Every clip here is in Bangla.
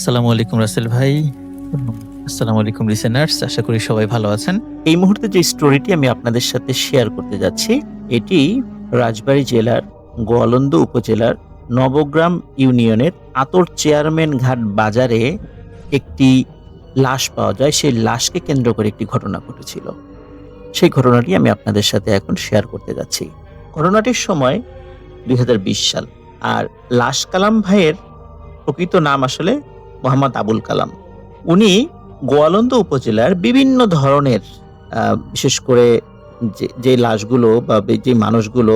আসসালামু আলাইকুম রাসেল ভাই। আসসালামু আলাইকুম লিসেনার্স, আশা করি সবাই ভালো আছেন। এই মুহূর্তে যে স্টোরিটি আমি আপনাদের সাথে শেয়ার করতে যাচ্ছি, এটি রাজবাড়ী জেলার গোয়ালন্দ উপজেলার নবগ্রাম ইউনিয়নের আতর চেয়ারম্যান ঘাট বাজারে একটি লাশ পাওয়া যায়। সেই লাশকে কেন্দ্র করে একটি ঘটনা ঘটেছিল। সেই ঘটনাটি আমি আপনাদের সাথে এখন শেয়ার করতে যাচ্ছি। ঘটনাটির সময় ২০২০ সাল। আর লাশ কালাম ভাইয়ের প্রকৃত নাম আসলে মোহাম্মদ আবুল কালাম। উনি গোয়ালন্দ উপজেলার বিভিন্ন ধরনের বিশেষ করে যে লাশগুলো বা যে মানুষগুলো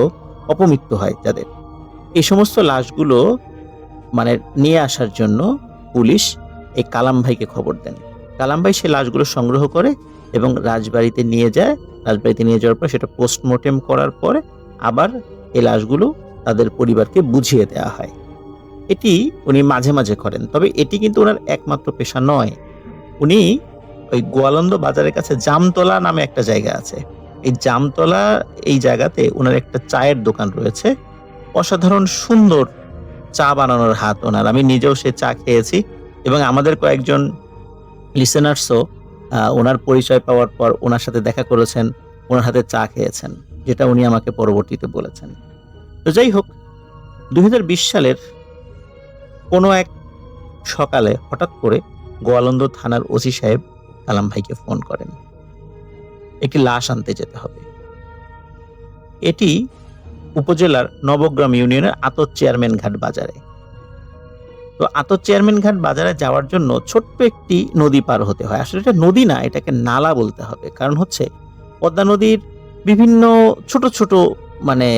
অপমৃত্যু হয় যাদের, এই সমস্ত লাশগুলো মানে নিয়ে আসার জন্য পুলিশ এই কালাম ভাইকে খবর দেন। কালাম ভাই সেই লাশগুলো সংগ্রহ করে এবং রাজবাড়িতে নিয়ে যায়। রাজবাড়িতে নিয়ে যাওয়ার পর সেটা পোস্টমর্টেম করার পরে আবার এই লাশগুলো তাদের পরিবারকে বুঝিয়ে দেওয়া হয়। এটি উনি মাঝে মাঝে করেন, তবে এটি কিন্তু ওনার একমাত্র পেশা নয়। উনি ওই গোয়ালন্দ বাজারের কাছে জামতলা নামে একটা জায়গা আছে। এই জামতলা এই জায়গাতে ওনার একটা চায়ের দোকান রয়েছে। অসাধারণ সুন্দর চা বানানোর হাত ওনার। আমি নিজেও সে চা খেয়েছি এবং আমাদের কয়েকজন লিসেনার্সও ওনার পরিচয় পাওয়ার পর ওনার সাথে দেখা করেছেন, ওনার হাতে চা খেয়েছেন, যেটা উনি আমাকে পরবর্তীতে বলেছেন। তো যাই হোক, ২০২০ সালের কোনো এক সকালে হঠাৎ করে গোয়ালন্দ থানার ওসি সাহেব কালাম ভাইকে ফোন করেন, একটি লাশ আনতে যেতে হবে। এটি উপজেলার নবগ্রাম ইউনিয়নের আতর চেয়ারম্যান ঘাট বাজারে। তো আতর চেয়ারম্যান ঘাট বাজারে যাওয়ার জন্য ছোট্ট একটি নদী পার হতে হয়। আসলে এটা নদী না, এটাকে নালা বলতে হবে। কারণ হচ্ছে পদ্মা নদীর বিভিন্ন ছোট ছোট মানে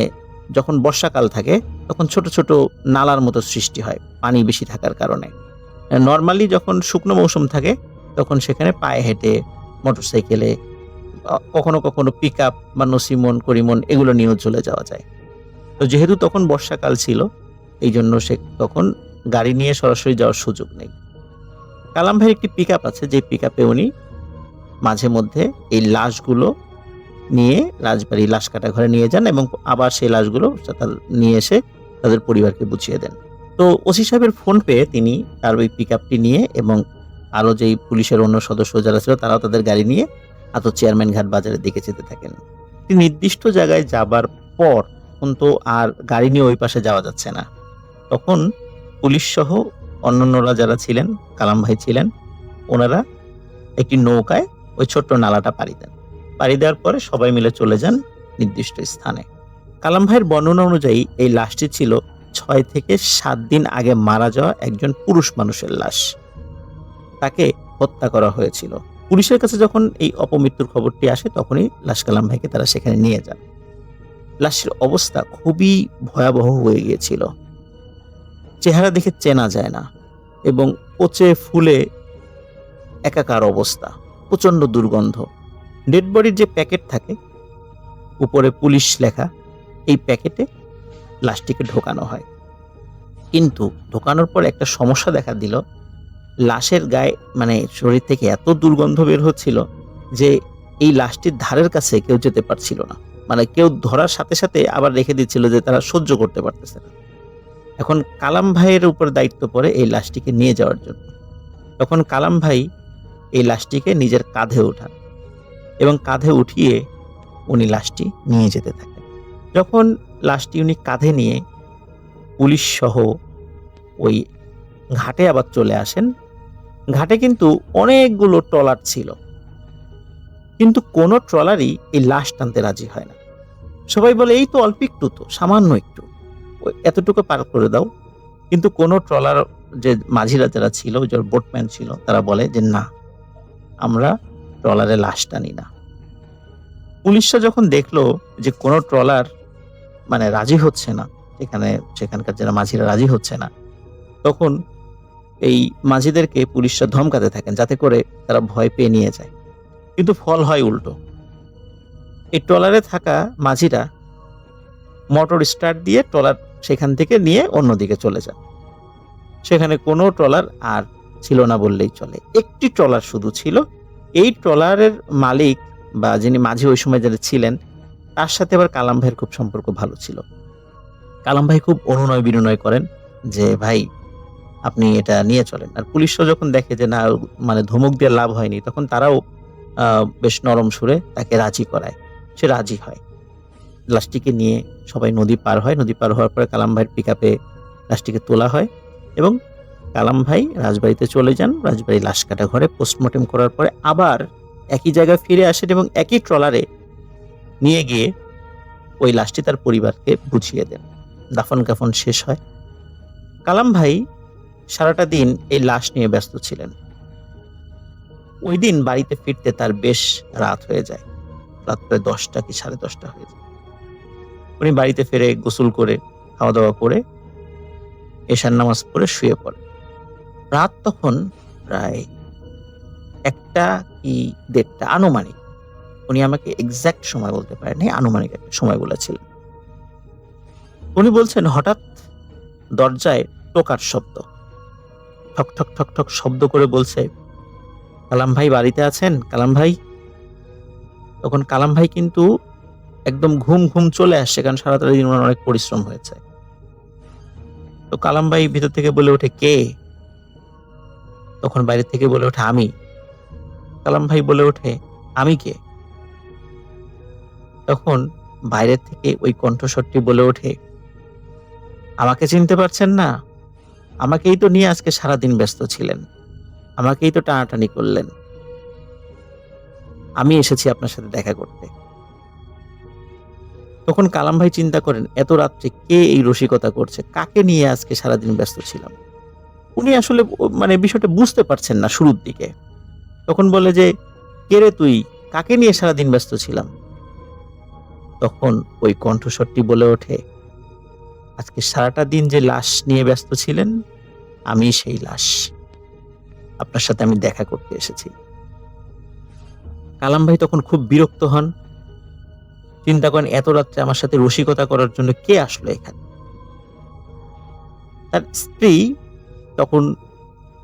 যখন বর্ষাকাল থাকে তখন ছোট ছোট নালার মতো সৃষ্টি হয় পানি বেশি থাকার কারণে। নর্মালি যখন শুকনো মৌসুম থাকে তখন সেখানে পায়ে হেঁটে, মোটরসাইকেলে, কখনো কখনো পিক আপ বা নসিমন করিমন এগুলো নিয়েও চলে যাওয়া যায়। তো যেহেতু তখন বর্ষাকাল ছিল, এই জন্য সে তখন গাড়ি নিয়ে সরাসরি যাওয়ার সুযোগ নেই। কালাম ভাইয়ের একটি পিক আপ আছে, যে পিক আপে উনি মাঝে মধ্যে এই লাশগুলো নিয়ে রাজবাড়ি লাশ কাটা ঘরে নিয়ে যান এবং আবার সেই লাশগুলো নিয়ে এসে তাদের পরিবারকে বুঝিয়ে দেন। তো ওসি সাহেবের ফোন পেয়ে তিনি তার ওই পিক আপটি নিয়ে এবং আরো যেই পুলিশের অন্য সদস্য যারা ছিল তারাও তাদের গাড়ি নিয়ে আতর চেয়ারম্যান ঘাট বাজারের দিকে যেতে থাকেন। নির্দিষ্ট জায়গায় যাবার পর তখন তো আর গাড়ি নিয়ে ওই পাশে যাওয়া যাচ্ছে না। তখন পুলিশ সহ অন্যান্যরা যারা ছিলেন, কালাম ভাই ছিলেন, ওনারা একটি নৌকায় ওই ছোট্ট নালাটা পাড়ি দেন। পাড়ি দেওয়ার পরে সবাই মিলে চলে যান নির্দিষ্ট স্থানে। কালাম ভাইয়ের বর্ণনা অনুযায়ী এই লাশটি ছিল ৬ থেকে ৭ দিন আগে মারা যাওয়া একজন পুরুষ মানুষের লাশ। তাকে হত্যা করা হয়েছিল। পুলিশের কাছে যখন এই অপমৃত্যুর খবরটি আসে তখনই লাশ কালাম ভাইকে তারা সেখানে নিয়ে যান। লাশের অবস্থা খুবই ভয়াবহ হয়ে গিয়েছিল। চেহারা দেখে চেনা যায় না এবং পচে ফুলে একাকার অবস্থা, প্রচন্ড দুর্গন্ধ। ডেড বডির যে প্যাকেট থাকে উপরে পুলিশ লেখা, এই প্যাকেটে লাশটিকে ঢোকানো হয়। কিন্তু ঢোকানোর পর একটা সমস্যা দেখা দিল। লাশের গায়ে মানে শরীর থেকে এত দুর্গন্ধ বের হচ্ছিল যে এই লাশটির ধারের কাছে কেউ যেতে পারছিল না। মানে কেউ ধরার সাথে সাথে আবার রেখে দিচ্ছিল যে তারা সহ্য করতে পারতেছে না। এখন কালাম ভাইয়ের উপর দায়িত্ব পড়ে এই লাশটিকে নিয়ে যাওয়ার জন্য। তখন কালাম ভাই এই লাশটিকে নিজের কাঁধে ওঠান এবং কাঁধে উঠিয়ে উনি লাশটি নিয়ে যেতে থাকেন। যখন লাশটি উনি কাঁধে নিয়ে পুলিশ সহ ওই ঘাটে আবার চলে আসেন, ঘাটে কিন্তু অনেকগুলো ট্রলার ছিল, কিন্তু কোনো ট্রলারই এই লাশ টানতে রাজি হয় না। সবাই বলে এই তো অল্প একটু, তো সামান্য একটু, এতটুকু পার করে দাও। কিন্তু কোনো ট্রলার যে মাঝিরা যারা ছিল, যে বোটম্যান ছিল, তারা বলে যে না, আমরা ট্রলারে লাশ টানি না। পুলিশরা যখন দেখলো যে কোনো ট্রলার মানে রাজি হচ্ছে না, সেখানকার যারা মাঝিরা রাজি হচ্ছে না, তখন এই মাঝিদেরকে পুলিশরা ধমকাতে থাকেন যাতে করে তারা ভয় পেয়ে নিয়ে যায়। কিন্তু ফল হয় উল্টো। এই ট্রলারে থাকা মাঝিরা মোটর স্টার্ট দিয়ে ট্রলার সেখান থেকে নিয়ে অন্যদিকে চলে যায়। সেখানে কোনো ট্রলার আর ছিল না বললেই চলে। একটি ট্রলার শুধু ছিল। এই ট্রলারের মালিক বা যিনি মাঝি ওই সময় যারা ছিলেন, তার সাথে আবার কালাম ভাইয়ের খুব সম্পর্ক ভালো ছিল। কালাম ভাই খুব অনুনয় বিনয় করেন যে ভাই আপনি এটা নিয়ে চলেন। আর পুলিশও যখন দেখে যে না, মানে ধমক দিয়ে লাভ হয়নি, তখন তারাও বেশ নরম সুরে তাকে রাজি করায়। সে রাজি হয়। লাশটিকে নিয়ে সবাই নদী পার হয়। নদী পার হওয়ার পরে কালাম ভাইয়ের পিকআপে লাশটিকে তোলা হয় এবং কালাম ভাই রাজবাড়িতে চলে যান। রাজবাড়ি লাশ কাটা ঘরে পোস্টমর্টেম করার পরে আবার একই জায়গায় ফিরে আসেন এবং একই ট্রলারে নিয়ে গিয়ে ওই লাশটি তার পরিবারকে বুঝিয়ে দেন। দাফন-কাফন শেষ হয়। কালাম ভাই সারাটা দিন এই লাশ নিয়ে ব্যস্ত ছিলেন। ওই দিন বাড়িতে ফিরতে তার বেশ রাত হয়ে যায়। রাত প্রায় 10টা কি 10:30 হয়ে যায়। উনি বাড়িতে ফিরে গোসল করে, খাওয়া-দাওয়া করে, এশার নামাজ পড়ে শুয়ে পড়েন। রাত তখন প্রায় 1টা কি 1:30 আনুমানিক। উনি আমাকে এক্সাক্ট সময় বলতে পারেননি, আনুমানিক একটা সময় বলেছিলেন। উনি বলছেন হঠাৎ দরজায় টোকার শব্দ। ঠক, ঠক, ঠক, ঠক শব্দ করে বলছে, "কালাম ভাই বাড়িতে আছেন? কালাম ভাই?" তখন কালাম ভাই কিন্তু একদম ঘুম চলে আসছে, কারণ সারাটা দিন উনার অনেক পরিশ্রম হয়েছে। তো কালাম ভাই ভিতর থেকে বলে ওঠে, "কে?" তখন বাইরে থেকে বলে ওঠে, "আমি।" কালাম ভাই বলে ওঠে, "আমি কে?" তখন বাইরে থেকে ওই কণ্ঠস্বরটি বলে ওঠে, "আমাকে চিনতে পারছেন না? আমাকেই তো নিয়ে আজকে সারাদিন ব্যস্ত ছিলেন। আমাকেই তো টানাটানি করলেন। আমি এসেছি আপনার সাথে দেখা করতে।" তখন কালাম ভাই চিন্তা করেন, এত রাত্রে কে এই রসিকতা করছে? কাকে নিয়ে আজকে সারাদিন ব্যস্ত ছিলাম? উনি আসলে মানে বিষয়টা বুঝতে পারছেন না শুরুর দিকে। তখন বলে যে, "কে রে তুই? কাকে নিয়ে সারাদিন ব্যস্ত ছিলাম?" তখন ওই কণ্ঠস্বরটি বলে ওঠে, "আজকে সারাটা দিন যে লাশ নিয়ে ব্যস্ত ছিলেন, আমিই সেই লাশ। আপনার সাথে আমি দেখা করতে এসেছি।" কালাম ভাই তখন খুব বিরক্ত হন। চিন্তা করেন, এত রাত্রে আমার সাথে রসিকতা করার জন্য কে আসলো এখানে? তার স্ত্রী তখন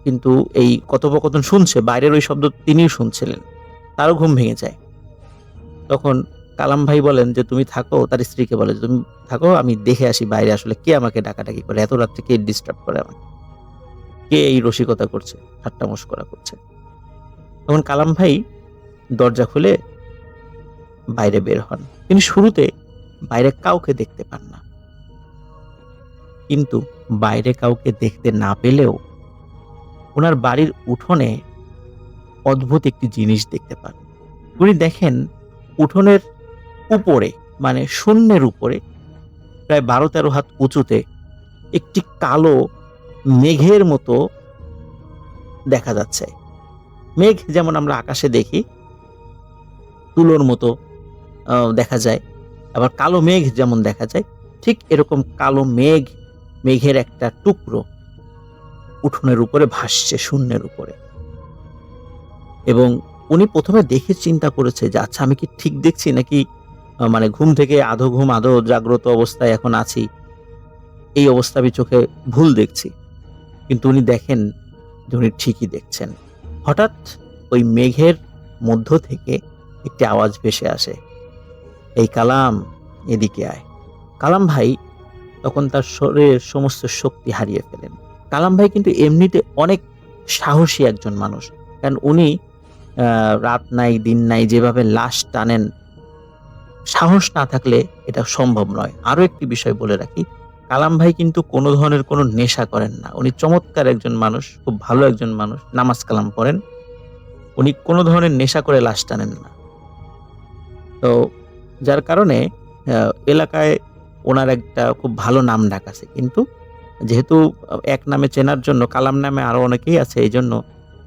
কিন্তু এই কথোপকথন শুনছে, বাইরের ওই শব্দ তিনিও শুনছিলেন। তারও ঘুম ভেঙে যায়। তখন কালাম ভাই বলেন যে, "তুমি থাকো", তার স্ত্রীকে বলে যে, "তুমি থাকো, আমি দেখে আসি বাইরে আসলে কে আমাকে ডাকাডাকি করে। এত রাত্রে কে ডিস্টার্ব করে আমাকে? কে এই রসিকতা করছে, ঠাট্টা মশকরা করছে?" তখন কালাম ভাই দরজা খুলে বাইরে বের হন। তিনি শুরুতে বাইরে কাউকে দেখতে পান না। কিন্তু বাইরে কাউকে দেখতে না পেলেও উনার বাড়ির উঠোনে অদ্ভুত একটি জিনিস দেখতে পান। উনি দেখেন উঠোনের উপরে, মানে শূন্যের উপরে প্রায় 12-13 হাত উঁচুতে একটি কালো মেঘের মতো দেখা যাচ্ছে। মেঘ যেমন আমরা আকাশে দেখি, তুলোর মতো দেখা যায়। আবার কালো মেঘ যেমন দেখা যায়, ঠিক এরকম কালো মেঘ, মেঘের একটা টুকরো উঠোনের উপরে ভাসছে শূন্যের উপরে। এবং উনি ১ম এ দেখে চিন্তা করেছে যে, আচ্ছা আমি কি ঠিক দেখছি নাকি মানে ঘুম থেকে আধো ঘুম আধো জাগ্রত অবস্থায় এখন আছি। এই অবস্থা আমি চোখে ভুল দেখছি। কিন্তু উনি দেখেন যে উনি ঠিকই দেখছেন। হঠাৎ ওই মেঘের মধ্য থেকে একটি আওয়াজ ভেসে আসে, "এই কালাম, এদিকে আয়।" কালাম ভাই তখন তার শরীরের সমস্ত শক্তি হারিয়ে ফেলেন। কালাম ভাই কিন্তু এমনিতে অনেক সাহসী একজন মানুষ। কারণ উনি রাত নাই, দিন নাই যেভাবে লাশ টানেন, সাহস না থাকলে এটা সম্ভব নয়। আরো একটি বিষয় বলে রাখি, কালাম ভাই কিন্তু কোনো ধরনের কোনো নেশা করেন না। উনি চমৎকার একজন মানুষ, খুব ভালো একজন মানুষ, নামাজ কালাম পড়েন। উনি কোনো ধরনের নেশা করে লাশ টানেন না। তো যার কারণে এলাকায় ওনার একটা খুব ভালো নামডাক আছে। কিন্তু যেহেতু এক নামে চেনার জন্য কালাম নামে আরো অনেকেই আছে, এইজন্য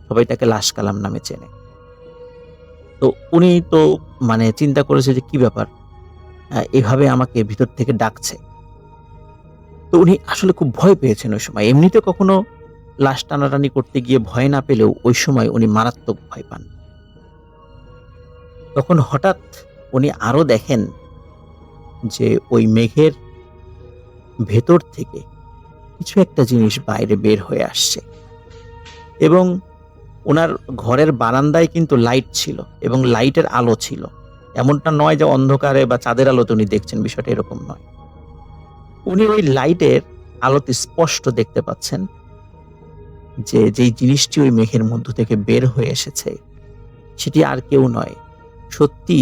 সবাই তাকে লাশ কালাম নামে চেনে। তো উনি তো মানে চিন্তা করেছে যে কি ব্যাপার? এভাবে আমাকে ভিতর থেকে ডাকছে। তো উনি আসলে খুব ভয় পেয়েছেন ওই সময়। এমনিতে কখনো লাশ টানাটানি করতে গিয়ে ভয় না পেলেও ওই সময় উনি মারাত্মক ভয় পান। তখন হঠাৎ উনি আরো দেখেন যে ওই মেঘের ভেতর থেকে কিছু একটা জিনিস বাইরে বের হয়ে আসছে এবং উনার ঘরের বারান্দায় কিন্তু লাইট ছিল এবং লাইটের আলো ছিল। এমনটা নয় যে অন্ধকারে বা চাঁদের আলোতে উনি দেখছেন, বিষয়টা এরকম নয়। উনি ওই লাইটের আলোতে স্পষ্ট দেখতে পাচ্ছেন যে যেই জিনিসটি ওই মেঘের মধ্য থেকে বের হয়ে এসেছে সেটি আর কেউ নয়, সত্যি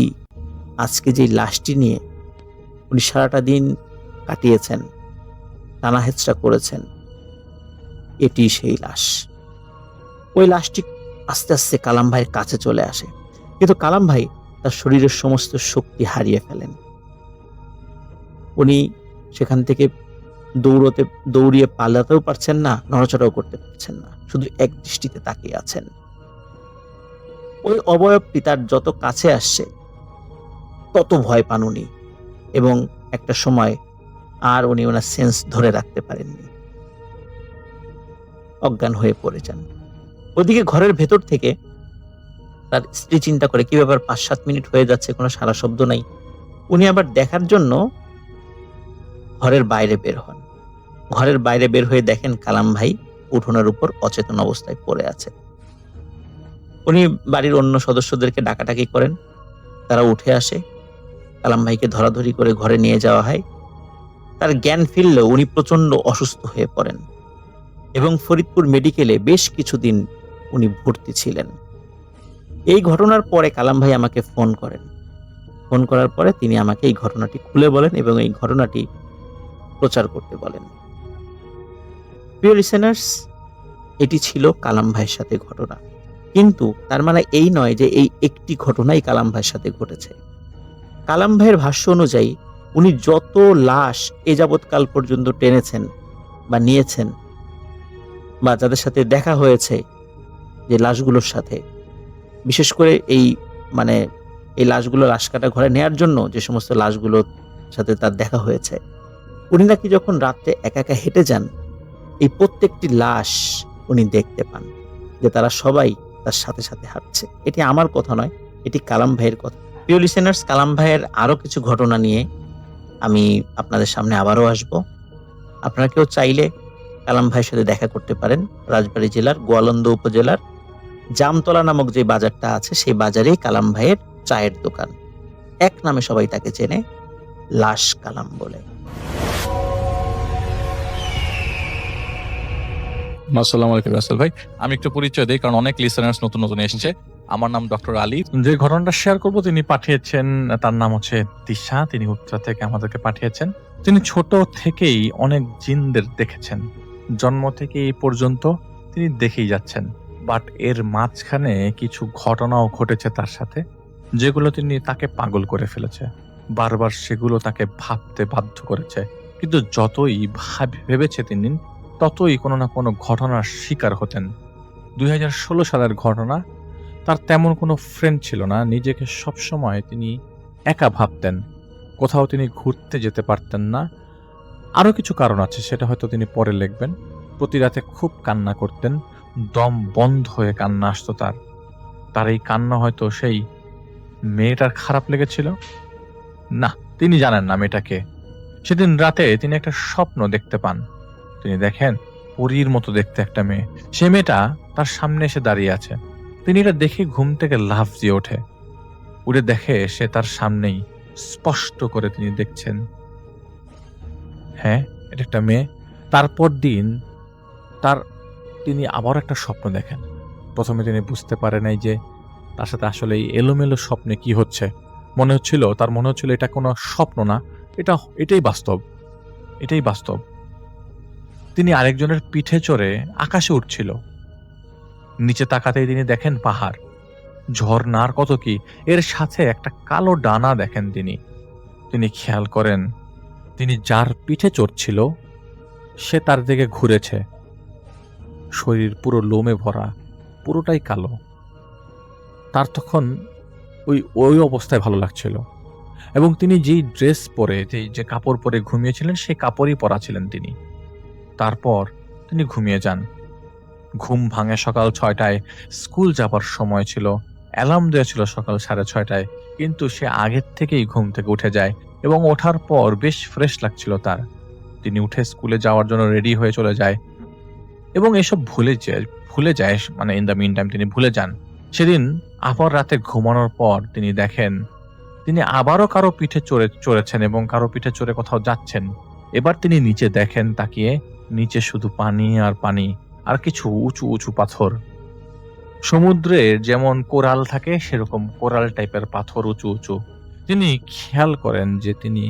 আজকে যে লাশটি নিয়ে উনি সারাটা দিন কাটিয়েছেন, টানা হেচড়া করেছেন, এটি সেই লাশ। ওই লাশটি আস্তে আস্তে কালাম ভাইয়ের কাছে চলে আসে, কিন্তু কালাম ভাই তার শরীরের সমস্ত শক্তি হারিয়ে ফেলেন। উনি সেখান থেকে দৌড়িয়ে পালাতেও পারছেন না, নড়াচড়াও করতে পারছেন না, শুধু এক দৃষ্টিতে তাকিয়ে আছেন। ওই অবয়বটি তার যত কাছে আসছে তত ভয় পান উনি, এবং একটা সময় আর উনি ওনার সেন্স ধরে রাখতে পারেননি, অজ্ঞান হয়ে পড়ে যান। ওদিকে ঘরের ভেতর থেকে তার স্ত্রী চিন্তা করে কি ব্যাপার, 5-7 মিনিট হয়ে যাচ্ছে, কোনো সারা শব্দ নাই। উনি আবার দেখার জন্য ঘরের বাইরে বের হন। ঘরের বাইরে বের হয়ে দেখেন কালাম ভাই উঠোনের উপর অচেতন অবস্থায় পড়ে আছে। উনি বাড়ির অন্য সদস্যদেরকে ডাকাডাকি করেন, তারা উঠে আসে, কালাম ভাইকে ধরাধরি করে ঘরে নিয়ে যাওয়া হয়। তার জ্ঞান ফিরলেও উনি প্রচন্ড অসুস্থ হয়ে পড়েন এবং ফরিদপুর মেডিকেলে বেশ কিছুদিন উনি ভর্তি ছিলেন। এই ঘটনার পরে কালাম ভাই আমাকে ফোন করেন। ফোন করার পরে তিনি আমাকে এই ঘটনাটি খুলে বলেন এবং এই ঘটনাটি প্রচার করতে বলেন। প্রিয় লিসেনার্স, এটি ছিল কালাম ভাইয়ের সাথে ঘটনা, কিন্তু তার মানে এই নয় যে এই একটি ঘটনাই কালাম ভাইয়ের সাথে ঘটেছে। কালাম ভাইয়ের ভাষ্য অনুযায়ী উনি যত লাশ এ যাবৎকাল পর্যন্ত টেনেছেন বা নিয়েছেন বা যাদের সাথে দেখা হয়েছে, যে লাশগুলোর সাথে, বিশেষ করে এই লাশগুলো লাশ কাটা ঘরে নেয়ার জন্য যে সমস্ত লাশগুলোর সাথে তার দেখা হয়েছে, উনি নাকি যখন রাত্রে একা একা হেঁটে যান, এই প্রত্যেকটি লাশ উনি দেখতে পান, যে তারা সবাই তার সাথে সাথে হাঁটছে। এটি আমার কথা নয়, এটি কালাম ভাইয়ের কথা। প্রিয় লিসেনার্স, কালাম ভাইয়ের আরো কিছু ঘটনা নিয়ে আমি আপনাদের সামনে আবারও আসব। আপনারা কেউ চাইলে কালাম ভাইয়ের সাথে দেখা করতে পারেন। রাজবাড়ী জেলার গোয়ালন্দ উপজেলার জামতলা নামক যে বাজারটা আছে, সেই বাজারেই কালাম ভাইয়ের চায়ের দোকান। এক নামে সবাই তাকে চেনে, লাশ কালাম বলে। আসসালামু আলাইকুম রাসেল ভাই। আমি একটু পরিচয় দিই, কারণ অনেক লিসেনার্স নতুন নতুন এসেছে। আমার নাম ডক্টর আলী। যে ঘটনাটা শেয়ার করব তিনি পাঠিয়েছেন, তার নাম হচ্ছে দিশা। তিনি উত্তরা থেকে আমাদেরকে পাঠিয়েছেন। তিনি ছোট থেকেই অনেক জিনদের দেখেছেন, জন্ম থেকে এই পর্যন্ত তিনি দেখেই যাচ্ছেন। বাট এর মাঝখানে কিছু ঘটনাও ঘটেছে তার সাথে, যেগুলো তাকে পাগল করে ফেলেছে। বারবার সেগুলো তাকে ভাবতে বাধ্য করেছে, কিন্তু যতই ভেবেছে তিনি, ততই কোনো না কোনো ঘটনার শিকার হতেন। 2016 সালের ঘটনা। তার তেমন কোনো ফ্রেন্ড ছিল না, নিজেকে সবসময় তিনি একা ভাবতেন, কোথাও তিনি ঘুরতে যেতে পারতেন না। আরও কিছু কারণ আছে, সেটা হয়তো তিনি পরে লিখবেন। প্রতি রাতে খুব কান্না করতেন, দম বন্ধ হয়ে কান্না আসতো তার এই কান্না হয়তো সেই মেয়েটার খারাপ লেগেছিল, না তিনি জানেন না মেয়েটাকে। সেদিন রাতে তিনি একটা স্বপ্ন দেখতে পান। তিনি দেখেন পরীর মতো দেখতে একটা মেয়ে, সে মেয়েটা তার সামনে এসে দাঁড়িয়ে আছে। তিনি এটা দেখে ঘুম থেকে লাফ দিয়ে ওঠে, উঠে দেখে সে তার সামনেই, স্পষ্ট করে তিনি দেখছেন, হ্যাঁ এটা একটা মেয়ে। তারপর দিন তিনি আবার একটা স্বপ্ন দেখেন। প্রথমে তিনি বুঝতে পারে নাই যে তার সাথে আসলে এই এলোমেলো স্বপ্নে কি হচ্ছে। মনে হচ্ছিল এটা কোনো স্বপ্ন না, এটাই বাস্তব। তিনি আরেকজনের পিঠে চড়ে আকাশে উঠছিল। নিচে তাকাতেই তিনি দেখেন পাহাড়, ঝর্ণার কত কি, এর সাথে একটা কালো ডানা দেখেন তিনি খেয়াল করেন তিনি যার পিঠে চড়ছিল সে তার দিকে ঘুরেছে, শরীর পুরো লোমে ভরা, পুরোটাই কালো। তার তখন ওই অবস্থায় ভালো লাগছিল, এবং তিনি যেই ড্রেস পরে, যে কাপড় পরে ঘুমিয়েছিলেন সেই কাপড়ই পরা ছিলেন তিনি। তারপর তিনি ঘুমিয়ে যান। ঘুম ভাঙে সকাল 6টায়, স্কুল যাবার সময় ছিল, অ্যালার্ম দেওয়া ছিল সকাল 6:30টায়, কিন্তু সে আগের থেকেই ঘুম থেকে উঠে যায় এবং ওঠার পর বেশ ফ্রেশ লাগছিল তার। তিনি উঠে স্কুলে যাওয়ার জন্য রেডি হয়ে চলে যায় এবং এসব ভুলে যায়, মানে ইন দ্য মিন টাইম তিনি ভুলে যান। সেদিন আবার রাতে ঘুমানোর পর তিনি দেখেন তিনি আবারও কারো পিঠে চড়েছেন এবং কারো পিঠে চড়ে কোথাও যাচ্ছেন। এবার তিনি নিচে দেখেন, তাকিয়ে নিচে শুধু পানি আর পানি, আর কিছু উঁচু উঁচু পাথর। সমুদ্রের যেমন কোরাল থাকে সেরকম কোরাল টাইপের পাথর উঁচু উঁচু। তিনি খেয়াল করেন যে তিনি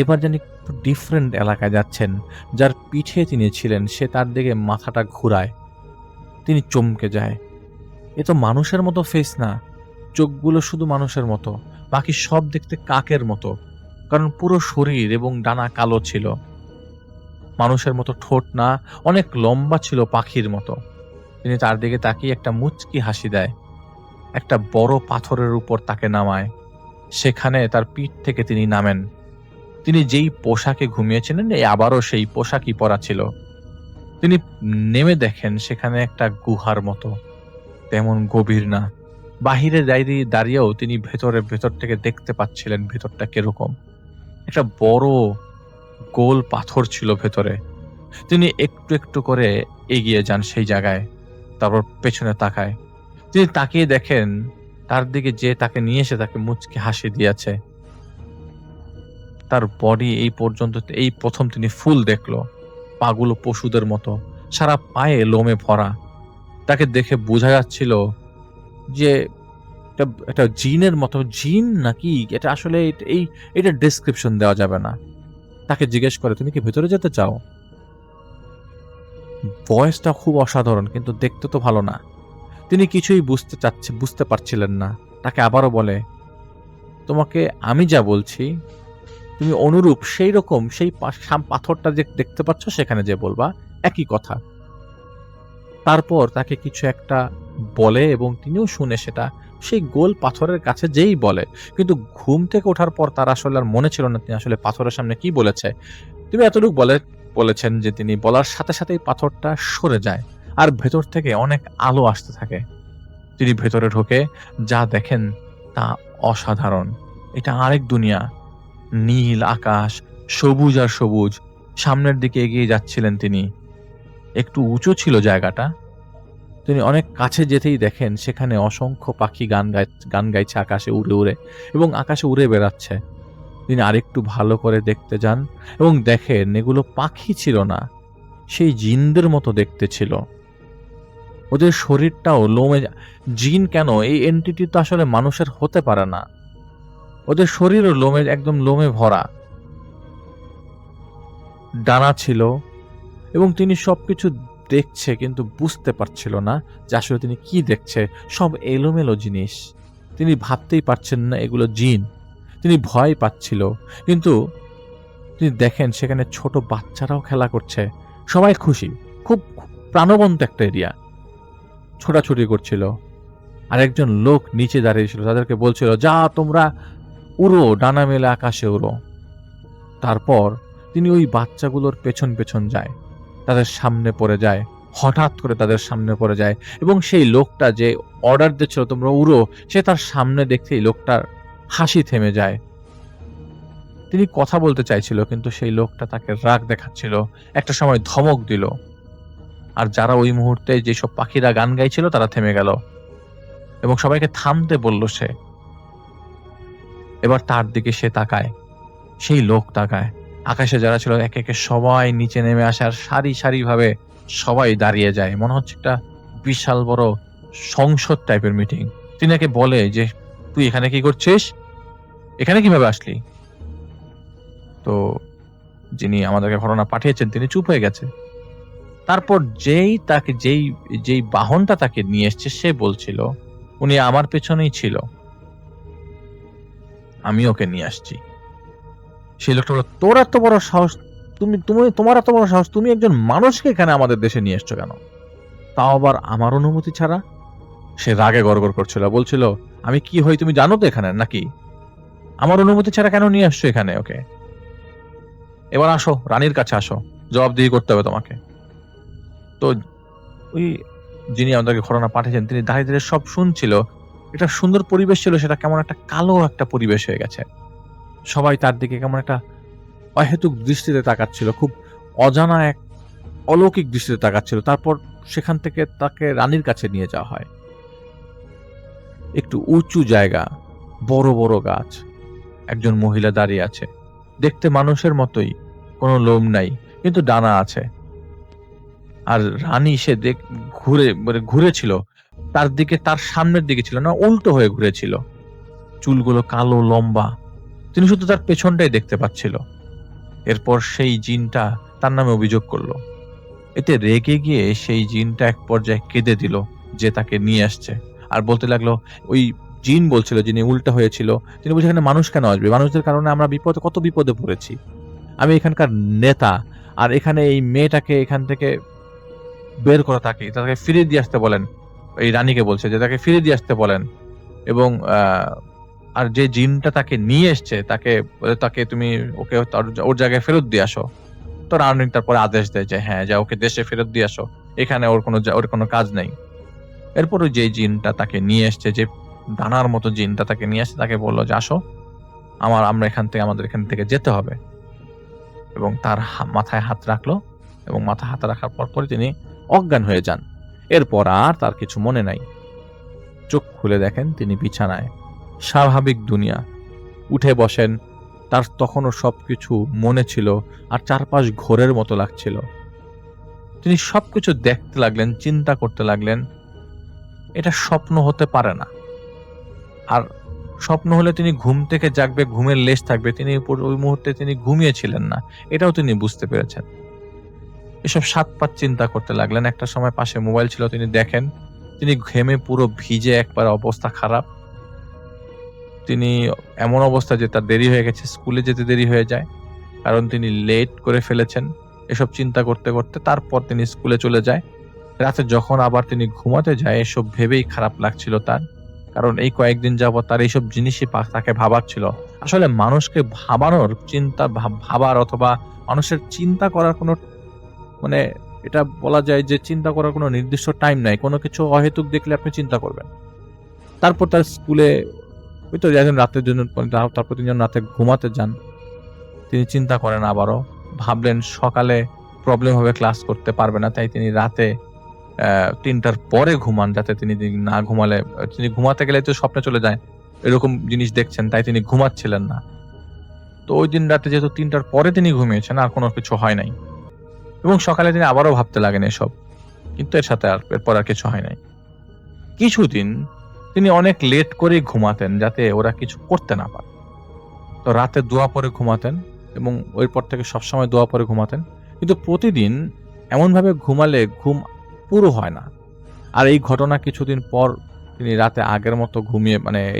এবার যেন একটু ডিফারেন্ট এলাকায় যাচ্ছেন। যার পিঠে তিনি ছিলেন সে তার দিকে মাথাটা ঘুরায়। তিনি চমকে যায়। এ তো মানুষের মতো ফেস না, চোখগুলো শুধু মানুষের মতো, বাকি সব দেখতে কাকের মতো, কারণ পুরো শরীর এবং ডানা কালো ছিল। মানুষের মতো ঠোঁট না, অনেক লম্বা ছিল পাখির মতো। তিনি তার দিকে তাকিয়ে একটা মুচকি হাসি দেয়, একটা বড় পাথরের উপর তাকে নামায়। সেখানে তার পিঠ থেকে তিনি নামেন। তিনি যেই পোশাকে ঘুমিয়েছিলেন এই আবারও সেই পোশাকই পরা ছিল। তিনি নেমে দেখেন সেখানে একটা গুহার মতো, তেমন গভীর না। বাহিরে দাঁড়িয়েও তিনি ভেতর থেকে দেখতে পাচ্ছিলেন ভেতরটা কিরকম। একটা বড় গোল পাথর ছিল ভেতরে। তিনি একটু একটু করে এগিয়ে যান সেই জায়গায়, তারপর পেছনে তাকায়। তিনি তাকিয়ে দেখেন তার দিকে যে তাকে নিয়ে এসে তাকে মুচকি হাসি দিয়েছে। তার বডি এই পর্যন্ত এই প্রথম তিনি ফুল দেখলো, পাগুলো পশুদের মতো, সারা পায়ে লোমে ভরা। তাকে দেখে বোঝা যাচ্ছিল যে একটা জিনের মতো। জিন নাকি এটা আসলে এটা ডেসক্রিপশন দেওয়া যাবে না। তাকে জিজ্ঞেস করে, তুমি কি ভেতরে যেতে চাও? ভয়েসটা খুব অসাধারণ, কিন্তু দেখতে তো ভালো না। তিনি কিছুই বুঝতে পারছিলেন না। তাকে আবারও বলে, তোমাকে আমি যা বলছি তুমি অনুরূপ সেই রকম সেই পাথরটা যে দেখতে পাচ্ছ সেখানে যে বলবা, একই কথা। তারপর তাকে কিছু একটা বলে এবং তিনিও শুনে সেটা সেই গোল পাথরের কাছে যেই বলে। কিন্তু ঘুম থেকে ওঠার পর তার আসলে আর মনে ছিল না তিনি আসলে পাথরের সামনে কি বলেছে। তুমি এতটুকু বলেছেন যে তিনি বলার সাথে সাথেই পাথরটা সরে যায় আর ভেতর থেকে অনেক আলো আসতে থাকে। তিনি ভেতরে ঢোকে, যা দেখেন তা অসাধারণ। এটা আরেক দুনিয়া, নীল আকাশ, সবুজ আর সবুজ। সামনের দিকে এগিয়ে যাচ্ছিলেন তিনি। একটু উঁচু ছিল জায়গাটা। তিনি অনেক কাছে যেতেই দেখেন সেখানে অসংখ্য পাখি গান গাইছে আকাশে উড়ে উড়ে এবং আকাশে উড়ে বেড়াচ্ছে। তিনি আরেকটু ভালো করে দেখতে যান এবং দেখেন এগুলো পাখি ছিল না, সেই জিনদের মতো দেখতে ছিল। ওদের শরীরটাও লোমে। জিন কেন, এই এন্টিটি তো আসলে মানুষের হতে পারে না। ওদের শরীরও লোমে, একদম লোমে ভরা, ডানা ছিল এবং তিনি সবকিছু দেখছে কিন্তু বুঝতে পারছিল না যে আসলে তিনি কি দেখছে। সব এলোমেলো জিনিস, তিনি ভাবতেই পারছেন না এগুলো জিন। তিনি ভয় পাচ্ছিল, কিন্তু তিনি দেখেন সেখানে ছোট বাচ্চারাও খেলা করছে, সবাই খুশি। খুব প্রাণবন্ত একটা এরিয়া, ছোটাছুটি করছিল। আর একজন লোক নিচে দাঁড়িয়েছিল, তাদেরকে বলছিল, যা তোমরা উড়ো, ডানা মেলে আকাশে উড়ো। তারপর তিনি ওই বাচ্চাগুলোর পেছন পেছন যায়, তাদের সামনে পড়ে যায়, হঠাৎ করে তাদের সামনে পড়ে যায় এবং সেই লোকটা যে অর্ডার দিচ্ছিল তোমরা উড়ো, সে তার সামনে দেখতেই লোকটার হাসি থেমে যায়। তিনি কথা বলতে চাইছিল কিন্তু সেই লোকটা তাকে রাগ দেখাচ্ছিল, একটা সময় ধমক দিল। আর যারা ওই মুহূর্তে যেসব পাখিরা গান গাইছিল তারা থেমে গেল এবং সবাইকে থামতে বলল সে। এবার তার দিকে সে তাকায়, সেই লোক তাকায়। আকাশে যারা ছিল একে একে সবাই নিচে নেমে আসার সারি সারি ভাবে সবাই দাঁড়িয়ে যায়। মনে হচ্ছে একটা বিশাল বড় সংসদ টাইপের মিটিং। তিনি একে বলে যে, তুই এখানে কি করছিস, এখানে কিভাবে আসলি? তো যিনি আমাদেরকে ঘটনা পাঠিয়েছেন তিনি চুপ হয়ে গেছে। তারপর যেই বাহনটা তাকে নিয়ে এসছে সে বলছিল, উনি আমার পেছনেই ছিল, আমি ওকে নিয়ে আসছি। সেই লোকটা বলল, তোর এত বড় সাহস, তোমার এত বড় সাহস, তুমি একজন মানুষকে এখানে আমাদের দেশে নিয়ে এসছো কেন, তাও আবার আমার অনুমতি ছাড়া? সে রাগে গড়গড় করছিল, বলছিল, আমি কি হই তুমি জানো তো এখানে নাকি? আমার অনুমতি ছাড়া কেন নিয়ে আসছো এখানে ওকে? এবার আসো, রানীর কাছে আসো, জবাবদিহি করতে হবে তোমাকে। তো ওই যিনি আমাদেরকে ঘটনা পাঠিয়েছেন তিনি দাঁড়িয়ে দাঁড়িয়ে সব শুনছিল। এটা সুন্দর পরিবেশ ছিল, সেটা কেমন একটা কালো একটা পরিবেশ হয়ে গেছে। সবাই তার দিকে কেমন একটা অহেতুক দৃষ্টিতে তাকাচ্ছিল, খুব অজানা এক অলৌকিক দৃষ্টিতে তাকাচ্ছিল। তারপর সেখান থেকে তাকে রানীর কাছে নিয়ে যাওয়া হয়। একটু উঁচু জায়গা, বড় বড় গাছ, একজন মহিলা দাঁড়িয়ে আছে, দেখতে মানুষের মতোই, কোনো লোম নাই কিন্তু ডানা আছে। আর রানী সে ঘুরেছিল তার দিকে, তার সামনের দিকে ছিল না, উল্টো হয়ে ঘুরেছিল। চুলগুলো কালো লম্বা, তিনি শুধু তার পেছনটাই দেখতে পাচ্ছিল। এরপর সেই জিনটা তার নামে অভিযোগ করলো। এতে রেগে গিয়ে সেই জিনটা এক পর্যায়ে কেঁদে দিল যে তাকে নিয়ে আসছে, আর বলতে লাগলো, ওই জিন বলছিল, যিনি উল্টা হয়েছিল, তিনি বলছে এখানে মানুষ কেন আসবে, মানুষদের কারণে আমরা কত বিপদে পড়েছি, আমি এখানকার নেতা, আর এখানে এই মেয়েটাকে এখান থেকে বের করে তাকে ফিরিয়ে দিয়ে আসতে বলেন। এই রানীকে বলছে যে তাকে ফিরিয়ে দিয়ে আসতে বলেন, এবং আর যে জিনটা তাকে নিয়ে এসছে তাকে তুমি ওকে ওর জায়গায় ফেরত দিয়ে আসো। তো রানী তারপরে আদেশ দেয় যে হ্যাঁ, যা ওকে দেশে ফেরত দিয়ে আসো, এখানে ওর কোনো কাজ নেই। এরপর ওই যে জিনটা তাকে নিয়ে এসছে, যে ডানার মতো জিনটা তাকে নিয়ে আসছে, তাকে বললো যে আসো, আমাদের এখান থেকে যেতে হবে, এবং তার মাথায় হাত রাখলো, এবং মাথায় হাত রাখার পর তিনি অজ্ঞান হয়ে যান। এরপর আর তার কিছু মনে নাই। চোখ খুলে দেখেন তিনি বিছানায়, স্বাভাবিক দুনিয়া। উঠে বসেন, তার তখনও সবকিছু মনে ছিল, আর চারপাশ ঘোরের মতো লাগছিল। তিনি সবকিছু দেখতে লাগলেন, চিন্তা করতে লাগলেন, এটা স্বপ্ন হতে পারে না। আর স্বপ্ন হলে তিনি ঘুম থেকে জাগবে, ঘুমের লেশ থাকবে, তিনি ওই মুহূর্তে তিনি ঘুমিয়েছিলেন না, এটাও তিনি বুঝতে পেরেছেন। এসব সাত পাঁচ চিন্তা করতে লাগলেন। একটা সময় পাশে মোবাইল ছিল, তিনি দেখেন তিনি ঘেমে পুরো ভিজে, একবার অবস্থা খারাপ। তিনি এমন অবস্থা যে তার দেরি হয়ে গেছে, স্কুলে যেতে দেরি হয়ে যায়, কারণ তিনি লেট করে ফেলেছেন। এসব চিন্তা করতে করতে তারপর তিনি স্কুলে চলে যায়। রাতে যখন আবার তিনি ঘুমাতে যায়, এসব ভেবেই খারাপ লাগছিল তার, কারণ এই কয়েকদিন যাবত তার এইসব জিনিসই তাকে ভাবাচ্ছিল। আসলে মানুষকে ভাবানোর ভাবার অথবা মানুষের চিন্তা করার কোনো মানে এটা বলা যায় যে চিন্তা করার কোনো নির্দিষ্ট টাইম নাই। কোনো কিছু অহেতুক দেখলে আপনি চিন্তা করবেন। তারপর তার স্কুলে ওই তো একজন রাতের জন্য, তারপর তিনি যখন রাতে ঘুমাতে যান, তিনি চিন্তা করেন আবারও, ভাবলেন সকালে প্রবলেম হবে, ক্লাস করতে পারবে না, তাই তিনি রাতে 3টার পরে ঘুমান, যাতে তিনি না ঘুমালে, তিনি ঘুমাতে গেলে তো স্বপ্নে চলে যায়, এরকম জিনিস দেখছেন, তাই তিনি ঘুমাচ্ছিলেন না। তো ওই দিন রাতে যেহেতু 3টার পরে তিনি ঘুমিয়েছেন, আর কোনো কিছু হয় নাই, এবং সকালে তিনি আবারও ভাবতে লাগেন এসব, কিন্তু এরপর আর কিছু হয় নাই। কিছুদিন তিনি অনেক লেট করে ঘুমাতেন, যাতে ওরা কিছু করতে না পারে। তো রাতে দোয়া পরে ঘুমাতেন, এবং ওই পর থেকে সবসময় দোয়া পরে ঘুমাতেন, কিন্তু প্রতিদিন এমনভাবে ঘুমালে ঘুম পুরো হয় না। আর এই ঘটনা কিছুদিন পর তিনি রাতে আগের মতো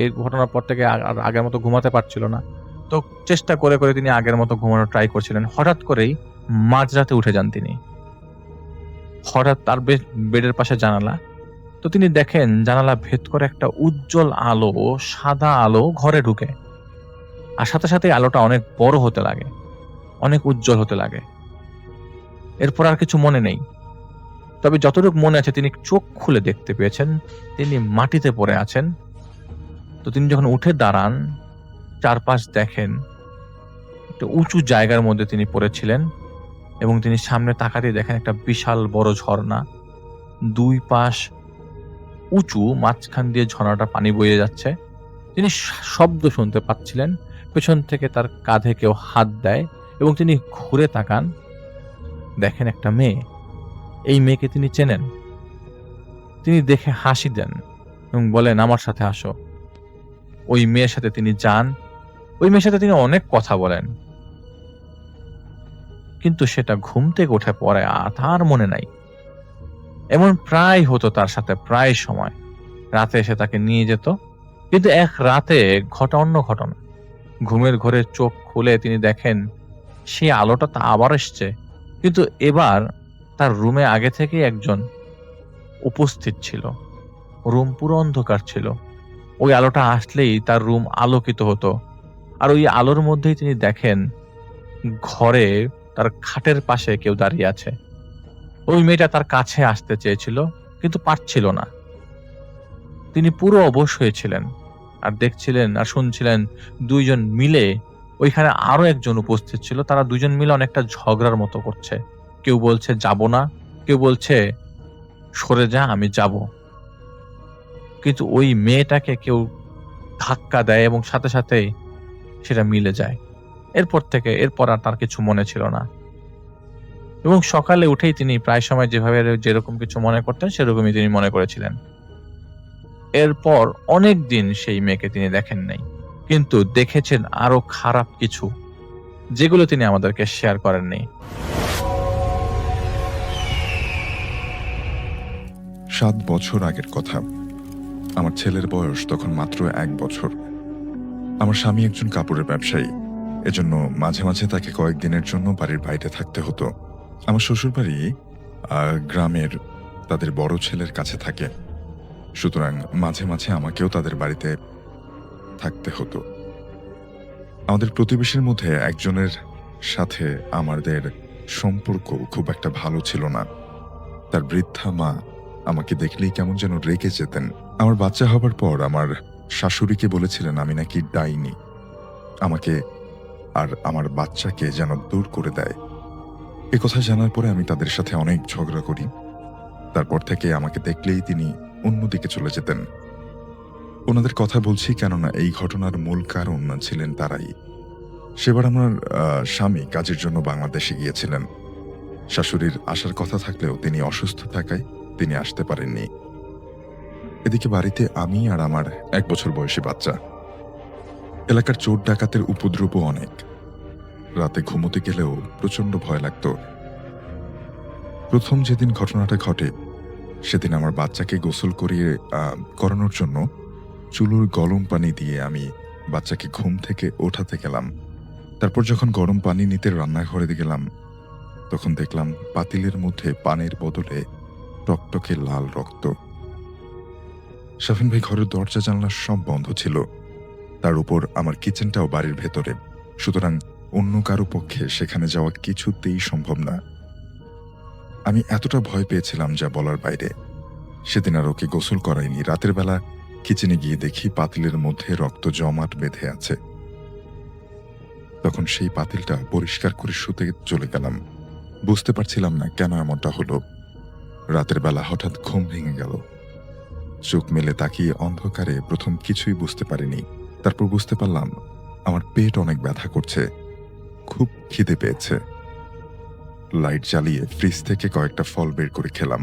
এই ঘটনার পর থেকে আর আগের মতো ঘুমাতে পারছিল না। তো চেষ্টা করে করে তিনি আগের মতো ঘুমানোর ট্রাই করছিলেন। হঠাৎ করেই মাঝরাতে উঠে যান তিনি। হঠাৎ তার বেডের পাশে জানালা, তো তিনি দেখেন জানালা ভেদ করে একটা উজ্জ্বল আলো, সাদা আলো ঘরে ঢুকে, আর সাথে সাথে আলোটা অনেক বড় হতে লাগে, অনেক উজ্জ্বল হতে লাগে। এরপর আর কিছু মনে নেই, তবে যতটুকু মনে আছে তিনি চোখ খুলে দেখতে পেয়েছেন তিনি মাটিতে পড়ে আছেন। তো তিনি যখন উঠে দাঁড়ান, চারপাশ দেখেন, একটা উঁচু জায়গার মধ্যে তিনি পড়েছিলেন, এবং তিনি সামনে তাকাতে দেখেন একটা বিশাল বড় ঝর্ণা, দুই পাশ উঁচু, মাঝখান দিয়ে ঝর্ণাটা পানি বয়ে যাচ্ছে। তিনি শব্দ শুনতে পাচ্ছিলেন, পেছন থেকে তার কাঁধে কেউ হাত দেয়, এবং তিনি ঘুরে তাকান, দেখেন একটা মেয়ে। এই মেয়েকে তিনি চেনেন। তিনি দেখে হাসি দেন এবং বলেন, আমার সাথে আসো। ওই মেয়ের সাথে তিনি যান, ওই মেয়ের সাথে তিনি অনেক কথা বলেন, কিন্তু সেটা ঘুম থেকে উঠে পড়ে আর তার মনে নাই। এমন প্রায় হতো তার সাথে, প্রায় সময় রাতে এসে তাকে নিয়ে যেত, কিন্তু এক রাতে অন্য ঘটনা। ঘুমের ঘরে চোখ খুলে তিনি দেখেন সেই আলোটা তা আবার এসছে, কিন্তু এবার তার রুমে আগে থেকে একজন উপস্থিত ছিল। রুম পুরো অন্ধকার ছিল, ওই আলোটা আসলেই তার রুম আলোকিত হতো। আর ওই আলোর মধ্যেই তিনি দেখেন ঘরে তার খাটের পাশে কেউ দাঁড়িয়ে আছে। ওই মেয়েটা তার কাছে আসতে চেয়েছিল, কিন্তু পারছিল না। তিনি পুরো অবশ হয়েছিলেন, আর দেখছিলেন আর শুনছিলেন দুইজন মিলে, ওইখানে আরো একজন উপস্থিত ছিল, তারা দুজন মিলে অনেকটা ঝগড়ার মতো করছে। কেউ বলছে যাব না, কেউ বলছে সরে যা, আমি যাব। কিন্তু ওই মেয়েটাকে কেউ ধাক্কা দেয়, এবং সাথে সাথে সেটা মিলে যায়। এরপর আর তার কিছু মনে ছিল না, এবং সকালে উঠেই তিনি প্রায় সময় যেভাবে যেরকম কিছু মনে করতেন সেরকমই তিনি মনে করেছিলেন। এরপর অনেক দিন সেই মেয়েকে তিনি দেখেন নাই, কিন্তু দেখেছেন আরো খারাপ কিছু, যেগুলো তিনি আমাদেরকে শেয়ার করেননি। 7 বছর আগের কথা। আমার ছেলের বয়স তখন মাত্র 1 বছর। আমার স্বামী একজন কাপড়ের ব্যবসায়ী, এজন্য মাঝে মাঝে তাকে কয়েকদিনের জন্য বাড়ির বাইরে থাকতে হতো। আমার শ্বশুরবাড়ি গ্রামের তাদের বড় ছেলের কাছে থাকে, সুতরাং মাঝে মাঝে আমাকেও তাদের বাড়িতে থাকতে হতো। আমাদের প্রতিবেশীর মধ্যে একজনের সাথে আমাদের সম্পর্ক খুব একটা ভালো ছিল না। তার বৃদ্ধা মা আমাকে দেখলেই কেমন যেন রেগে যেতেন। আমার বাচ্চা হবার পর আমার শাশুড়িকে বলেছিলেন আমি নাকি ডাইনি, আমাকে আর আমার বাচ্চাকে যেন দূর করে দেয়। এ কথা জানার পরে আমি তাদের সাথে অনেক ঝগড়া করি। তারপর থেকে আমাকে দেখলেই তিনি অন্যদিকে চলে যেতেন। ওনাদের কথা বলছি কেননা এই ঘটনার মূল কারণ ছিলেন তারাই। সেবার আমার স্বামী কাজের জন্য বাংলাদেশে গিয়েছিলেন। শাশুড়ির আসার কথা থাকলেও তিনি অসুস্থ থাকায় তিনি আসতে পারেননি। এদিকে বাড়িতে আমি আর আমার 1 বছর বয়সী বাচ্চা। এলাকার চোর ডাকাতের উপদ্রবও অনেক। রাতে ঘুমোতে গেলেও প্রচন্ড ভয় লাগত। প্রথম যেদিন ঘটনাটা ঘটে সেদিন আমার বাচ্চাকে গোসল করানোর জন্য চুলোর গরম পানি দিয়ে আমি বাচ্চাকে ঘুম থেকে ওঠাতে গেলাম। তারপর যখন গরম পানি নিতে রান্নাঘরে গেলাম, তখন দেখলাম পাতিলের মধ্যে পানির বদলে টকটকে লাল রক্ত। শাফিন ভাই, ঘরের দরজা জানলা সব বন্ধ ছিল, তার উপর আমার কিচেনটাও বাড়ির ভেতরে, সুতরাং অন্য কারো পক্ষে সেখানে যাওয়া কিছুতেই সম্ভব না। আমি এতটা ভয় পেয়েছিলাম যা বলার বাইরে। সেদিন আর ওকে গোসল করাইনি। রাতের বেলা কিচেনে গিয়ে দেখি পাতিলের মধ্যে রক্ত জমাট বেঁধে আছে। তখন সেই পাতিলটা পরিষ্কার করে শুতে চলে গেলাম। বুঝতে পারছিলাম না কেন এমনটা হলো। রাতের বেলা হঠাৎ ঘুম ভেঙে গেল। চোখ মেলে তাকিয়ে অন্ধকারে প্রথম কিছুই বুঝতে পারিনি। তারপর বুঝতে পারলাম আমার পেট অনেক ব্যথা করছে, খুব খিদে পেয়েছে। লাইট জ্বালিয়ে ফ্রিজ থেকে কয়েকটা ফল বের করে খেলাম।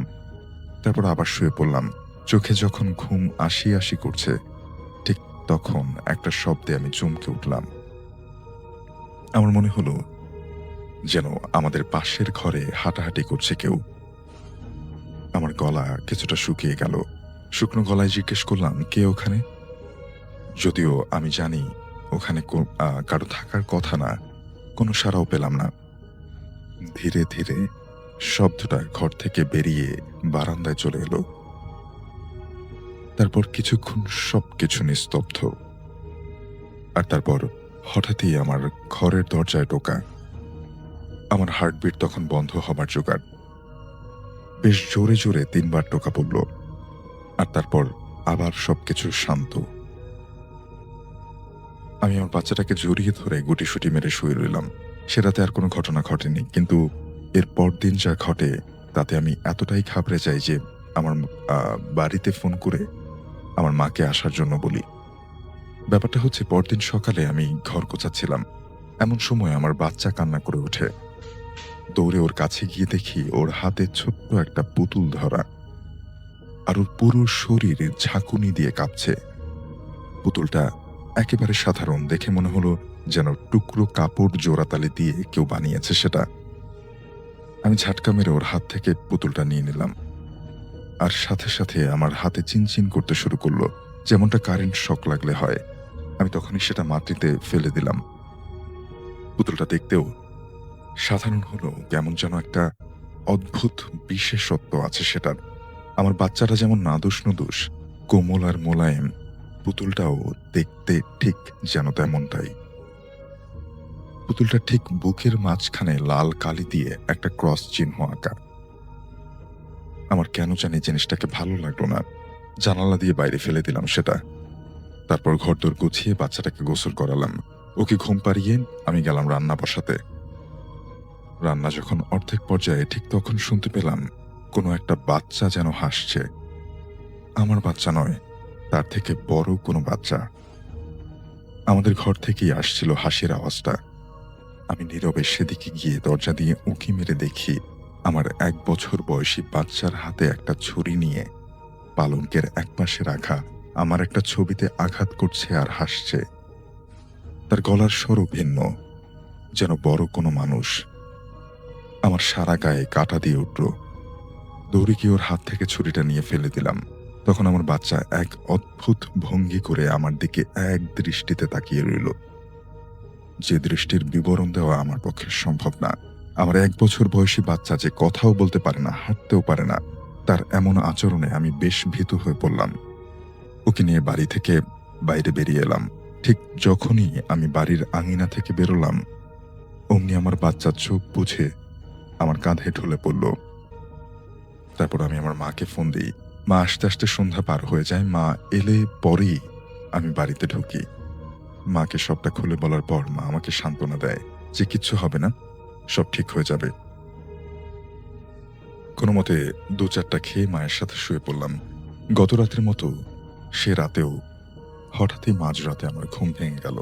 তারপর আবার শুয়ে পড়লাম। চোখে যখন ঘুম আসি আসি করছে, ঠিক তখন একটা শব্দে আমি চমকে উঠলাম। আমার মনে হলো যেন আমাদের পাশের ঘরে হাঁটাহাঁটি করছে কেউ। আমার গলা কিছুটা শুকিয়ে গেল। শুকনো গলায় জিজ্ঞেস করলাম, কে ওখানে? যদিও আমি জানি ওখানে কারো থাকার কথা না। কোনো সাড়াও পেলাম না। ধীরে ধীরে শব্দটা ঘর থেকে বেরিয়ে বারান্দায় চলে এলো। তারপর কিছুক্ষণ সবকিছু নিস্তব্ধ। আর তারপর হঠাৎই আমার ঘরের দরজায় টোকা। আমার হার্টবিট তখন বন্ধ হবার জোগাড়। বেশ জোরে জোরে 3 বার টোকা পড়ল। আর তারপর আবার সবকিছু শান্ত। আমি আমার বাচ্চাটাকে জড়িয়ে ধরে গুটিসুটি মেরে শুয়ে রইলাম। সে রাতে আর কোনো ঘটনা ঘটেনি, কিন্তু এর পরদিন যা ঘটে তাতে আমি এতটাই ঘাবড়ে যাই যে আমার বাড়িতে ফোন করে আমার মাকে আসার জন্য বলি। ব্যাপারটা হচ্ছে, পরদিন সকালে আমি ঘর গোছাচ্ছিলাম, এমন সময় আমার বাচ্চা কান্না করে ওঠে। দৌড়ে ওর কাছে গিয়ে দেখি ওর হাতে ছোট্ট একটা পুতুল ধরা, আর ওর পুরো শরীর ঝাঁকুনি দিয়ে কাঁপছে। পুতুলটা একেবারে সাধারণ, দেখে মনে হলো যেন টুকরো কাপড় জোড়াতালি দিয়ে কেউ বানিয়েছে সেটা। আমি ঝাটকা মেরে ওর হাত থেকে পুতুলটা নিয়ে নিলাম, আর সাথে সাথে আমার হাতে চিনচিন করতে শুরু করলো, যেমনটা কারেন্ট শক লাগলে হয়। আমি তখনই সেটা মাটিতে ফেলে দিলাম। পুতুলটা দেখতেও সাধারণ হলো, কেমন যেন একটা অদ্ভুত বিশেষত্ব আছে সেটার। আমার বাচ্চাটা যেমন নাদুস নুদুস, কোমল আর মোলায়েম, পুতুলটাও দেখতে ঠিক যেন তেমনটাই। পুতুলটা ঠিক বুকের মাঝখানে লাল কালি দিয়ে একটা ক্রস চিহ্ন আঁকা। আমার কেন জানি জিনিসটাকে ভালো লাগলো না। জানালা দিয়ে বাইরে ফেলে দিলাম সেটা। তারপর ঘরদোর গুছিয়ে বাচ্চাটাকে গোসল করালাম। ওকে ঘুম পাড়িয়ে আমি গেলাম রান্না বসাতে। রান্না যখন অর্ধেক পর্যায়ে, ঠিক তখন শুনতে পেলাম কোনো একটা বাচ্চা যেন হাসছে। আমার বাচ্চা নয়, তার থেকে বড় কোনো বাচ্চা। আমাদের ঘর থেকেই আসছিল হাসির আওয়াজটা। আমি নীরবে সেদিকে গিয়ে দরজা দিয়ে উঁকি মেরে দেখি আমার 1 বছর বয়সী বাচ্চার হাতে একটা ছুরি নিয়ে পালঙ্কের একপাশে রাখা আমার একটা ছবিতে আঘাত করছে আর হাসছে। তার গলার স্বরও ভিন্ন, যেন বড় কোনো মানুষ। আমার সারা গায়ে কাঁটা দিয়ে উঠল। দৌড়ে গিয়ে ওর হাত থেকে ছুরিটা নিয়ে ফেলে দিলাম। তখন আমার বাচ্চা এক অদ্ভুত ভঙ্গি করে আমার দিকে এক দৃষ্টিতে তাকিয়ে রইল, যে দৃষ্টির বিবরণ দেওয়া আমার পক্ষে সম্ভব না। আমার 1 বছর বয়সী বাচ্চা যে কথাও বলতে পারে না, হাঁটতেও পারে না, তার এমন আচরণে আমি বেশ ভীতু হয়ে পড়লাম। ওকে নিয়ে বাড়ি থেকে বাইরে বেরিয়ে এলাম। ঠিক যখনই আমি বাড়ির আঙিনা থেকে বেরোলাম, অমনি আমার বাচ্চা চোখ বুঝে আমার কাঁধে ঢলে পড়ল। তারপর আমি আমার মাকে ফোন দিই। মা আসতে আসতে সন্ধ্যা পার হয়ে যায়। মা এলে পরেই আমি বাড়িতে ঢুকি। মাকে সবটা খুলে বলার পর মা আমাকে সান্ত্বনা দেয় যে কিচ্ছু হবে না, সব ঠিক হয়ে যাবে। কোনো মতে 2-4টা খেয়ে মায়ের সাথে শুয়ে পড়লাম। গত রাতের মতো সে রাতেও হঠাৎই মাঝরাতে আমার ঘুম ভেঙে গেল।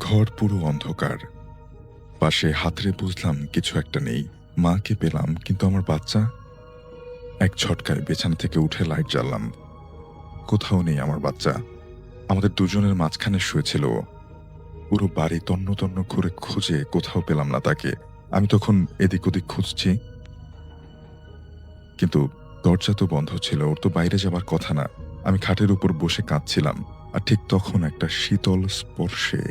ঘর পুরো অন্ধকার। পাশে হাতড়ে বুঝলাম কিছু একটা নেই। মাকে পেলাম, কিন্তু আমার বাচ্চা। এক ঝটকায় বিছানা থেকে উঠে লাইট জ্বাললাম। কোথাও নেই আমার বাচ্চা। আমাদের দুজনের মাঝখানে শুয়েছিল ও। পুরো বাড়ি তন্ন তন্ন করে খুঁজে কোথাও পেলাম না তাকে। আমি তখন এদিক ওদিক খুঁজছি, কিন্তু দরজা তো বন্ধ ছিল, ওর তো বাইরে যাবার কথা না। আমি খাটের উপর বসে কাঁদছিলাম, আর ঠিক তখন একটা শীতল স্পর্শে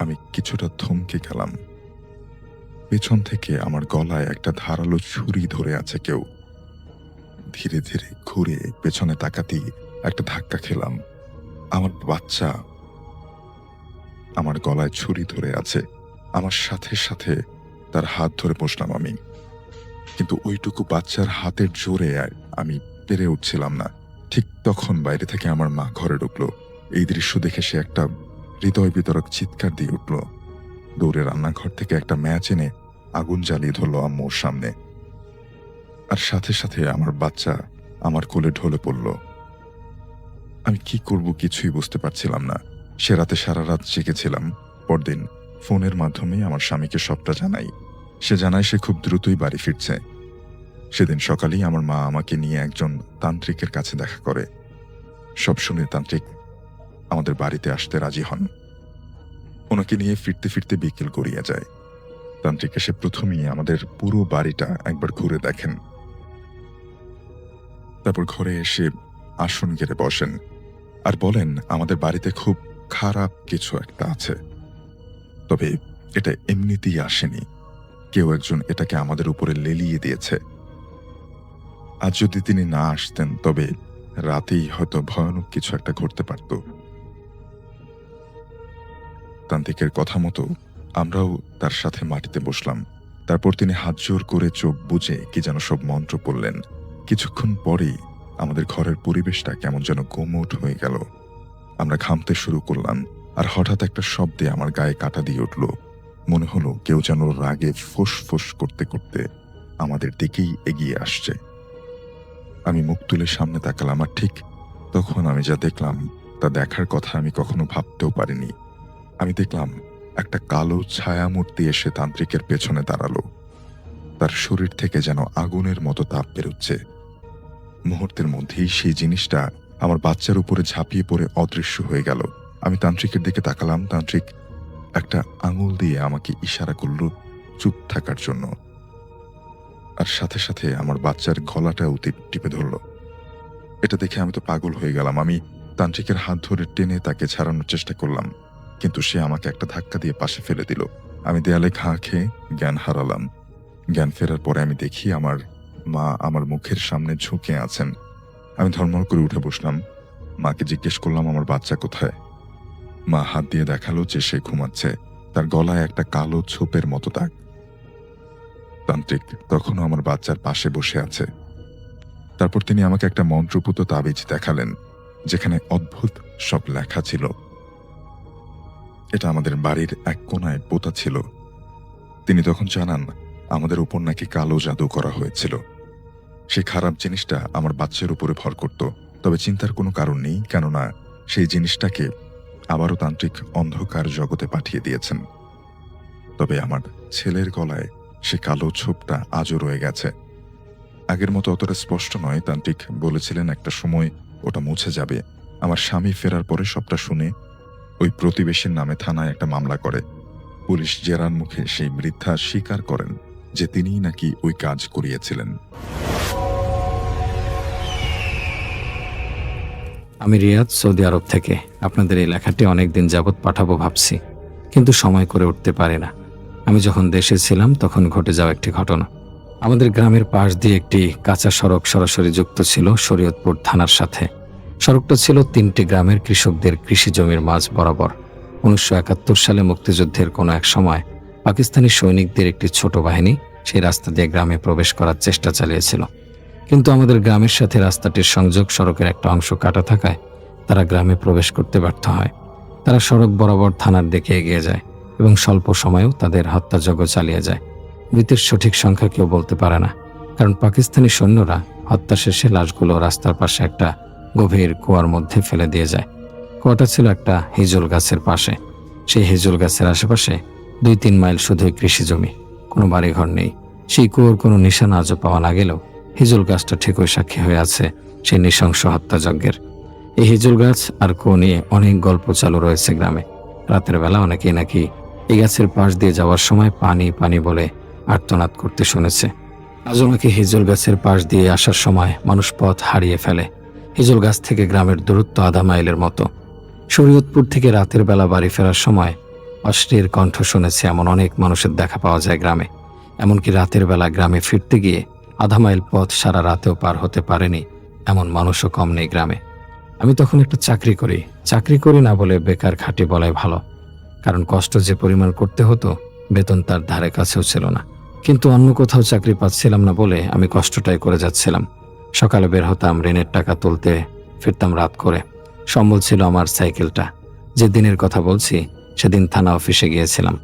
আমি কিছুটা থমকে গেলাম। পেছন থেকে আমার গলায় একটা ধারালো ছুরি ধরে আছে কেউ। ধীরে ধীরে ঘুরে পেছনে তাকাতেই একটা ধাক্কা খেলাম। আমার বাচ্চা আমার গলায় ছুরি ধরে আছে। আমার সাথে সাথে তার হাত ধরে বসলাম আমি, কিন্তু ওইটুকু বাচ্চার হাতের জোরে আমি পেরে উঠছিলাম না। ঠিক তখন বাইরে থেকে আমার মা ঘরে ঢুকলো। এই দৃশ্য দেখে সে একটা হৃদয় বিতরক চিৎকার দিয়ে উঠল। দৌড়ে রান্নাঘর থেকে একটা ম্যাচ এনে আগুন জ্বালিয়ে ধরলো আম্মুর সামনে, আর সাথে সাথে আমার বাচ্চা আমার কোলে ঢলে পড়ল। আমি কি করব কিছুই বুঝতে পারছিলাম না। সে রাতে সারা রাত জেগেছিলাম। পরদিন ফোনের মাধ্যমে আমার স্বামীকে সবটা জানাই। সে জানায় সে খুব দ্রুতই বাড়ি ফিরছে। সেদিন সকালেই আমার মা আমাকে নিয়ে একজন তান্ত্রিকের কাছে দেখা করে। সব শুনে তান্ত্রিক আমাদের বাড়িতে আসতে রাজি হন। ওনাকে নিয়ে ফিরতে ফিরতে বিকেল গড়িয়ে যায়। তান্ত্রিক এসে প্রথমেই আমাদের পুরো বাড়িটা একবার ঘুরে দেখেন। তারপর ঘরে এসে আসন গেড়ে বসেন আর বলেন আমাদের বাড়িতে খুব খারাপ কিছু একটা আছে, তবে এটা এমনিতেই আসেনি, কেউ একজন এটাকে আমাদের উপরে লেলিয়ে দিয়েছে। আজ যদি তিনি না আসতেন তবে রাতেই হয়তো ভয়ানক কিছু একটা ঘটতে পারত। তান্ত্রিকের কথা মতো আমরাও তার সাথে মাটিতে বসলাম। তারপর তিনি হাত জোর করে চোখ বুজে কি যেন সব মন্ত্র পড়লেন। কিছুক্ষণ পরেই আমাদের ঘরের পরিবেশটা কেমন যেন গোমট হয়ে গেল। আমরা ঘামতে শুরু করলাম, আর হঠাৎ একটা শব্দে আমার গায়ে কাঁটা দিয়ে উঠল। মনে হলো কেউ যেন রাগে ফোঁস ফোঁস করতে করতে আমাদের দিকেই এগিয়ে আসছে। আমি মুখ তুলে সামনে তাকালাম, আর ঠিক তখন আমি যা দেখলাম তা দেখার কথা আমি কখনো ভাবতেও পারিনি। আমি দেখলাম একটা কালো ছায়ামূর্তি এসে তান্ত্রিকের পেছনে দাঁড়ালো। তার শরীর থেকে যেন আগুনের মতো তাপ বেরোচ্ছে। মুহূর্তের মধ্যেই সেই জিনিসটা আমার বাচ্চার উপরে ঝাঁপিয়ে পড়ে অদৃশ্য হয়ে গেল। আমি তান্ত্রিকের দিকে তাকালাম। তান্ত্রিক একটা আঙুল দিয়ে আমাকে ইশারা করল চুপ থাকার জন্য, আর সাথে সাথে আমার বাচ্চার গলাটাও টিপে ধরল। এটা দেখে আমি তো পাগল হয়ে গেলাম। আমি তান্ত্রিকের হাত ধরে টেনে তাকে ছাড়ানোর চেষ্টা করলাম, কিন্তু সে আমাকে একটা ধাক্কা দিয়ে পাশে ফেলে দিল। আমি দেয়ালে ঘা খেয়ে জ্ঞান হারালাম। জ্ঞান ফেরার পরে আমি দেখি আমার মা আমার মুখের সামনে ঝুঁকে আছেন। আমি ধর্মর করে উঠে বসলাম। মাকে জিজ্ঞেস করলাম আমার বাচ্চা কোথায়। মা হাত দিয়ে দেখালো যে সে ঘুমাচ্ছে, তার গলায় একটা কালো ছোপের মতো দাগ। তান্ত্রিক তখনও আমার বাচ্চার পাশে বসে আছে। তারপর তিনি আমাকে একটা মন্ত্রপুত তাবিজ দেখালেন, যেখানে অদ্ভুত সব লেখা ছিল। এটা আমাদের বাড়ির এক কোণায় পোতা ছিল। তিনি তখন জানান আমাদের উপর নাকি কালো জাদু করা হয়েছিল। সেই খারাপ জিনিসটা আমার বাচ্চার উপরে ভর করত, তবে চিন্তার কোনো কারণ নেই, কেননা সেই জিনিসটাকে আবারও তান্ত্রিক অন্ধকার জগতে পাঠিয়ে দিয়েছেন। তবে আমার ছেলের গলায় সে কালো ছোপটা আজও রয়ে গেছে। আগের মতো অতটা স্পষ্ট নয়, তান্ত্রিক বলেছিলেন একটা সময় ওটা মুছে যাবে। আমার স্বামী ফেরার পরে সবটা শুনে ওই প্রতিবেশীর নামে থানায় একটা মামলা করে। পুলিশ জেরার মুখে সেই বৃদ্ধা স্বীকার করেন যে তিনিই নাকি ওই কাজ করিয়েছিলেন। আমি রিয়াদ, সৌদি আরব থেকে আপনাদের এই লেখাটি অনেকদিন যাবৎ পাঠাবো ভাবছি, কিন্তু সময় করে উঠতে পারি না। আমি যখন দেশে ছিলাম তখন ঘটে যাওয়া একটি ঘটনা। আমাদের গ্রামের পাশ দিয়ে একটি কাঁচা সড়ক সরাসরি যুক্ত ছিল শরীয়তপুর থানার সাথে। সড়কটা ছিল 3টি গ্রামের কৃষকদের কৃষি জমির মাঝ বরাবর। 1971 সালে মুক্তিযুদ্ধের কোনো এক সময় পাকিস্তানি সৈনিকদের একটি ছোট বাহিনী সেই রাস্তা দিয়ে গ্রামে প্রবেশ করার চেষ্টা চালিয়েছিল, কিন্তু আমাদের গ্রামের সাথে রাস্তাটির সংযোগ সড়কের একটা অংশ কাটা থাকায় তারা গ্রামে প্রবেশ করতে ব্যর্থ হয়। তারা সড়ক বরাবর থানার দিকে এগিয়ে যায় এবং স্বল্প সময়েও তাদের হত্যাযজ্ঞ চালিয়ে যায়। মৃতের সঠিক সংখ্যা কেউ বলতে পারে না, কারণ পাকিস্তানি সৈন্যরা হত্যা শেষে লাশগুলো রাস্তার পাশে একটা গভীর কুয়ার মধ্যে ফেলে দিয়ে যায়। কুয়াটা ছিল একটা হিজল গাছের পাশে। সেই হিজল গাছের আশেপাশে 2-3 মাইল শুধুই কৃষি জমি, কোনো বাড়িঘর নেই। সেই কুয়োর কোনো নিশানা আজও পাওয়া না গেলেও হিজল গাছটা ঠিকই সাক্ষী হয়ে আছে সেই নৃশংস হত্যাযজ্ঞের। এই হিজল গাছ আর কুয়ো নিয়ে অনেক গল্প চালু রয়েছে গ্রামে। রাতের বেলা অনেকেই নাকি এই গাছের পাশ দিয়ে যাওয়ার সময় পানি পানি বলে আর্তনাদ করতে শুনেছে। আজও নাকি হিজল গাছের পাশ দিয়ে আসার সময় মানুষ পথ হারিয়ে ফেলে। হিজল গাছ থেকে গ্রামের দূরত্ব 1/2 মাইলের মতো। শরীয়তপুর থেকে রাতের বেলা বাড়ি ফেরার সময় অশ্লীল কণ্ঠ শুনেছে এমন অনেক মানুষের দেখা পাওয়া যায় গ্রামে। এমনকি রাতের বেলা গ্রামে ফিরতে গিয়ে 1/2 মাইল পথ সারা রাতেও পার হতে পারেনি এমন মানুষও কম নেই গ্রামে। আমি তখন একটা চাকরি করি না বলে বেকার খাটি বলাই ভালো, কারণ কষ্ট যে পরিমাণ করতে হতো বেতন তার ধারে কাছেও ছিল না। কিন্তু অন্য কোথাও চাকরি পাচ্ছিলাম না বলে আমি কষ্টটাই করে যাচ্ছিলাম। সকালে বের হতাম ঋণের টাকা তুলতে, ফিরতাম রাত করে। সম্বল ছিল আমার সাইকেলটা। যে দিনের কথা বলছি সেদিন থানা অফিসে গিয়েছিলাম।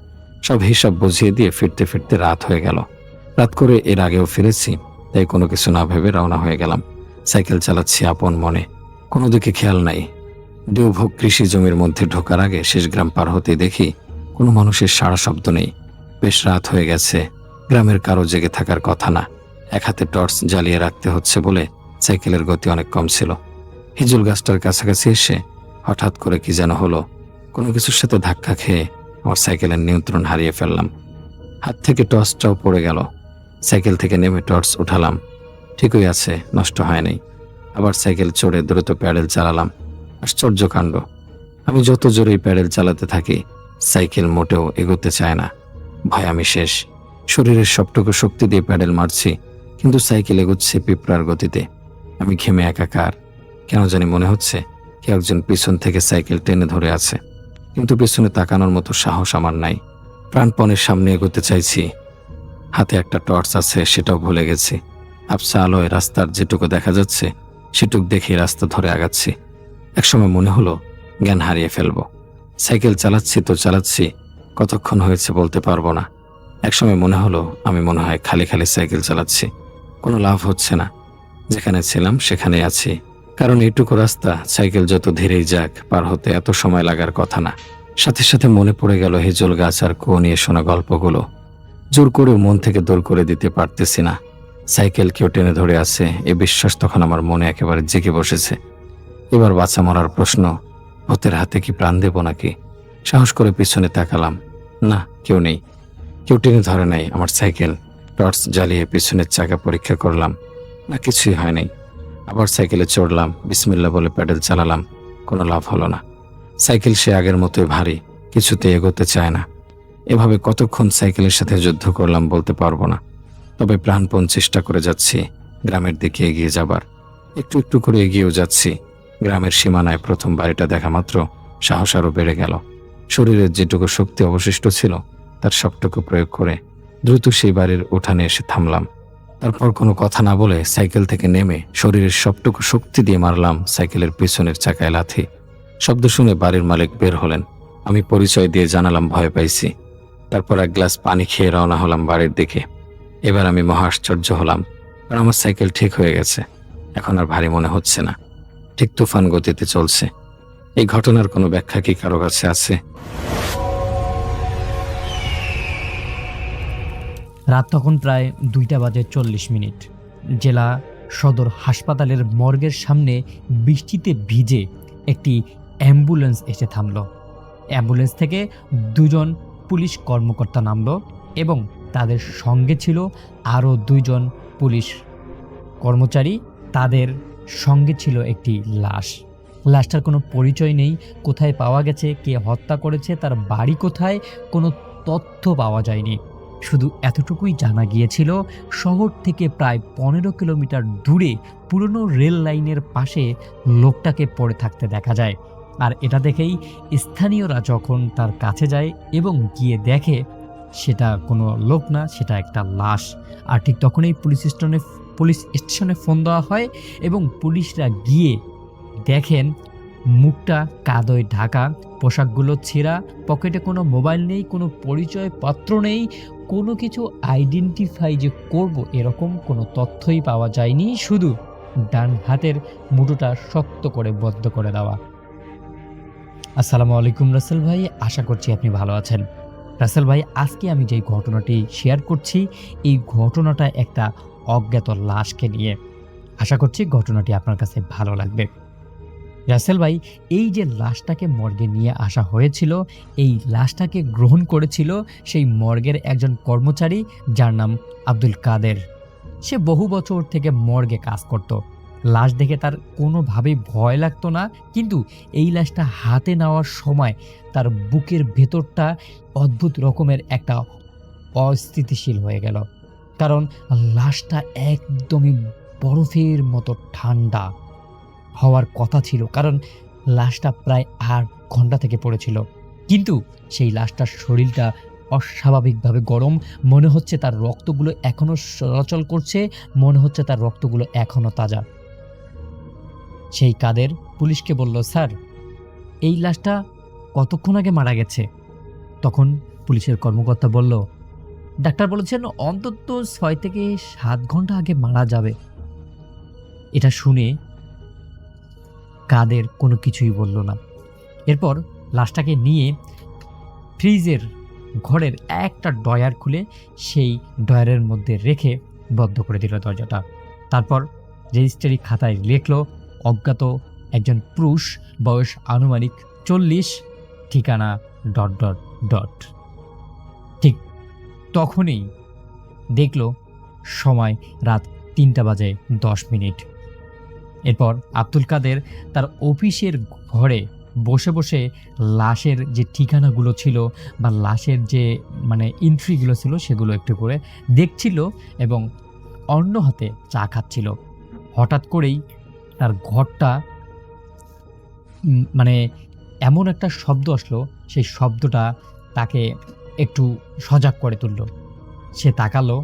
সব হিসাব বুঝিয়ে দিয়ে ফিরতে ফিরতে রাত হয়ে গেল। রাত করে এর আগেও ফিরেছি, তাই কোনো কিছু না ভেবে রওনা হয়ে গেলাম। সাইকেল চালাচ্ছি আপন মনে, কোনো দিকে খেয়াল নাই। ডিউভোগ কৃষি জমির মধ্যে ঢোকার আগে শেষ গ্রাম পার হতে দেখি কোনো মানুষের সাড়া শব্দ নেই। বেশ রাত হয়ে গেছে, গ্রামের কারো জেগে থাকার কথা না। এক হাতে টর্চ জ্বালিয়ে রাখতে হচ্ছে বলে সাইকেলের গতি অনেক কম ছিল। হিজুল গাছটার কাছাকাছি এসে হঠাৎ করে কি যেন হলো, কোনো কিছুর সাথে ধাক্কা খেয়ে আমার সাইকেলের নিয়ন্ত্রণ হারিয়ে ফেললাম। হাত থেকে টর্চটাও পড়ে গেল। সাইকেল থেকে নেমে টর্চ উঠালাম, ঠিকই আছে, নষ্ট হয় নাই। আবার সাইকেল চড়ে দ্রুত প্যাডেল চালালাম। আশ্চর্য কাণ্ড, আমি যত জোরেই প্যাডেল চালাতে থাকি সাইকেল মোটেও এগোতে চায় না। ভয় আমি শেষ। শরীরের সবটুকু শক্তি দিয়ে প্যাডেল মারছি, কিন্তু সাইকেল এগোচ্ছে পিঁপড়ার গতিতে। আমি ঘেমে একাকার। কেন জানি মনে হচ্ছে কেউ একজন পিছন থেকে সাইকেল টেনে ধরে আছে, কিন্তু পিছনে তাকানোর মতো সাহস আমার নাই। প্রাণপণের সামনে এগোতে চাইছি। হাতে একটা টর্চ আছে, সেটাও ভুলে গেছি। আবছা আলোয় রাস্তার যেটুকু দেখা যাচ্ছে সেটুক দেখে রাস্তা ধরে আগাচ্ছি। একসময় মনে হলো জ্ঞান হারিয়ে ফেলবো। সাইকেল চালাচ্ছি তো চালাচ্ছি, কতক্ষণ হয়েছে বলতে পারবো না। একসময় মনে হলো আমি মনে হয় খালি খালি সাইকেল চালাচ্ছি, কোনো লাভ হচ্ছে না। যেখানে ছিলাম সেখানেই আছি, কারণ এইটুকু রাস্তা সাইকেল যত ধীরেই যাক পার হতে এত সময় লাগার কথা না। সাথে সাথে মনে পড়ে গেল হিজল গাছ আর কুয়ো নিয়ে শোনা গল্পগুলো। জোর করেও মন থেকে দূর করে দিতে পারতেছি না। সাইকেল কেউ টেনে ধরে আছে, এ বিশ্বাস তখন আমার মনে একেবারে জেগে বসেছে। এবার বাঁচা মরার প্রশ্ন, ভূতের হাতে কি প্রাণ দেব নাকি? সাহস করে পিছনে তাকালাম, না, কেউ নেই। কেউ টেনে ধরে নাই আমার সাইকেল। টর্চ জ্বালিয়ে পিছনের চাকা পরীক্ষা করলাম, না, কিছুই হয় নাই। আবার সাইকেলে চড়লাম, বিসমিল্লাহ বলে প্যাডেল চালালাম, কোনো লাভ হলো না। সাইকেল সে আগের মতোই ভারী, কিছুতে এগোতে চায় না। এভাবে কতক্ষণ সাইকেলের সাথে যুদ্ধ করলাম বলতে পারবো না, তবে প্রাণপণ চেষ্টা করে যাচ্ছি গ্রামের দিকে এগিয়ে যাবার। একটু একটু করে এগিয়েও যাচ্ছি। গ্রামের সীমানায় প্রথম বাড়িটা দেখা মাত্র সাহস আরও বেড়ে গেল। শরীরের যেটুকু শক্তি অবশিষ্ট ছিল তার সবটুকু প্রয়োগ করে দ্রুত সেই বাড়ির উঠানে এসে থামলাম। তারপর কোনো কথা না বলে সাইকেল থেকে নেমে শরীরের সবটুকু শক্তি দিয়ে মারলাম সাইকেলের পিছনের চাকায় লাথি। শব্দ শুনে বাড়ির মালিক বের হলেন। আমি পরিচয় দিয়ে জানালাম ভয় পাইছি। তারপর এক গ্লাস পানি খেয়ে রওনা হলাম বাড়ির দিকে। এবার আমি মহা আশ্চর্য হলাম, কারণ আমার সাইকেল ঠিক হয়ে গেছে। এখন আর ভারী মনে হচ্ছে না, ঠিক তুফান গতিতে চলছে। এই ঘটনার কোনো ব্যাখ্যা কি কারো কাছে আছে? রাত তখন প্রায় 2:40 জেলা সদর হাসপাতালের মর্গের সামনে বৃষ্টিতে ভিজে একটি অ্যাম্বুলেন্স এসে থামল। অ্যাম্বুলেন্স থেকে 2জন পুলিশ কর্মকর্তা নামল এবং তাদের সঙ্গে ছিল আরও 2জন পুলিশ কর্মচারী। তাদের সঙ্গে ছিল একটি লাশ। লাশটার কোনো পরিচয় নেই, কোথায় পাওয়া গেছে, কে হত্যা করেছে, তার বাড়ি কোথায়, কোনো তথ্য পাওয়া যায়নি। শুধু এতটুকুই জানা গিয়েছিল শহর থেকে প্রায় 15 কিলোমিটার দূরে পুরনো রেল লাইনের পাশে লোকটাকে পড়ে থাকতে দেখা যায়। আর এটা দেখেই স্থানীয়রা যখন তার কাছে যায় এবং গিয়ে দেখে সেটা কোনো লোক না, সেটা একটা লাশ। আর ঠিক তখনই পুলিশ স্টেশনে ফোন দেওয়া হয় এবং পুলিশরা গিয়ে দেখেন মুখটা কাদয় ঢাকা, পোশাকগুলো ছেঁড়া, পকেটে কোনো মোবাইল নেই, কোনো পরিচয়পত্র নেই, কোনো কিছু আইডেন্টিফাই যে করব এরকম কোনো তথ্যই পাওয়া যায়নি। শুধু ডান হাতের মুঠোটা শক্ত করে বদ্ধ করে দেওয়া। আসসালামু আলাইকুম রাসেল ভাই, আশা করছি আপনি ভালো আছেন। রাসেল ভাই, আজকে আমি যেই ঘটনাটি শেয়ার করছি এই ঘটনাটা একটা অজ্ঞাত লাশকে নিয়ে। আশা করছি ঘটনাটি আপনার কাছে ভালো লাগবে। রাসেল ভাই, এই যে লাশটাকে মর্গে নিয়ে আসা হয়েছিল, এই লাশটাকে গ্রহণ করেছিল সেই মর্গের একজন কর্মচারী যার নাম আব্দুল কাদের। সে বহু বছর থেকে মর্গে কাজ করত। লাশ দেখে তার কোনোভাবেই ভয় লাগতো না, কিন্তু এই লাশটা হাতে নেওয়ার সময় তার বুকের ভেতরটা অদ্ভুত রকমের একটা অস্থিতিশীল হয়ে গেল। কারণ লাশটা একদমই বরফের মতো ঠান্ডা হওয়ার কথা ছিল, কারণ লাশটা প্রায় 8 ঘন্টা থেকে পড়েছিল। কিন্তু সেই লাশটার শরীরটা অস্বাভাবিকভাবে গরম, মনে হচ্ছে তার রক্তগুলো এখনও চলাচল করছে, মনে হচ্ছে তার রক্তগুলো এখনও তাজা। সেই কাদের পুলিশকে বলল, স্যার এই লাশটা কতক্ষণ আগে মারা গেছে? তখন পুলিশের কর্মকর্তা বলল, ডাক্তার বলেছেন অন্তত 6 থেকে 7 ঘন্টা আগে মারা যাবে। এটা শুনে কাদের কোনো কিছুই বলল না। এরপর লাশটাকে নিয়ে ফ্রিজের ঘরের একটা ডয়ার খুলে সেই ডয়ারের মধ্যে রেখে বন্ধ করে দিল দরজাটা। তারপর রেজিস্ট্রি খাতায় লিখল, অজ্ঞাত একজন পুরুষ, বয়স আনুমানিক 40, ঠিকানা ... ঠিক তখনই দেখল সময় রাত 3:10। এরপর আব্দুল কাদের তার অফিসের ঘরে বসে বসে লাশের যে ঠিকানাগুলো ছিল বা লাশের যে এন্ট্রিগুলো ছিল সেগুলো একটু করে দেখছিল এবং অন্য হাতে চা খাচ্ছিল। হঠাৎ করেই তার ঘরটা এমন একটা শব্দ আসলো, সেই শব্দটা তাকে একটু সজাগ করে তুলল। সে তাকালো,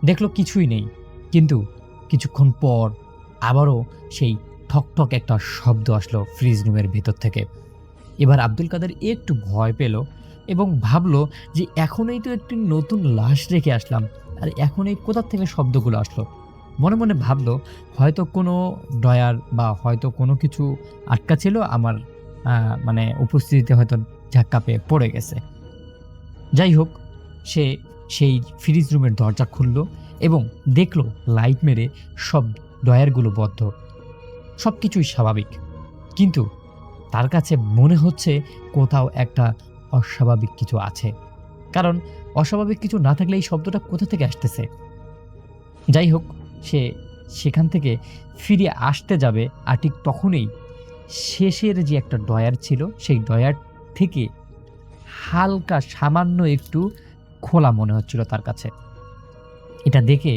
দেখলো কিছুই নেই, কিন্তু কিছুক্ষণ পর আবারও সেই ঠকঠক একটা শব্দ আসলো ফ্রিজ রুমের ভেতর থেকে। এবার আব্দুল কাদের একটু ভয় পেল এবং ভাবলো যে এখনই তো একটি নতুন লাশ রেখে আসলাম, আর এখন এই কোথা থেকে শব্দগুলো আসলো। মনে মনে ভাবলো হয়তো কোনো ডয়ার বা হয়তো কোনো কিছু আটকা ছিল, আমার উপস্থিতিতে হয়তো ঝাক্কা পেয়ে পড়ে গেছে। যাই হোক, সে সেই ফ্রিজ রুমের দরজা খুলল এবং দেখলো লাইট মেরে সব ডয়ারগুলো বদ্ধ, সব কিছুই স্বাভাবিক। কিন্তু তার কাছে মনে হচ্ছে কোথাও একটা অস্বাভাবিক কিছু আছে, কারণ অস্বাভাবিক কিছু না থাকলে এই শব্দটা কোথা থেকে আসতেছে। যাই হোক, সে সেখান থেকে ফিরে আসতে যাবে, আর ঠিক তখনই শেষের যে একটা ডয়ার ছিল সেই ডয়ার থেকে হালকা সামান্য একটু খোলা মনে হচ্ছিল তার কাছে। এটা দেখে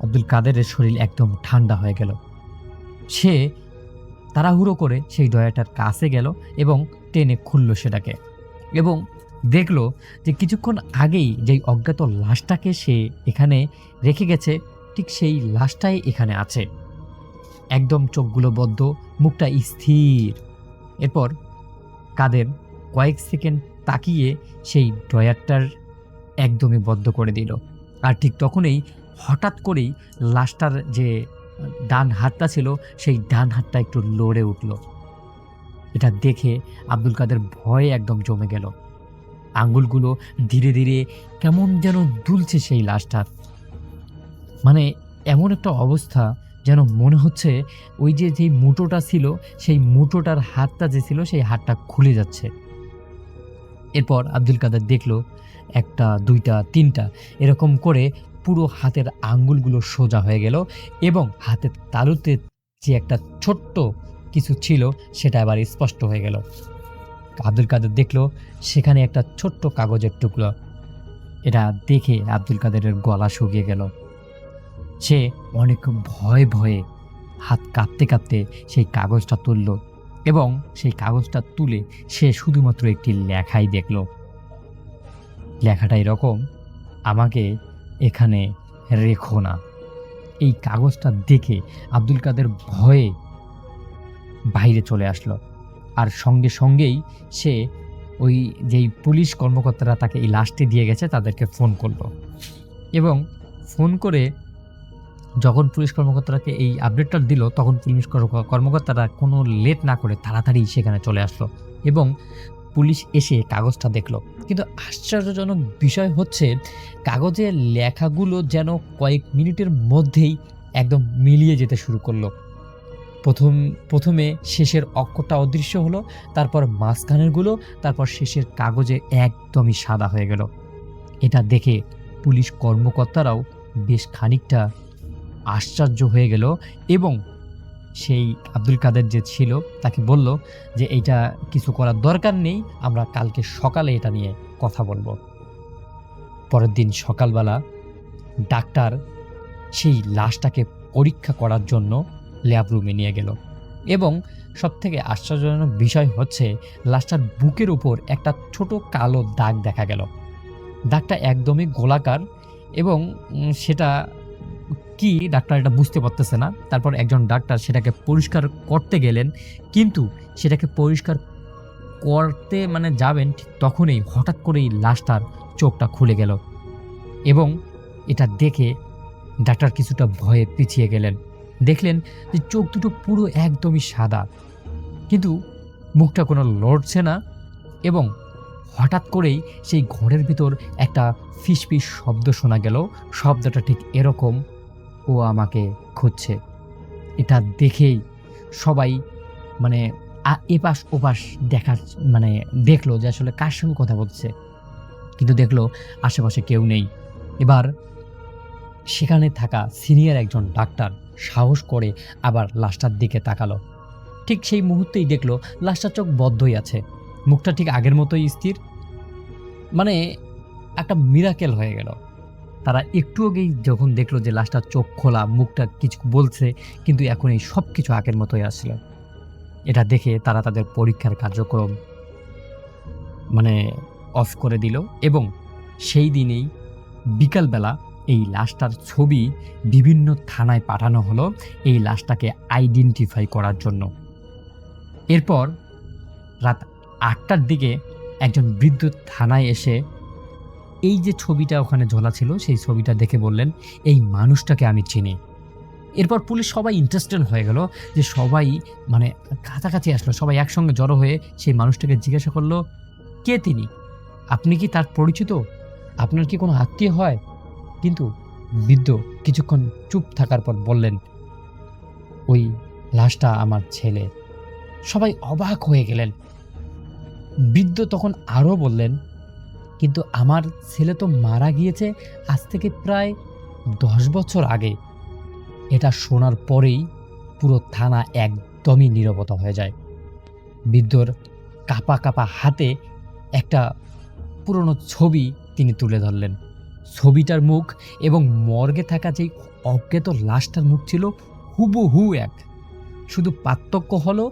আব্দুল কাদেরের শরীর একদম ঠান্ডা হয়ে গেল। সে তাড়াহুড়ো করে সেই ডয়ারটার কাছে গেল এবং টেনে খুলল সেটাকে, এবং দেখলো যে কিছুক্ষণ আগেই যেই অজ্ঞাত লাশটাকে সে এখানে রেখে গেছে ঠিক সেই লাশটাই এখানে আছে। একদম চোখগুলো বদ্ধ, মুখটা স্থির। এরপর কাদের কয়েক সেকেন্ড তাকিয়ে সেই ডয়ারটার একদমই বদ্ধ করে দিল। আর ঠিক তখনই হঠাৎ করেই লাশটার যে ডান হাতটা ছিল সেই ডান হাতটা একটু লড়ে উঠল। এটা দেখে আব্দুল কাদের ভয়ে একদম জমে গেল। আঙ্গুলগুলো ধীরে ধীরে কেমন যেন দুলছে সেই লাশটার। মানে এমন একটা অবস্থা যেন মনে হচ্ছে ওই যে যেই মুঠোটা ছিল সেই মুঠোটার হাতটা যে ছিল সেই হাতটা খুলে যাচ্ছে। এরপর আব্দুল কাদের দেখলো একটা, দুইটা, তিনটা এরকম করে পুরো হাতের আঙ্গুলগুলো সোজা হয়ে গেল এবং হাতের তালুতে যে একটা ছোট্ট কিছু ছিল সেটা আবার স্পষ্ট হয়ে গেল। আব্দুল কাদের দেখলো সেখানে একটা ছোট্ট কাগজের টুকরো। এটা দেখে আব্দুল কাদেরের গলা শুকিয়ে গেল। সে অনেক ভয়ে ভয়ে হাত কাঁপতে কাঁপতে সেই কাগজটা তুলল এবং সেই কাগজটা তুলে সে শুধুমাত্র একটি লেখাই দেখল। লেখাটা এরকম, আমাকে এখানে রেখো না। এই কাগজটা দেখে আব্দুল কাদের ভয়ে বাইরে চলে আসলো আর সঙ্গে সঙ্গেই সে ওই যেই পুলিশ কর্মকর্তারা তাকে এই লাশটি দিয়ে গেছে তাদেরকে ফোন করলো এবং ফোন করে যখন পুলিশ কর্মকর্তাকে এই আপডেটটা দিল তখন পুলিশ কর্মকর্তারা কোনো লেট না করে তাড়াতাড়ি সেখানে চলে আসলো এবং পুলিশ এসে কাগজটা দেখলো। কিন্তু আশ্চর্যজনক বিষয় হচ্ছে কাগজের লেখাগুলো যেন কয়েক মিনিটের মধ্যেই একদম মিলিয়ে যেতে শুরু করলো। প্রথমে শেষের অক্ষরটা অদৃশ্য হলো, তারপর মাঝখানেরগুলো, তারপর শেষের কাগজে একদমই সাদা হয়ে গেল। এটা দেখে পুলিশ কর্মকর্তারাও বেশ খানিকটা আশ্চর্য হয়ে গেল এবং সেই আব্দুল কাদের যে ছিল তাকে বলল যে এইটা কিছু করার দরকার নেই, আমরা কালকে সকালে এটা নিয়ে কথা বলবো। পরের দিন সকালবেলা ডাক্তার সেই লাশটাকে পরীক্ষা করার জন্য ল্যাব রুমে নিয়ে গেল এবং সবথেকে আশ্চর্যজনক বিষয় হচ্ছে লাশটার বুকের উপর একটা ছোট কালো দাগ দেখা গেল। দাগটা একদমই গোলাকার এবং সেটা কি ডাক্তার এটা বুঝতে পারতেছে না। তারপর একজন ডাক্তার সেটাকে পরিষ্কার করতে গেলেন, কিন্তু সেটাকে পরিষ্কার করতে যাবেন ঠিক তখনই হঠাৎ করেই লাশটার চোখটা খুলে গেল এবং এটা দেখে ডাক্তার কিছুটা ভয়ে পিছিয়ে গেলেন। দেখলেন যে চোখ দুটো পুরো একদমই সাদা, কিন্তু মুখটা কোনো লড়ছে না এবং হঠাৎ করেই সেই ঘরের ভিতর একটা ফিসফিস শব্দ শোনা গেল। শব্দটা ঠিক এরকম, ও আমাকে খুঁজছে। এটা দেখেই সবাই এপাশ ওপাশ দেখার দেখলো যে আসলে কার সঙ্গে কথা বলছে, কিন্তু দেখলো আশেপাশে কেউ নেই। এবার সেখানে থাকা সিনিয়র একজন ডাক্তার সাহস করে আবার লাশটার দিকে তাকালো। ঠিক সেই মুহূর্তেই দেখলো লাশটার চোখ বদ্ধই আছে, মুখটা ঠিক আগের মতোই স্থির। একটা মিরাকেল হয়ে গেল। তারা একটু আগেই যখন দেখলো যে লাশটার চোখ খোলা, মুখটা কিছু বলছে, কিন্তু এখন এই সব কিছু আগের মতোই আসলো। এটা দেখে তারা তাদের পরীক্ষার কার্যক্রম অফ করে দিল এবং সেই দিনেই বিকালবেলা এই লাশটার ছবি বিভিন্ন থানায় পাঠানো হলো এই লাশটাকে আইডেন্টিফাই করার জন্য। এরপর রাত 8টার দিকে একজন বৃদ্ধ থানায় এসে এই যে ছবিটা ওখানে ঝোলা ছিল সেই ছবিটা দেখে বললেন, এই মানুষটাকে আমি চিনি। এরপর পুলিশ সবাই ইন্টারেস্টেড হয়ে গেল, যে সবাই কাছাকাছি আসলো, সবাই একসঙ্গে জড়ো হয়ে সেই মানুষটাকে জিজ্ঞাসা করলো, কে তিনি, আপনি কি তার পরিচিত, আপনার কি কোনো আত্মীয় হয়? কিন্তু বৃদ্ধ কিছুক্ষণ চুপ থাকার পর বললেন, ওই লাশটা আমার ছেলে। সবাই অবাক হয়ে গেলেন। বৃদ্ধ তখন আরও বললেন, কিন্তু আমার ছেলে তো মারা গিয়েছে আজ থেকে প্রায় 10 বছর আগে। এটা শোনার পরেই পুরো থানা একদমই নীরবতা হয়ে যায়। বৃদ্ধর কাঁপা কাঁপা হাতে একটা পুরনো ছবি তিনি তুলে ধরলেন। ছবিটার মুখ এবং মর্গে থাকা যেই অজ্ঞাত লাশটার মুখ ছিল হুবহু এক, শুধু পার্থক্য হলো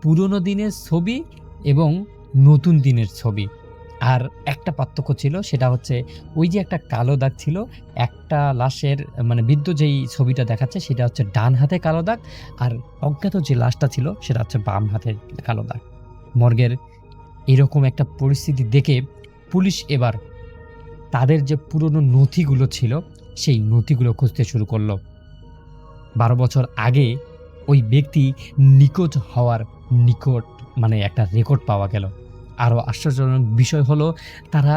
পুরনো দিনের ছবি এবং নতুন দিনের ছবি। আর একটা পার্থক্য ছিল, সেটা হচ্ছে ওই যে একটা কালো দাগ ছিল একটা লাশের, বৃদ্ধ যেই ছবিটা দেখাচ্ছে সেটা হচ্ছে ডান হাতে কালো দাগ, আর অজ্ঞাত যে লাশটা ছিল সেটা হচ্ছে বাম হাতে কালো দাগ। মর্গের এরকম একটা পরিস্থিতি দেখে পুলিশ এবার তাদের যে পুরনো নথিগুলো ছিল সেই নথিগুলো খুঁজতে শুরু করলো। 12 বছর আগে ওই ব্যক্তি নিখোঁজ হওয়ার একটা রেকর্ড পাওয়া গেল। আরও আশ্চর্যজনক বিষয় হলো তারা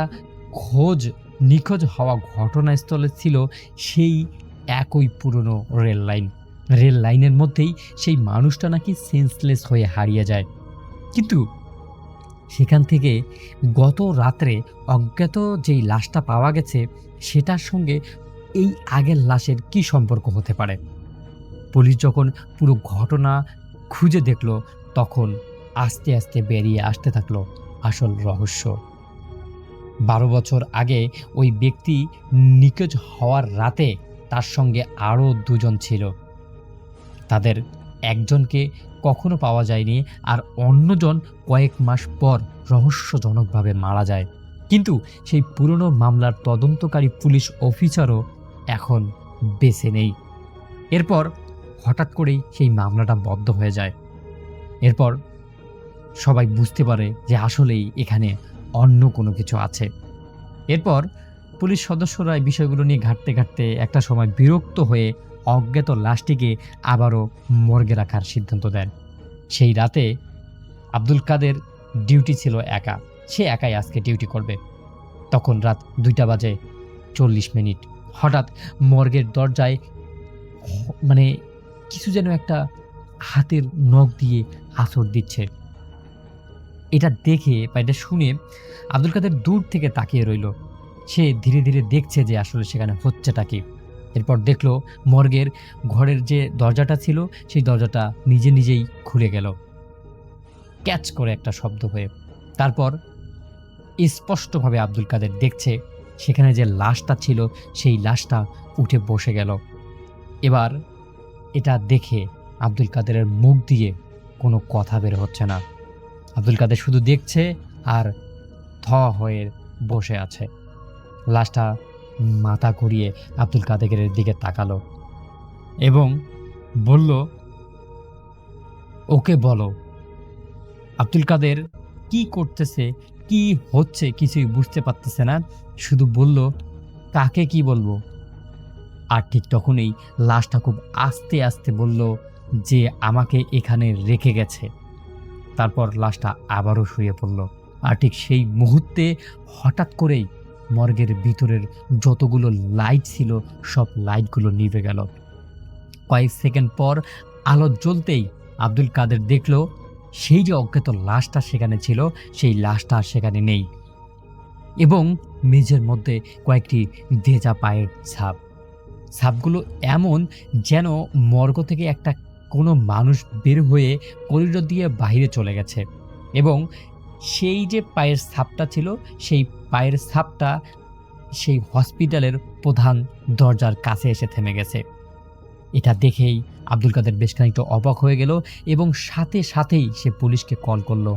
নিখোঁজ হওয়া ঘটনাস্থলে ছিল সেই একই পুরনো রেল লাইনের মধ্যেই সেই মানুষটা নাকি সেন্সলেস হয়ে হারিয়ে যায়। কিন্তু সেখান থেকে গত রাত্রে অজ্ঞাত যেই লাশটা পাওয়া গেছে সেটার সঙ্গে এই আগের লাশের কি সম্পর্ক হতে পারে? পুলিশ যখন পুরো ঘটনা খুঁজে দেখল তখন আস্তে আস্তে বেরিয়ে আসতে থাকলো আসল রহস্য। 12 বছর আগে ওই ব্যক্তি নিখোঁজ হওয়ার রাতে তার সঙ্গে আরও 2 জন ছিল। তাদের একজনকে কখনো পাওয়া যায়নি, আর অন্যজন কয়েক মাস পর রহস্যজনকভাবে মারা যায়। কিন্তু সেই পুরনো মামলার তদন্তকারী পুলিশ অফিসারও এখন বেঁচে নেই। এরপর হঠাৎ করেই সেই মামলাটা বন্ধ হয়ে যায়। এরপর সবাই বুঝতে পারে যে আসলেই এখানে অন্য কোনো কিছু আছে। এরপর পুলিশ সদস্যরা এই বিষয়গুলো নিয়ে ঘাঁটতে একটা সময় বিরক্ত হয়ে অজ্ঞাত লাশটিকে আবারও মর্গে রাখার সিদ্ধান্ত দেন। সেই রাতে আব্দুল কাদের ডিউটি ছিল একা, সে একাই আজকে ডিউটি করবে। তখন রাত 2টা বাজে 40 মিনিট। হঠাৎ মর্গের দরজায় মানে কিছু যেন একটা হাতের নখ দিয়ে আঁচড় দিচ্ছে। এটা দেখে বা এটা শুনে আব্দুল কাদের দূর থেকে তাকিয়ে রইল। সে ধীরে ধীরে দেখছে যে আসলে সেখানে হচ্ছেটা কি। এরপর দেখলো মর্গের ঘরের যে দরজাটা ছিল সেই দরজাটা নিজেই খুলে গেল, ক্যাচ করে একটা শব্দ হয়ে। তারপর স্পষ্টভাবে আব্দুল কাদের দেখছে সেখানে যে লাশটা ছিল সেই লাশটা উঠে বসে গেল। এবার এটা দেখে আব্দুল কাদেরের মুখ দিয়ে কোনো কথা বের হচ্ছে না। আব্দুল কাদের শুধু দেখছে আর থ হয়ে বসে আছে। লাশটা মাথা ঘুরিয়ে আব্দুল কাদেরের দিকে তাকালো এবং বলল, ওকে বলো। আব্দুল কাদের কি করতেছে, কি হচ্ছে কিছুই বুঝতে পারতেছে না, শুধু বলল, কাকে কি বলবো? আর ঠিক তখনই লাশটা খুব আস্তে আস্তে বলল যে আমাকে এখানে রেখে গেছে। তারপর লাশটা আবারও শুয়ে পড়ল। আর ঠিক সেই মুহূর্তে হঠাৎ করেই মর্গের ভিতরের যতগুলো লাইট ছিল সব লাইটগুলো নিভে গেল। কয়েক সেকেন্ড পর আলো জ্বলতেই আব্দুল কাদের দেখল সেই যে অজ্ঞাত লাশটা সেখানে ছিল সেই লাশটা সেখানে নেই, এবং মেঝের মধ্যে কয়েকটি ভেজা পায়ের ছাপগুলো এমন যেন মর্গ থেকে একটা কোনো মানুষ বের হয়ে করিডোর দিয়ে বাইরে চলে গেছে, এবং সেই যে পায়ের ছাপটা ছিল সেই পায়ের ছাপটা সেই হসপিটালের প্রধান দরজার কাছে এসে থেমে গেছে। এটা দেখেই আব্দুল কাদের বেশ খানিকটা অবাক হয়ে গেল এবং সাথেই সে পুলিশকে কল করলো।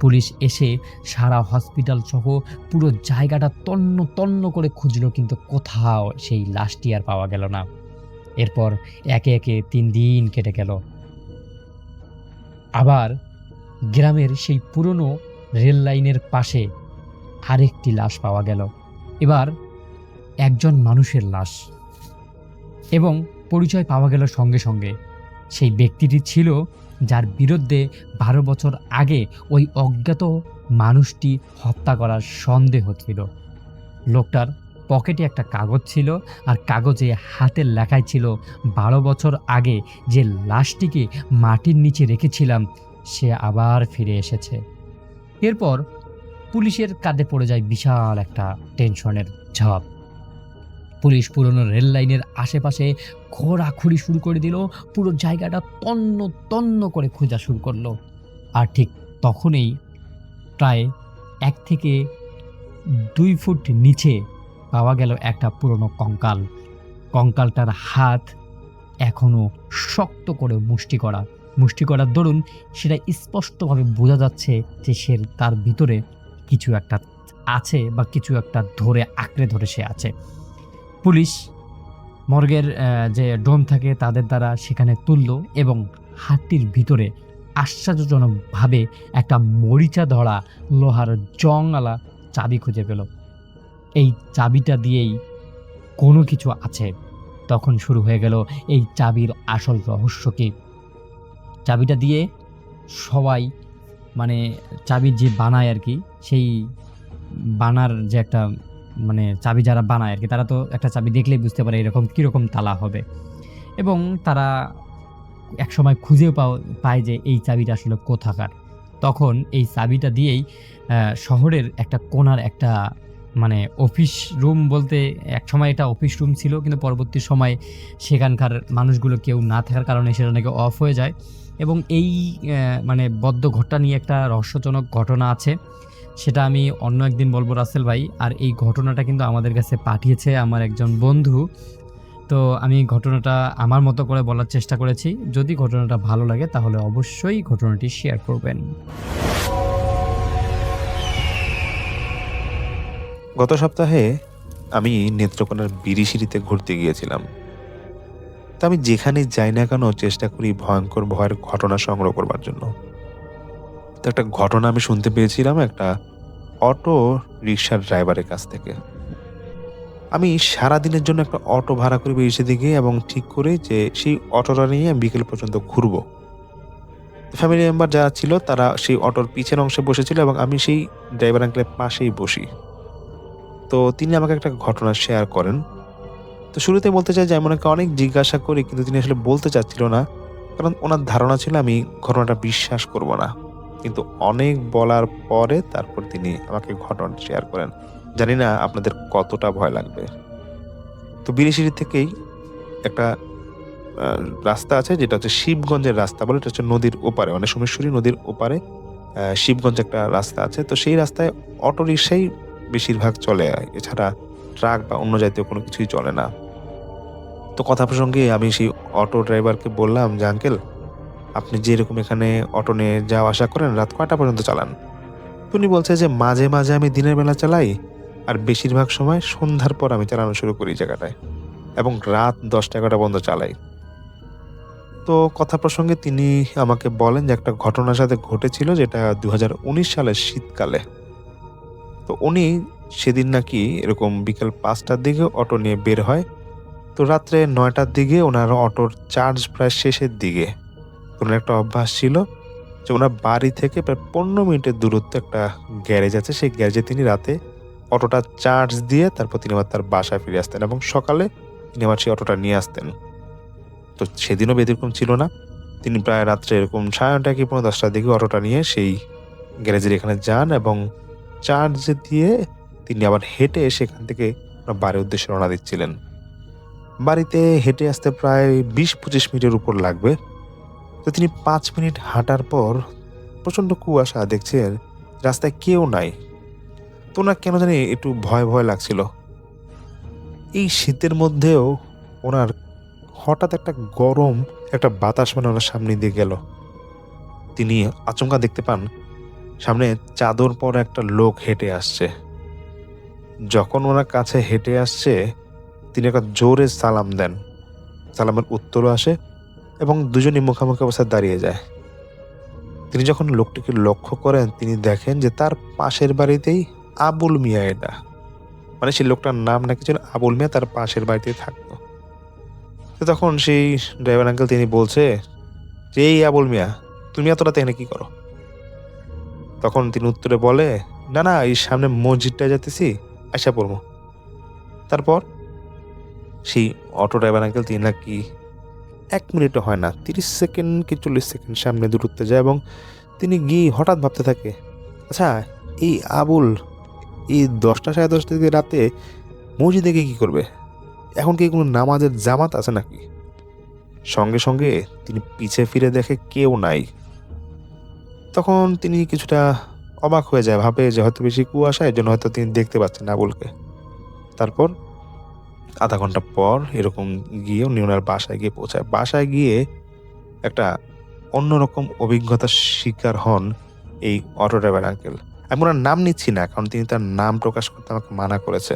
পুলিশ এসে সারা হসপিটাল সহ পুরো জায়গাটা তন্ন করে খুঁজলো, কিন্তু কোথাও সেই লাশটি আর পাওয়া গেল না। এরপর একে একে 3 দিন কেটে গেল। আবার গ্রামের সেই পুরনো রেল লাইনের পাশে আরেকটি লাশ পাওয়া গেল। এবার একজন মানুষের লাশ, এবং পরিচয় পাওয়া গেল সঙ্গে সঙ্গে। সেই ব্যক্তিটি ছিল যার বিরুদ্ধে 12 বছর আগে ওই অজ্ঞাত মানুষটি হত্যা করার সন্দেহ ছিল। লোকটার পকেটে একটা কাগজ ছিল, আর কাগজে হাতের লেখায় ছিল 12 বছর আগে যে লাশটিকে মাটির নিচে রেখেছিলাম সে আবার ফিরে এসেছে। এরপর পুলিশের কাঁধে পড়ে যায় বিশাল একটা টেনশনের ঝাপ। পুলিশ পুরনো রেল লাইনের আশেপাশে খোঁড়াখুড়ি শুরু করে দিল, পুরো জায়গাটা তন্ন করে খোঁজা শুরু করলো। আর ঠিক তখনই প্রায় 1 থেকে 2 ফুট নিচে পাওয়া গেল একটা পুরনো কঙ্কালটার হাত এখনো শক্ত করে মুষ্টি করার দরুন সেটা স্পষ্টভাবে বোঝা যাচ্ছে যে সে তার ভিতরে কিছু একটা আছে বা কিছু একটা আঁকড়ে ধরে সে আছে। পুলিশ মর্গের যে ডোম থাকে তাদের দ্বারা সেখানে তুলল এবং হাতটির ভিতরে আশ্চর্যজনকভাবে একটা মরিচা ধরা লোহার জংওয়ালা চাবি খুঁজে পেল। এই চাবিটা দিয়েই কোনো কিছু আছে। তখন শুরু হয়ে গেল এই চাবির আসল রহস্য কি। চাবিটা দিয়ে সবাই মানে চাবি যে বানায় আর কি, সেই বানার যে একটা মানে চাবি যারা বানায় আর কি, তারা তো একটা চাবি দেখলেই বুঝতে পারে এরকম কীরকম তালা হবে। এবং তারা একসময় খুঁজেও পায় যে এই চাবিটা আসলে কোথাকার। তখন এই চাবিটা দিয়েই শহরের একটা কোণার একটা মানে অফিস রুম বলতে, একসময় এটা অফিস রুম ছিল, কিন্তু পরবর্তী সময়ে সেখানকার মানুষগুলো কেউ না থাকার কারণে সেটা নাকি অফ হয়ে যায়। এবং এই মানে বদ্ধ ঘরটা নিয়ে একটা রহস্যজনক ঘটনা আছে, সেটা আমি অন্য একদিন বলবো রাসেল ভাই। আর এই ঘটনাটা কিন্তু আমাদের কাছে পাঠিয়েছে আমার একজন বন্ধু। তো আমি ঘটনাটা আমার মতো করে বলার চেষ্টা করেছি। যদি ঘটনাটা ভালো লাগে তাহলে অবশ্যই ঘটনাটি শেয়ার করবেন। গত সপ্তাহে আমি নেত্রকোনার বিরিশিরিতে ঘুরতে গিয়েছিলাম। তা আমি যেখানে যাই না কেন চেষ্টা করি ভয়ঙ্কর ভয়ের ঘটনা সংগ্রহ করবার জন্য। তো একটা ঘটনা আমি শুনতে পেয়েছিলাম একটা অটো রিক্সার ড্রাইভারের কাছ থেকে। আমি সারাদিনের জন্য একটা অটো ভাড়া করে বেরিয়েছি দিকে এবং ঠিক করে যে সেই অটোটা নিয়ে আমি বিকেল পর্যন্ত ঘুরবো। ফ্যামিলি মেম্বার যারা ছিল তারা সেই অটোর পিছের অংশে বসেছিল এবং আমি সেই ড্রাইভার আঙ্কেলের পাশেই বসি। তো তিনি আমাকে একটা ঘটনা শেয়ার করেন। তো শুরুতে বলতে চাই যে আমি ওনাকে অনেক জিজ্ঞাসা করি, কিন্তু তিনি আসলে বলতে চাচ্ছিল না, কারণ ওনার ধারণা ছিল আমি ঘটনাটা বিশ্বাস করব না। কিন্তু অনেক বলার পরে তারপর তিনি আমাকে ঘটনাটা শেয়ার করেন। জানি না আপনাদের কতটা ভয় লাগবে। তো বিরিশিরি থেকেই একটা রাস্তা আছে যেটা হচ্ছে শিবগঞ্জের রাস্তা বলে, এটা হচ্ছে নদীর ওপারে, মানে সোমেশ্বরী নদীর ওপারে শিবগঞ্জ একটা রাস্তা আছে। তো সেই রাস্তায় অটো রিক্সাই বেশিরভাগ চলে, এছাড়া ট্রাক বা অন্য জাতীয় কোনো কিছুই চলে না। তো কথা প্রসঙ্গে আমি সেই অটো ড্রাইভারকে বললাম যে আঙ্কেল, আপনি যে এরকম এখানে অটো নিয়ে যাওয়া আসা করেন রাত কয়টা পর্যন্ত চালান? তো উনি বলছে যে মাঝে মাঝে আমি দিনের বেলা চালাই, আর বেশিরভাগ সময় সন্ধ্যার পর আমি চালানো শুরু করি জায়গাটায়, এবং রাত 10-11টা পর্যন্ত চালাই। তো কথা প্রসঙ্গে তিনি আমাকে বলেন যে একটা ঘটনার সাথে ঘটেছিল, যেটা 2019 সালের শীতকালে। তো উনি সেদিন নাকি এরকম বিকেল 5টার দিকে অটো নিয়ে বের হয়। তো রাত্রে 9টার দিকে ওনার অটোর চার্জ প্রায় শেষের দিকে। ওনার একটা অভ্যাস ছিল যে ওনার বাড়ি থেকে প্রায় 15 মিনিটের দূরত্বে একটা গ্যারেজ আছে, সেই গ্যারেজে তিনি রাতে অটোটা চার্জ দিয়ে তারপর তিনি আবার তার বাসায় ফিরে আসতেন এবং সকালে তিনি আবার সেই অটোটা নিয়ে আসতেন। তো সেদিনও ব্যতিক্রম ছিল না। তিনি প্রায় রাত্রে এরকম 9:30 কি 10টার দিকে অটোটা নিয়ে সেই গ্যারেজের এখানে যান এবং চার্জ দিয়ে তিনি আবার হেঁটে সেখান থেকে ওনার বাড়ির উদ্দেশ্যে রওনা দিচ্ছিলেন। বাড়িতে হেঁটে আসতে প্রায় 20-25 মিনিটের উপর লাগবে। তো তিনি 5 মিনিট হাঁটার পর প্রচণ্ড কুয়াশা, দেখছেন রাস্তায় কেউ নাই। তো ওনার কেন জানি একটু ভয় ভয় লাগছিল। এই শীতের মধ্যেও ওনার হঠাৎ একটা গরম একটা বাতাস মানে ওনার সামনে দিয়ে গেল। তিনি আচমকা দেখতে পান সামনে চাদর পরে একটা লোক হেঁটে আসছে। যখন ওনার কাছে হেঁটে আসছে তিনি একটা জোরে সালাম দেন। সালামের উত্তরও আসে এবং দুজনই মুখোমুখি অবস্থায় দাঁড়িয়ে যায়। তিনি যখন লোকটিকে লক্ষ্য করেন তিনি দেখেন যে তার পাশের বাড়িতেই আবুল মিয়া, এটা মানে সেই লোকটার নাম নাকি ছিল আবুল মিয়া, তার পাশের বাড়িতেই থাকতো। তো তখন সেই ড্রাইভার আঙ্কেল তিনি বলছে যে এই আবুল মিয়া, তুমি এত রাতে এখানে কি করো? তখন তিনি উত্তরে বলে, না না, এই সামনে মসজিদটা যেতেছি, আশা পড়বো। তারপর সেই অটো ড্রাইভার আঙ্কেল তিনি নাকি 1 মিনিটও হয় না, 30 সেকেন্ড কি 40 সেকেন্ড সামনে দূরত্বে যায় এবং তিনি গিয়ে হঠাৎ ভাবতে থাকে, আচ্ছা এই আবুল এই 10টা 10:30 দিকে রাতে মসজিদে গিয়ে কী করবে? এখন কি কোনো নামাজের জামাত আছে নাকি? সঙ্গে সঙ্গে তিনি পিছে ফিরে দেখে কেউ নাই। তখন তিনি কিছুটা অবাক হয়ে যায়, ভাবে যে হয়তো বেশি কুয়াশা, এর জন্য হয়তো তিনি দেখতে পাচ্ছেন আবুলকে। তারপর আধা ঘন্টা পর এরকম গিয়ে উনি ওনার বাসায় গিয়ে পৌঁছায়। বাসায় গিয়ে একটা অন্যরকম অভিজ্ঞতার শিকার হন এই অটো ড্রাইভার আঙ্কেল। আমি ওনার নাম নিচ্ছি না, কারণ তিনি তার নাম প্রকাশ করতে আমাকে মানা করেছে।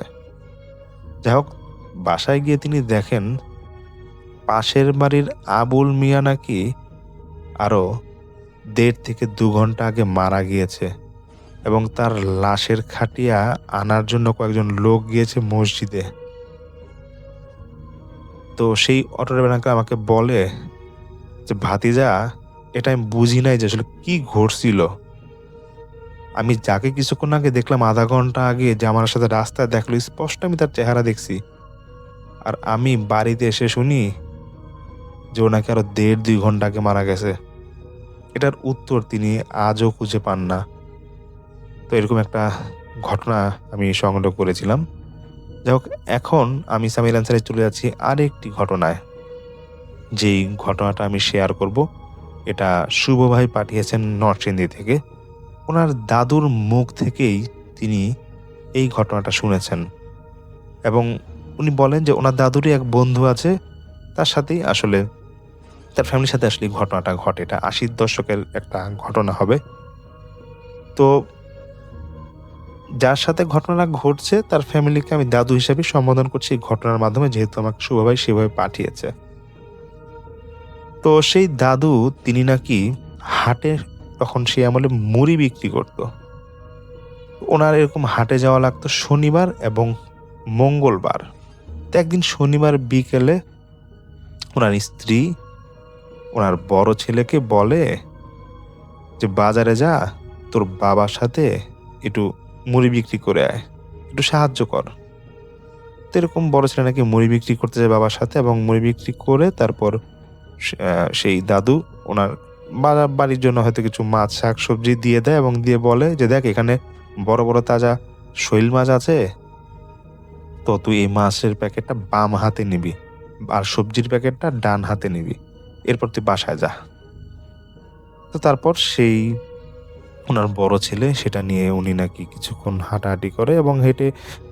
যাই হোক, বাসায় গিয়ে তিনি দেখেন পাশের বাড়ির আবুল মিয়া নাকি আরো 1.5 থেকে 2 ঘন্টা আগে মারা গিয়েছে এবং তার লাশের খাটিয়া আনার জন্য কয়েকজন লোক গিয়েছে মসজিদে। তো সেই অটো ড্রাইভার আঙ্কেল আমাকে বলে যে ভাতিজা, এটা আমি বুঝি নাই যে আসলে কি ঘটছিল। আমি যাকে কিছুক্ষণ আগে দেখলাম আধা ঘন্টা আগে যে আমার সাথে রাস্তায় দেখলো, স্পষ্ট আমি তার চেহারা দেখছি। আর আমি বাড়িতে এসে শুনি যে ও নাকি আরো ১.৫-২ ঘন্টা আগে মারা গেছে। এটার উত্তর তিনি আজও খুঁজে পান না। তো এরকম একটা ঘটনা আমি সংগ্রহ করেছিলাম। যাই হোক, এখন আমি সামিল আনসারে চলে যাচ্ছি আরেকটি ঘটনায়। যেই ঘটনাটা আমি শেয়ার করব, এটা শুভ ভাই পাঠিয়েছেন নরসিংদী থেকে। ওনার দাদুর মুখ থেকেই তিনি এই ঘটনাটা শুনেছেন এবং উনি বলেন যে ওনার দাদুরই এক বন্ধু আছে, তার সাথেই আসলে তার ফ্যামিলির সাথে আসলে এই ঘটনাটা ঘটে। এটা ৮০ দশকের একটা ঘটনা হবে। তো যার সাথে ঘটনাটা ঘটছে তার ফ্যামিলিকে আমি দাদু হিসেবে সম্বোধন করছি এই ঘটনার মাধ্যমে, যেহেতু আমাকে শুভ ভাই সেভাবে পাঠিয়েছে। তো সেই দাদু তিনি নাকি হাটে তখন সে আমলে মুড়ি বিক্রি করত। ওনার এরকম হাটে যাওয়া লাগতো শনিবার এবং মঙ্গলবার। তো একদিন শনিবার বিকেলে ওনার স্ত্রী ওনার বড় ছেলেকে বলে যে বাজারে যা, তোর বাবার সাথে একটু মুড়ি বিক্রি করে আয়, একটু সাহায্য কর। তো এরকম বড় ছেলে নাকি মুড়ি বিক্রি করতে যায় বাবার সাথে এবং মুড়ি বিক্রি করে তারপর সেই দাদু ওনার বাড়ির জন্য হয়তো কিছু মাছ শাক সবজি দিয়ে দেয় এবং দিয়ে বলে যে দেখ, এখানে বড় বড় তাজা শৈল মাছ আছে, তো তুই এই মাছের প্যাকেটটা বাম হাতে নিবি আর সবজির প্যাকেটটা ডান হাতে নিবি, এরপর তুই বাসায় যা। তো তারপর সেই ওনার বড় ছেলে সেটা নিয়ে উনি নাকি কিছুক্ষণ হাঁটাহাঁটি করে এবং হেঁটে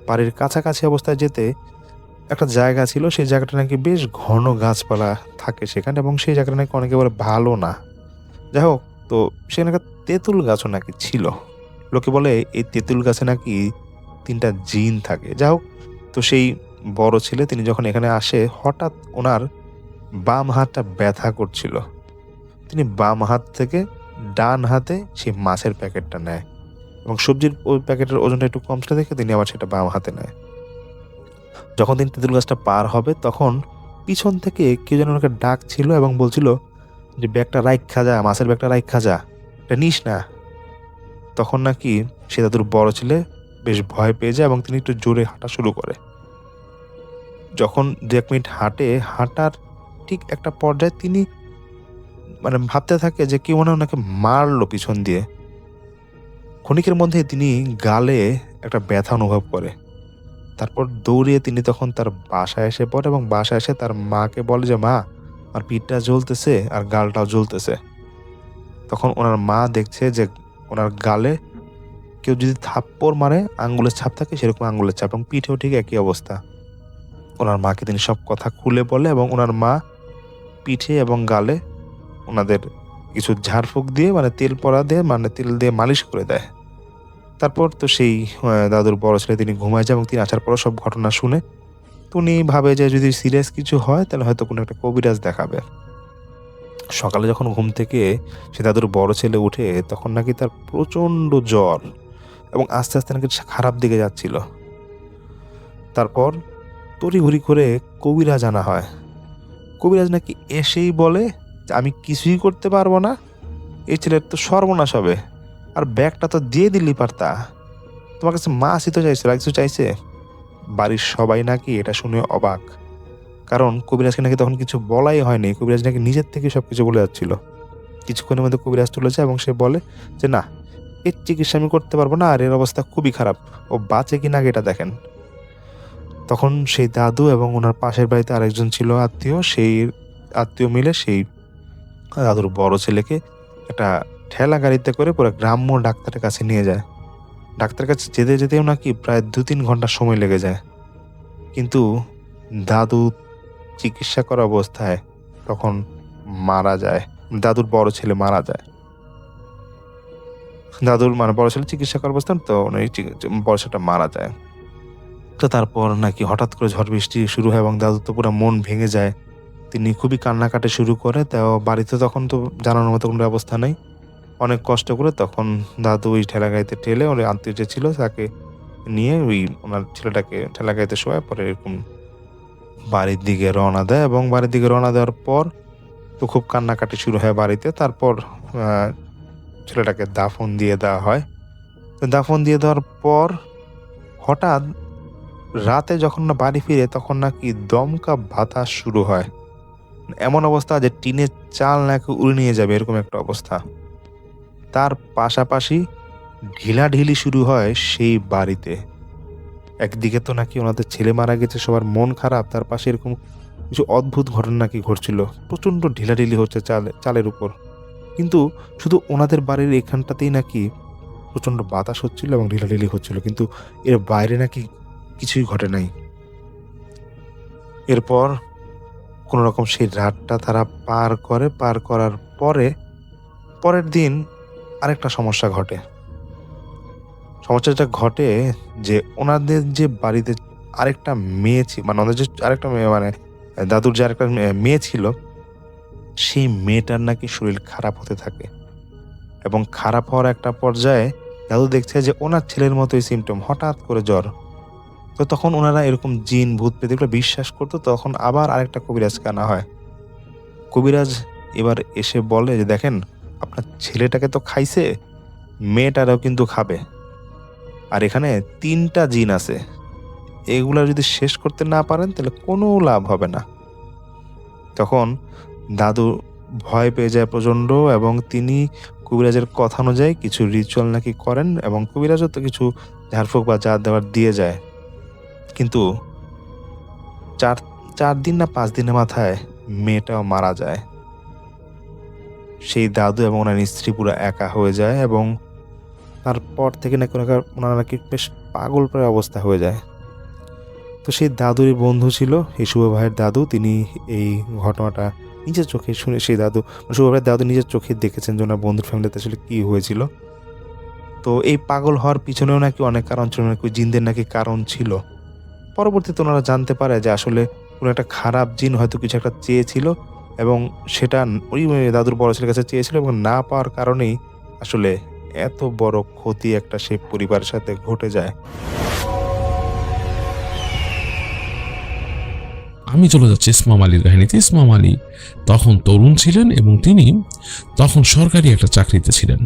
বাড়ির কাছাকাছি অবস্থায় যেতে একটা জায়গা ছিল, সেই জায়গাটা নাকি বেশ ঘন গাছপালা থাকে সেখানে এবং সেই জায়গাটা নাকি অনেকে বলে ভালো না। যাই হোক, তো সেখানে একটা তেঁতুল গাছও নাকি ছিল। লোকে বলে এই তেঁতুল গাছে নাকি ৩টা জিন থাকে। যাই হোক, তো সেই বড় ছেলে তিনি যখন এখানে আসে হঠাৎ ওনার বাম হাতটা ব্যথা করছিল। তিনি বাম হাত থেকে ডান হাতে সেই মাছের প্যাকেটটা নেয় এবং সবজির ওই প্যাকেটের ওজনটা একটু কম ছিল দেখে তিনি আবার সেটা বাম হাতে নেয়। যখন তিনি তেঁতুল গাছটা পার হবে তখন পিছন থেকে কেউ যেন ওনাকে ডাক ছিল এবং বলছিল যে ব্যাগটা রাইখা যা, মাছের ব্যাগটা রাইখা যা, এটা নিস না। তখন নাকি সে দাদুর বড় ছেলে বেশ ভয় পেয়ে যায় এবং তিনি একটু জোরে হাঁটা শুরু করে। যখন ১ মিনিট হাঁটার ঠিক একটা পর্যায়ে তিনি মানে ভাবতে থাকে যে কেউ মনে হয় ওনাকে মারলো পিছন দিয়ে। ক্ষণিকের মধ্যে তিনি গালে একটা ব্যথা অনুভব করে। তারপর দৌড়িয়ে তিনি তখন তার বাসায় এসে পড়ে এবং বাসায় এসে তার মাকে বলে যে মা, আমার পিঠটা জ্বলতেছে আর গালটাও জ্বলতেছে। তখন ওনার মা দেখছে যে ওনার গালে কেউ যদি থাপ্পড় মারে আঙ্গুলের ছাপ থাকে সেরকম আঙ্গুলের ছাপ এবং পিঠেও ঠিক একই অবস্থা। ওনার মাকে তিনি সব কথা খুলে বলে এবং ওনার মা পিঠে এবং গালে ওনাদের কিছু ঝাড়ফুঁক দিয়ে মানে তেল পড়া দিয়ে মানে তেল দিয়ে মালিশ করে দেয়। তারপর তো সেই দাদুর বড় ছেলে তিনি ঘুমায় যায় এবং তিনি আসার পরও সব ঘটনা শুনে তো উনি ভাবে যে যদি সিরিয়াস কিছু হয় তাহলে হয়তো কোনো একটা কবিরাজ দেখাবে। সকালে যখন ঘুম থেকে সে দাদুর বড় ছেলে উঠে তখন নাকি তার প্রচণ্ড জ্বর এবং আস্তে আস্তে নাকি খারাপ দিকে যাচ্ছিল। তারপর তড়িঘড়ি করে কবিরাজ আনা হয়। কবিরাজ নাকি এসেই বলে যে আমি কিছুই করতে পারবো না, এই ছেলের তো সর্বনাশ হবে, আর ব্যাগটা তো দিয়ে দিলি পারতা, তোমার কাছে মাছই তো চাইছে, আর কিছু চাইছে। বাড়ির সবাই নাকি এটা শুনে অবাক, কারণ কবিরাজকে নাকি তখন কিছু বলাই হয়নি। কবিরাজ নাকি নিজের থেকে সবকিছু বলে যাচ্ছিল। কিছুক্ষণের মধ্যে কবিরাজ চলে যায় এবং সে বলে যে না, এর চিকিৎসা আমি করতে পারবো না, আর এর অবস্থা খুবই খারাপ, ও বাঁচে কিনা আগে এটা দেখেন। তখন সেই দাদু এবং ওনার পাশের বাড়িতে আরেকজন ছিল আত্মীয়, সেই আত্মীয় মিলে সেই দাদুর বড় ছেলেকে একটা ঠেলা গাড়িতে করে পুরো গ্রাম্য ডাক্তারের কাছে নিয়ে যায়। ডাক্তারের কাছে যেতে যেতেও নাকি প্রায় ২-৩ ঘন্টা সময় লেগে যায়। কিন্তু দাদু চিকিৎসা করা অবস্থায় তখন মারা যায়। দাদুর বড় ছেলে মারা যায়। দাদুর মানে বড় ছেলে চিকিৎসা করা অবস্থায় তো বড় ছেলেটা মারা যায়। তো তারপর নাকি হঠাৎ করে ঝড় বৃষ্টি শুরু হয় এবং দাদু তো পুরো মন ভেঙে যায়। তিনি খুবই কান্নাকাটি শুরু করে। তাও বাড়িতে তখন তো জানানোর মতো কোনো ব্যবস্থা নেই। অনেক কষ্ট করে তখন দাদু ওই ঠেলা গাড়িতে ঠেলে ওর আত্মীয় যে ছিল তাকে নিয়ে ওই ওনার ছেলেটাকে ঠেলা গাড়িতে শোয়ায় পরে এরকম বাড়ির দিকে রওনা দেয় এবং বাড়ির দিকে রওনা দেওয়ার পর তো খুব কান্নাকাটি শুরু হয় বাড়িতে। তারপর ছেলেটাকে দাফন দিয়ে দেওয়া হয় দাফন দিয়ে দেওয়ার পর হঠাৎ রাতে যখন না বাড়ি ফিরে তখন নাকি দমকা বাতাস শুরু হয়। এমন অবস্থা যে টিনের চাল নাকি উড়ে নিয়ে যাবে, এরকম একটা অবস্থা। তার পাশাপাশি ঢিলাঢিলি শুরু হয় সেই বাড়িতে। একদিকে তো নাকি ওনাদের ছেলে মারা গেছে, সবার মন খারাপ, তার পাশে এরকম কিছু অদ্ভুত ঘটনা নাকি ঘটছিল। প্রচণ্ড ঢিলাঢিলি হচ্ছে চালের উপর। কিন্তু শুধু ওনাদের বাড়ির এখানটাতেই নাকি প্রচণ্ড বাতাস হচ্ছিল এবং ঢিলাঢিলি হচ্ছিল, কিন্তু এর বাইরে নাকি কিছুই ঘটে নাই। এরপর কোনো রকম সেই রাতটা তারা পার করার পরের দিন আরেকটা সমস্যা ঘটে। সমস্যাটা ঘটে যে ওনাদের যে বাড়িতে আরেকটা মেয়ে ছিল, মানে ওনাদের যে আরেকটা মেয়ে, মানে দাদুর যে আরেকটা মেয়ে ছিল, সেই মেয়েটার নাকি শরীর খারাপ হতে থাকে এবং খারাপ হওয়ার একটা পর্যায়ে দাদু দেখছে যে ওনার ছেলের মতোই সিমটম, হঠাৎ করে জ্বর। তো তখন ওনারা এরকম জিন ভূত প্রেত এগুলো বিশ্বাস করতো। তখন আবার আরেকটা কবিরাজকে আনা হয়। কবিরাজ এবার এসে বলে যে দেখেন, আপনার ছেলেটাকে তো খাইছে, মেয়েটারও কিন্তু খাবে, আর এখানে 3টা জিন আছে, এগুলা যদি শেষ করতে না পারেন তাহলে কোনো লাভ হবে না। তখন দাদু ভয় পেয়ে যায় প্রচণ্ড এবং তিনি কবিরাজের কথা অনুযায়ী কিছু রিচুয়াল নাকি করেন এবং কবিরাজও তো কিছু ঝাড়ফুঁক বা যা দেওয়ার দিয়ে যায়। কিন্তু 4 দিন না 5 দিনের মাথায় মেয়েটাও মারা যায়। সেই দাদু এবং ওনার স্ত্রী পুরো একা হয়ে যায় এবং তারপর থেকে নাকি ওনারা নাকি বেশ পাগল প্রায় অবস্থা হয়ে যায়। তো সেই দাদুরই বন্ধু ছিল এই শুভ ভাইয়ের দাদু, তিনি এই ঘটনাটা নিজের চোখে শুনে, সেই দাদু শুভ ভাইয়ের দাদু নিজের চোখে দেখেছেন যে ওনার বন্ধুর ফ্যামিলিতে আসলে কী হয়েছিল। তো এই পাগল হওয়ার পিছনেও নাকি অনেক কারণ ছিল, নাকি জিনদের নাকি কারণ ছিল। পরবর্তীতে ওনারা জানতে পারে যে আসলে কোনো একটা খারাপ জিন হয়তো কিছু একটা চেয়েছিল এবং সেটা ওই দাদুর বড় ছেলের কাছে চেয়েছিল এবং না পাওয়ার কারণেই আসলে এত বড় ক্ষতি একটা সেই পরিবারের সাথে ঘটে যায়। আমি চলে যাচ্ছি ইসমাম আলীর কাহিনীতে। ইসমাম আলী তখন তরুণ ছিলেন এবং তিনি তখন সরকারি একটা চাকরিতে ছিলেন।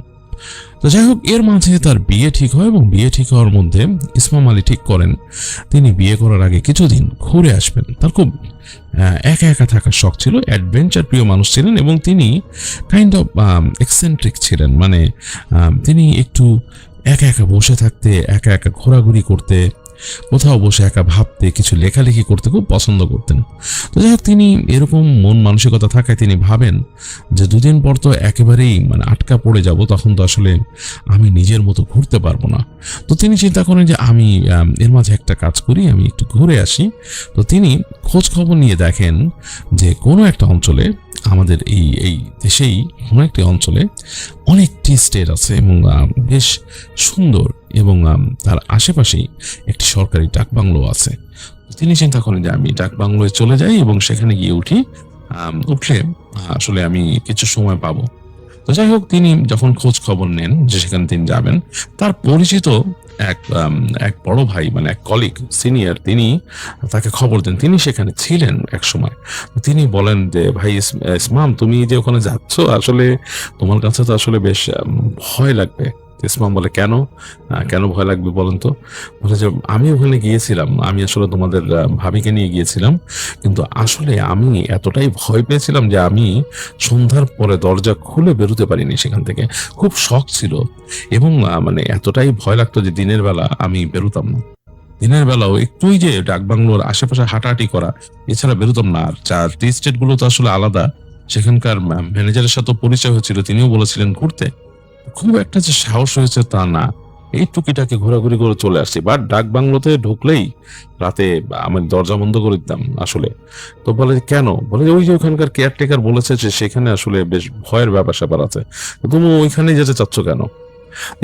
তো যাই হোক, এর মাঝে তার বিয়ে ঠিক হয় এবং বিয়ে ঠিক হওয়ার মধ্যে ইসমাম আলী ঠিক করেন তিনি বিয়ে করার আগে কিছুদিন ঘুরে আসবেন। তার খুব একা একা থাকার শখ ছিল, অ্যাডভেঞ্চার প্রিয় মানুষ ছিলেন এবং তিনি কাইন্ড অফ এক্সেন্ট্রিক ছিলেন। মানে তিনি একটু একা একা বসে থাকতে, একা একা ঘোরাঘুরি করতে, কোথাও বসে একা ভাবতে, কিছু লেখালেখি করতে খুব পছন্দ করতেন। তো যাই হোক, তিনি এরকম মন মানসিকতা থাকায় তিনি ভাবেন যে 2 দিন পর তো একেবারেই মানে আটকা পড়ে যাব, তখন তো আসলে আমি নিজের মতো ঘুরতে পারবো না। তো তিনি চিন্তা করেন যে আমি এর মাঝে একটা কাজ করি, আমি একটু ঘুরে আসি। তো তিনি খোঁজ খবর নিয়ে দেখেন যে কোনো একটা অঞ্চলে, আমাদের এই দেশেই কোনো একটি অঞ্চলে অনেকটি স্টেট আছে এবং বেশ সুন্দর এবং তার আশেপাশেই একটি সরকারি ডাকবাংলো আছে। তিনি চিন্তা করেন যে আমি ডাকবাংলোয় চলে যাই এবং সেখানে গিয়ে উঠলে আসলে আমি কিছু সময় পাবো। তো যাই হোক, তিনি যখন খোঁজ খবর নেন যে সেখানে তিনি যাবেন, তার পরিচিত এক বড় ভাই, মানে এক কলিগ, সিনিয়র, তিনি তাকে খবর দেন। তিনি সেখানে ছিলেন এক সময়। তিনি বলেন যে ভাই ইসমাম, তুমি যে ওখানে যাচ্ছ, আসলে তোমার কাছে তো আসলে বেশ ভয় লাগবে। ইসমাম বলে, কেন ভয় লাগবে বলেন তো? বলে যে আমি ওখানে গিয়েছিলাম, আমি আসলে তোমাদের ভাবিকে নিয়ে গিয়েছিলাম, কিন্তু আসলে আমি এতটাই ভয় পেয়েছিলাম যে আমি সন্ধ্যার পরে দরজা খুলে বেরোতে পারিনি সেখান থেকে। খুব শখ ছিল এবং মানে এতটাই ভয় লাগতো যে দিনের বেলা আমি বেরোতাম না। দিনের বেলাও একটুই যে ডাকবাংলোর আশেপাশে হাঁটাহাঁটি করা, এছাড়া বেরোতাম না। আর টি স্টেট গুলো তো আসলে আলাদা, সেখানকার ম্যানেজারের সাথে পরিচয় হয়েছিল, তিনিও বলেছিলেন ঘুরতে। খুব একটা যে সাহস হয়েছে তা না, এই টুকিটাকে ঘোরাঘুরি করে চলে আসছি। বাট ডাক বাংলোতে ঢুকলেই রাতে আমি দরজা বন্ধ করে দিতাম আসলে। তো বলে কেন? বলে ওই যে ওখানকার কেয়ারটেকার বলেছে যে সেখানে আসলে বেশ ভয়ের ব্যাপার স্যাপার আছে, তুমি ওইখানে যেতে চাচ্ছ কেন?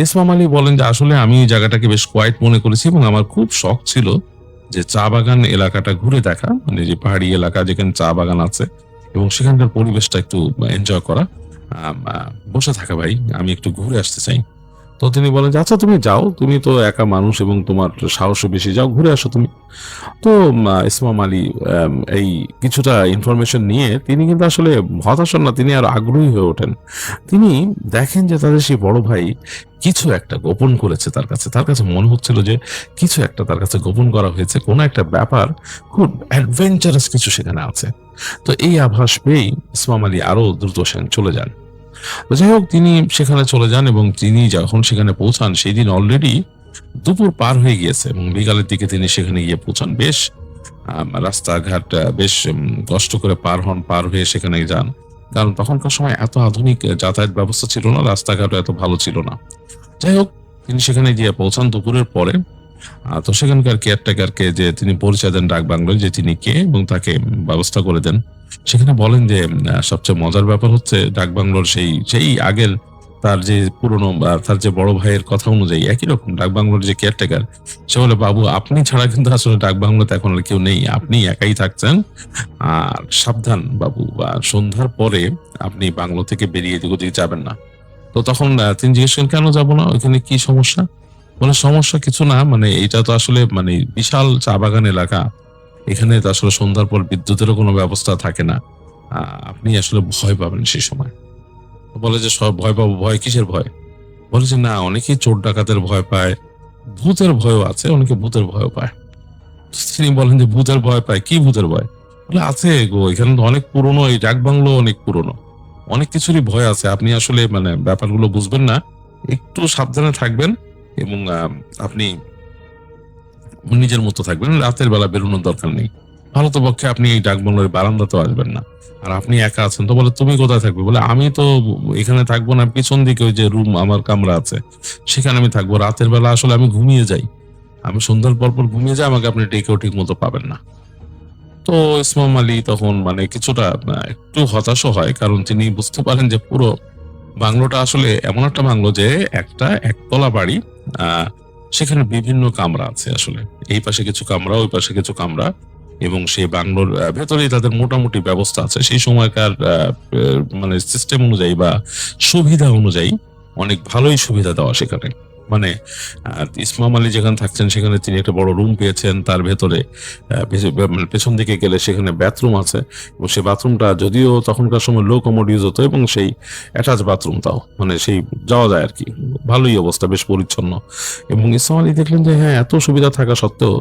ইসমাম আলী বলেন যে আসলে আমি এই জায়গাটাকে বেশ কোয়াইট মনে করেছি এবং আমার খুব শখ ছিল যে চা বাগান এলাকাটা ঘুরে দেখা, মানে যে পাহাড়ি এলাকা যেখানে চা বাগান আছে এবং সেখানকার পরিবেশটা একটু এনজয় করা। বসে থাকা ভাই, আমি একটু ঘুরে আসতে চাই। তো তিনি বলেন যে আচ্ছা তুমি যাও, তুমি তো একা মানুষ এবং তোমার সাহসও বেশি, যাও ঘুরে আসো তুমি। তো ইসমাম আলী এই কিছুটা ইনফরমেশন নিয়ে তিনি কিন্তু আসলে হতাশ হন না, তিনি আর আগ্রহী হয়ে ওঠেন। তিনি দেখেন যে তাদের সেই বড় ভাই কিছু একটা গোপন করেছে তার কাছে মনে হচ্ছিল যে কিছু একটা তার কাছে গোপন করা হয়েছে, কোনো একটা ব্যাপার, খুব অ্যাডভেঞ্চারাস কিছু সেখানে আছে। তো এই আভাস পেয়েই ইসমাম আলী আরো দ্রুত সেখানে চলে যান। তো যাই হোক, তিনি সেখানে চলে যান এবং তিনি যখন সেখানে পৌঁছান সেই দিন অলরেডি দুপুর পার হয়ে গিয়েছে এবং বিকালের দিকে তিনি সেখানে গিয়ে পৌঁছান। বেশ রাস্তাঘাট বেশ কষ্ট করে পার হয়ে সেখানে যান, কারণ তখনকার সময় এত আধুনিক যাতায়াত ব্যবস্থা ছিল না, রাস্তাঘাটও এত ভালো ছিল না। যাই হোক, তিনি সেখানে গিয়ে পৌঁছান দুপুরের পরে। তো সেখানকার কেয়ারটেকারকে যে তিনি পরিচয় দেন ডাক বাংলোয় যে তিনি কে এবং তাকে ব্যবস্থা করে দেন। সেখানে বলেন যে সবচেয়ে মজার ব্যাপার হচ্ছে ডাক বাংলোর সেই আগের তার যে পুরনো তার যে বড় ভাইয়ের কথা অনুযায়ী একই রকম ডাক বাংলোর যে কেয়ারটেকার, সে বলে বাবু আপনি ছাড়া কিন্তু আসলে ডাক বাংলোতে এখন আর কেউ নেই, আপনি একাই থাকছেন, আর সাবধান বাবু, সন্ধ্যার পরে আপনি বাংলো থেকে বেরিয়ে এদিক ওদিকে যাবেন না। তো তখন তিনি জিজ্ঞেস করেন কেন যাবো না, ওইখানে কি সমস্যা? বলে সমস্যা কিছু না, মানে এটা তো আসলে মানে বিশাল চা বাগান এলাকা, এখানে তো আসলে সন্ধ্যার পর বিদ্যুতেরও কোনো ব্যবস্থা থাকে না, আপনি আসলে ভয় পাবেন সেই সময়। বলে যে সব ভয় পাবো, ভয় কিসের ভয়? বলে যে না, অনেকেই চোর ডাকাতের ভয় পায়, ভূতের ভয়ও আছে, অনেকে ভূতের ভয়ও পায়। তিনি বলেন যে ভূতের ভয় পায়, কি ভূতের ভয়? বলে আছে গো, এখানে তো অনেক পুরনো, এই ডাক বাংলো অনেক পুরনো, অনেক কিছুরই ভয় আছে, আপনি আসলে মানে ব্যাপারগুলো বুঝবেন না, একটু সাবধানে থাকবেন এবং আপনি নিজের মতো থাকবেন, রাতের বেলা বেরোনোর দরকার নেই, ভালো তো পক্ষে আপনি এই ডাক বাংলোর বারান্দাতেও আসবেন না, আর আপনি একা আছেন। তো বলে তুমি কোথায় থাকবে? বলে আমি তো এখানে থাকবো না, পিছন দিকে ওই যে রুম আমার কামরা আছে সেখানে আমি থাকবো, রাতের বেলা আসলে আমি ঘুমিয়ে যাই, আমি সন্ধ্যার পর ঘুমিয়ে যাই, আমাকে আপনি ডেকেও ঠিক মতো পাবেন না। তো ইসমাম আলী তখন মানে কিছুটা একটু হতাশও হয়, কারণ তিনি বুঝতে পারেন যে পুরো বাংলোটা আসলে এমন একটা বাংলো যে একটা একতলা বাড়ি, সেখানে বিভিন্ন কামরা আছে, আসলে এই পাশে কিছু কামরা, ওই পাশে কিছু কামরা, এবং সেই বাংলোর ভেতরেই তাদের মোটামুটি ব্যবস্থা আছে সেই সময়কার মানে সিস্টেম অনুযায়ী বা সুবিধা অনুযায়ী, অনেক ভালোই সুবিধা দেওয়া সেখানে। মানে ইসমাম আলী যেখানে থাকছেন সেখানে তিনি একটা বড় রুম পেয়েছেন, তার ভেতরে পেছন দিকে গেলে সেখানে বাথরুম আছে, এবং সেই বাথরুমটা যদিও তখনকার সময় লো কমোড ইউজ হতো এবং সেই অ্যাটাচ বাথরুম, তাও মানে সেই যাওয়া যায় আর কি, ভালোই অবস্থা, বেশ পরিচ্ছন্ন। এবং ইসমাম আলী দেখলেন যে হ্যাঁ, এত সুবিধা থাকা সত্ত্বেও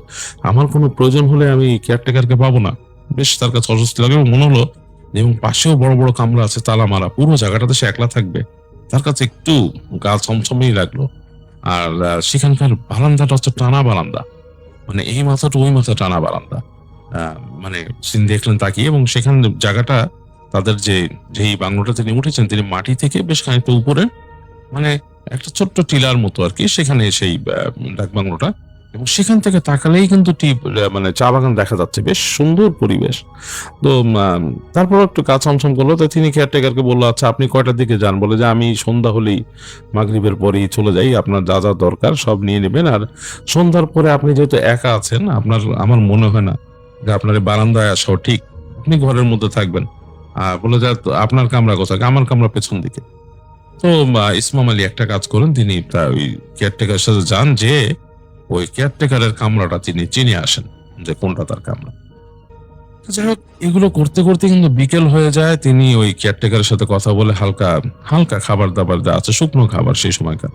আমার কোনো প্রয়োজন হলে আমি কেয়ারটেকারকে পাবো না, বেশ তার কাছে অস্বস্তি লাগে। এবং মনে হলো এবং পাশেও বড় বড় কামরা আছে তালা মারা, পুরো জায়গাটাতে সে একলা থাকবে, তার কাছে একটু গা ছমছমেই লাগলো। আর সেখানকার বারান্দাটা হচ্ছে টানা বারান্দা, মানে এই মাথাটা ওই মাথা টানা বারান্দা, মানে তিনি দেখলেন তাকিয়ে, এবং সেখানে জায়গাটা তাদের যেই বাংলোটা তিনি উঠেছেন তিনি মাটি থেকে বেশ খানিকটা উপরে, মানে একটা ছোট্ট টিলার মতো আর কি, সেখানে সেই ডাক বাংলোটা, এবং সেখান থেকে তাকালেই কিন্তু মানে চা বাগান দেখা যাচ্ছে, বেশ সুন্দর পরিবেশ। তো তারপর একটু কাজ ছমছম করলো, তো তিনি কেয়ারটেকারকে বললো আচ্ছা আপনি কয়টার দিকে যান? বলে যে আমি সন্ধ্যা হলেই মাগরিবের পরেই চলে যাই, আপনার যা যা দরকার সব নিয়ে নেবেন, আর সন্ধ্যার পরে আপনি যেহেতু একা আছেন, আমার মনে হয় না যে আপনার এই বারান্দায় আসাও ঠিক, আপনি ঘরের মধ্যে থাকবেন। বলে যে আপনার কামরা কোথায়? আমার কামরা পেছন দিকে। তো ইসমাম আলী একটা কাজ করেন, তিনি ওই কেয়ারটেকারের সাথে যান, যে ওই কেয়ারটেকারের কামরাটা তিনি চিনে আসেন যে কোনটা তার কামরা। যাই হোক, এগুলো করতে করতে কিন্তু বিকেল হয়ে যায়। তিনি ওই কেয়ারটেকারের সাথে কথা বলে হালকা হালকা খাবার দাবার যা আছে, শুকনো খাবার সেই সময়কার,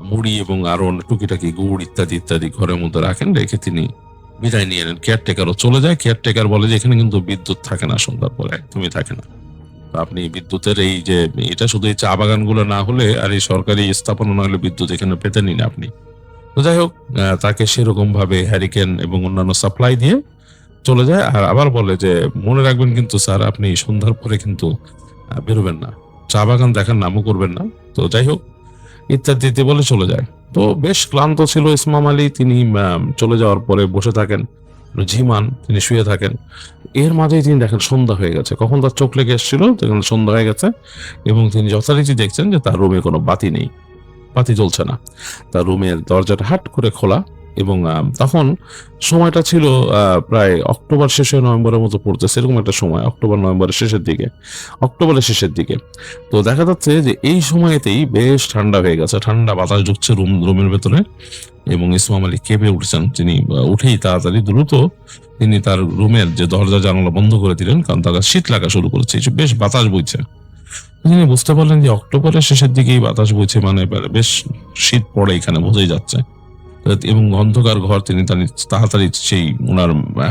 মুড়ি এবং আরো টুকিটাকি গুড় ইত্যাদি ইত্যাদি ঘরের মধ্যে রাখেন, রেখে তিনি বিদায় নিয়ে নেন। কেয়ারটেকারও চলে যায়। কেয়ারটেকার বলে যে এখানে কিন্তু বিদ্যুৎ থাকে না, সন্ধ্যার পরে একদমই থাকে না, তো আপনি বিদ্যুতের এই যে এটা শুধু এই চা বাগানগুলো না হলে আর এই সরকারি স্থাপনা না হলে বিদ্যুৎ এখানে পেতেনই না আপনি। তো যাই হোক, তাকে সেরকম ভাবে হ্যারিকেন এবং অন্যান্য সাপ্লাই দিয়ে চলে যায়। আর আবার বলে যে মনে রাখবেন কিন্তু স্যার, আপনি সন্ধ্যার পরে কিন্তু বেরোবেন না, চা বাগান দেখার নামও করবেন না। তো যাই হোক, ইত্যাদি বলে চলে যায়। তো বেশ ক্লান্ত ছিল ইসমাম আলী, তিনি চলে যাওয়ার পরে বসে থাকেন, ঝিমান, তিনি শুয়ে থাকেন। এর মাঝেই তিনি দেখেন সন্ধ্যা হয়ে গেছে, কখন তার চোখ লেগে এসেছিল তখন সন্ধ্যা হয়ে গেছে, এবং তিনি যথারীতি দেখছেন যে তার রুমে কোনো বাতি নেই, বাতি জ্বলছে না। তার রুমের দরজাটা হাট করে খোলা, এবং তখন সময়টা ছিল প্রায় অক্টোবর শেষে নভেম্বরের মতো পড়তেছে, এরকম একটা সময়, অক্টোবরের শেষের দিকে। তো দেখা যাচ্ছে যে এই সময়তেই বেশ ঠান্ডা হয়ে গেছে, ঠান্ডা বাতাস ঢুকছে রুমের ভেতরে, এবং ইসমাম আলী কেঁপে উঠছেন। তিনি উঠেই তাড়াতাড়ি দ্রুত তিনি তার রুমের যে দরজা জানালা বন্ধ করে দিলেন, কারণ তার শীত লাগা শুরু করেছে, বেশ বাতাস বইছে। তিনি বুঝতে পারলেন যে অক্টোবরের শেষের দিকেই বাতাস বইছে, মানে বেশ শীত পড়ে এখানে, বোঝাই যাচ্ছে। এবং অন্ধকার ঘর, তিনি তাড়াতাড়ি সেই ওনার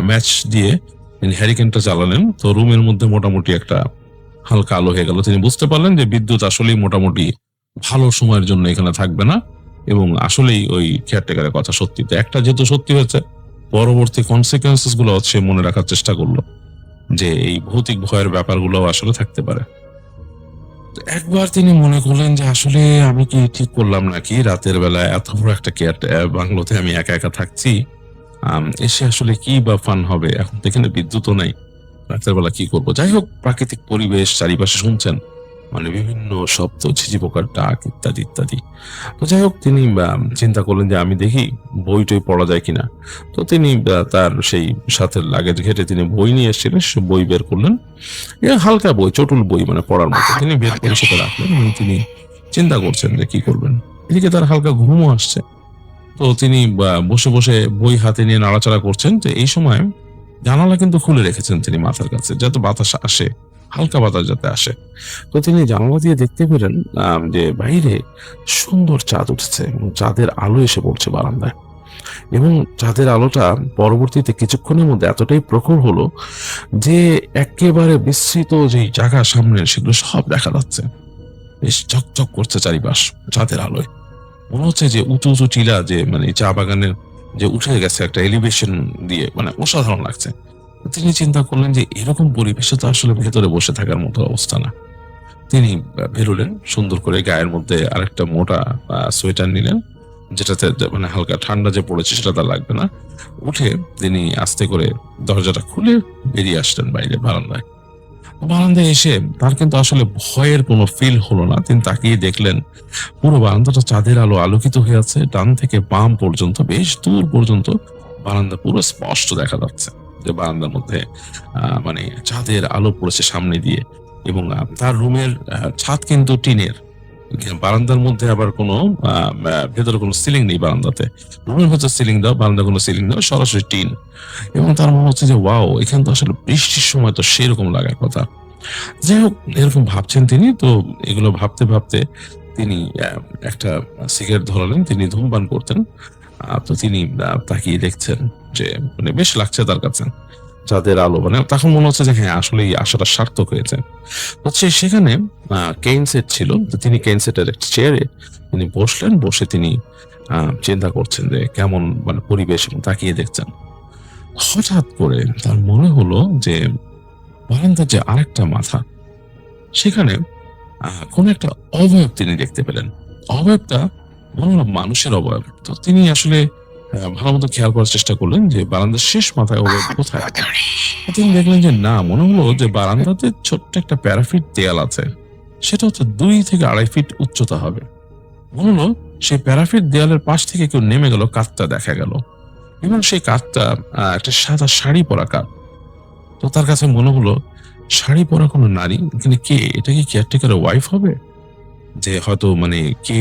ম্যাচ দিয়ে তিনি হ্যারিকেনটা চালালেন। তো রুমের মধ্যে মোটামুটি একটা হালকা আলো হয়ে গেল। তিনি বুঝতে পারলেন যে বিদ্যুৎ আসলেই মোটামুটি ভালো সময়ের জন্য এখানে থাকবে না, এবং আসলেই ওই কেয়ারটেকারের কথা সত্যি। তো একটা যেহেতু সত্যি হয়েছে, পরবর্তী কনসিকুয়েন্সেস গুলো সে মনে রাখার চেষ্টা করলো, যে এই ভৌতিক ভয়ের ব্যাপারগুলো আসলে থাকতে পারে। একবার তিনি মনে করলেন যে আসলে আমি কি ঠিক করলাম নাকি, রাতের বেলা এত বড় একটা বাংলোতে আমি একা একা থাকছি, এসে আসলে কি বা ফান হবে, এখন তো এখানে বিদ্যুৎও নাই, রাতের বেলা কি করব। যাই হোক, প্রাকৃতিক পরিবেশ চারিপাশে শুনছেন, মানে বিভিন্ন শব্দ, ঝিঝি পোকার ডাক ইত্যাদি ইত্যাদি। তো যাই হোক, তিনি চিন্তা করলেন যে আমি দেখি বই টই পড়া যায় কিনা। তো তিনি তার সেই সাথে লাগেজ ঘেটে তিনি বই নিয়ে এসেছিলেন, সে বই বের করলেন, হালকা বই, চটুল বই, মানে পড়ার মতো। তিনি বের করে সেটা রাখলেন এবং তিনি চিন্তা করছেন যে কি করবেন। এদিকে তার হালকা ঘুমও আসছে। তো তিনি বসে বসে বই হাতে নিয়ে নাড়াচাড়া করছেন। তো এই সময় জানালা কিন্তু খুলে রেখেছেন তিনি মাথার কাছে, যাতে বাতাস আসে, হালকা বাতাস যাতে আসে। তো তিনি জানালা দিয়ে দেখতে পেলেন যে বাইরে সুন্দর চাঁদ উঠছে এবং চাঁদের আলো এসে পড়ছে বারান্দায়, এবং চাঁদের আলোটা পরবর্তীতে কিছুক্ষণের মধ্যে এতটাই প্রখর হলো যে একেবারে বিস্তৃত যেই জায়গা সামনে, সেগুলো সব দেখা যাচ্ছে, বেশ ঝকঝক করছে চারিপাশ চাঁদের আলোয়। মনে হচ্ছে যে উঁচু উঁচু টিলা, যে মানে চা বাগানের যে উঠে গেছে একটা এলিভেশন দিয়ে, মানে অসাধারণ লাগছে। তিনি চিন্তা করলেন যে এরকম পরিবেশে তো আসলে ভেতরে বসে থাকার মতো অবস্থা না। তিনি বেরোলেন, সুন্দর করে গায়ের মধ্যে আরেকটা মোটা সোয়েটার নিলেন, যেটাতে মানে হালকা ঠান্ডা যে পড়েছে সেটা তার লাগবে না। উঠে তিনি আস্তে করে দরজাটা খুলে বেরিয়ে আসলেন বাইরে বারান্দায়। বারান্দায় এসে তার কিন্তু আসলে ভয়ের কোনো ফিল হলো না। তিনি তাকিয়ে দেখলেন পুরো বারান্দাটা চাঁদের আলো আলোকিত হয়ে আছে, ডান থেকে বাম পর্যন্ত, বেশ দূর পর্যন্ত বারান্দা পুরো স্পষ্ট দেখা যাচ্ছে, যে বারান্দার মধ্যে মানে চাঁদের আলো পড়েছে সামনে দিয়ে। এবং তার রুমের ছাদ কিন্তু টিনের, বারান্দার মধ্যে আবার কোনো ভেতরে কোনো সিলিং নেই বারান্দাতে, রুমের ভেতর সিলিং দাও, বারান্দা কোনো সিলিং দাও, সরাসরি টিন। এবং তার মনে হচ্ছে যে ওয়াও, এখানে তো আসলে বৃষ্টির সময় তো সেরকম লাগার কথা। যাই হোক, এরকম ভাবছেন তিনি। তো এগুলো ভাবতে ভাবতে তিনি একটা সিগারেট ধরালেন, তিনি ধূমপান করতেন। তো তিনি তাকিয়ে দেখছেন যে মানে বেশ লাগছে তার কাছে চাঁদের আলো, মানে তখন মনে হচ্ছে যে হ্যাঁ, আসলে এই আশাটা সার্থক হয়েছে। হচ্ছে সেখানে কেইন সেট ছিল, তিনি কেইন সেটের একটা চেয়ারে তিনি বসলেন, বসে তিনি চিন্তা করছেন যে কেমন মানে পরিবেশ, এবং তাকিয়ে দেখছেন। হঠাৎ করে তার মনে হলো যে বারান্দার যে আরেকটা মাথা, সেখানে কোন একটা অবয়ব তিনি দেখতে পেলেন। অবয়বটা মনে হলো মানুষের অবয়ব। তো তিনি আসলে ভালো মতো খেয়াল করার চেষ্টা করলেন যে বারান্দার শেষ মাথায় অবয়ব কোথায়। তিনি দেখলেন যে না, মনে হলো যে বারান্দাতে ছোট্ট একটা প্যারাফিট দেয়াল আছে, সেটা হচ্ছে 2 থেকে 2.5 ফিট উচ্চতা হবে। মনে হলো সেই প্যারাফিট দেয়ালের পাশ থেকে কেউ নেমে গেল, কাঠটা দেখা গেল, এবং সেই কাঠটা একটা সাদা শাড়ি পরা কাঠ। তো তার কাছে মনে হলো শাড়ি পরা কোনো নারী, কিন্তু কে, এটা কি কেয়ারটেকারের ওয়াইফ হবে? যে হয়তো মানে কে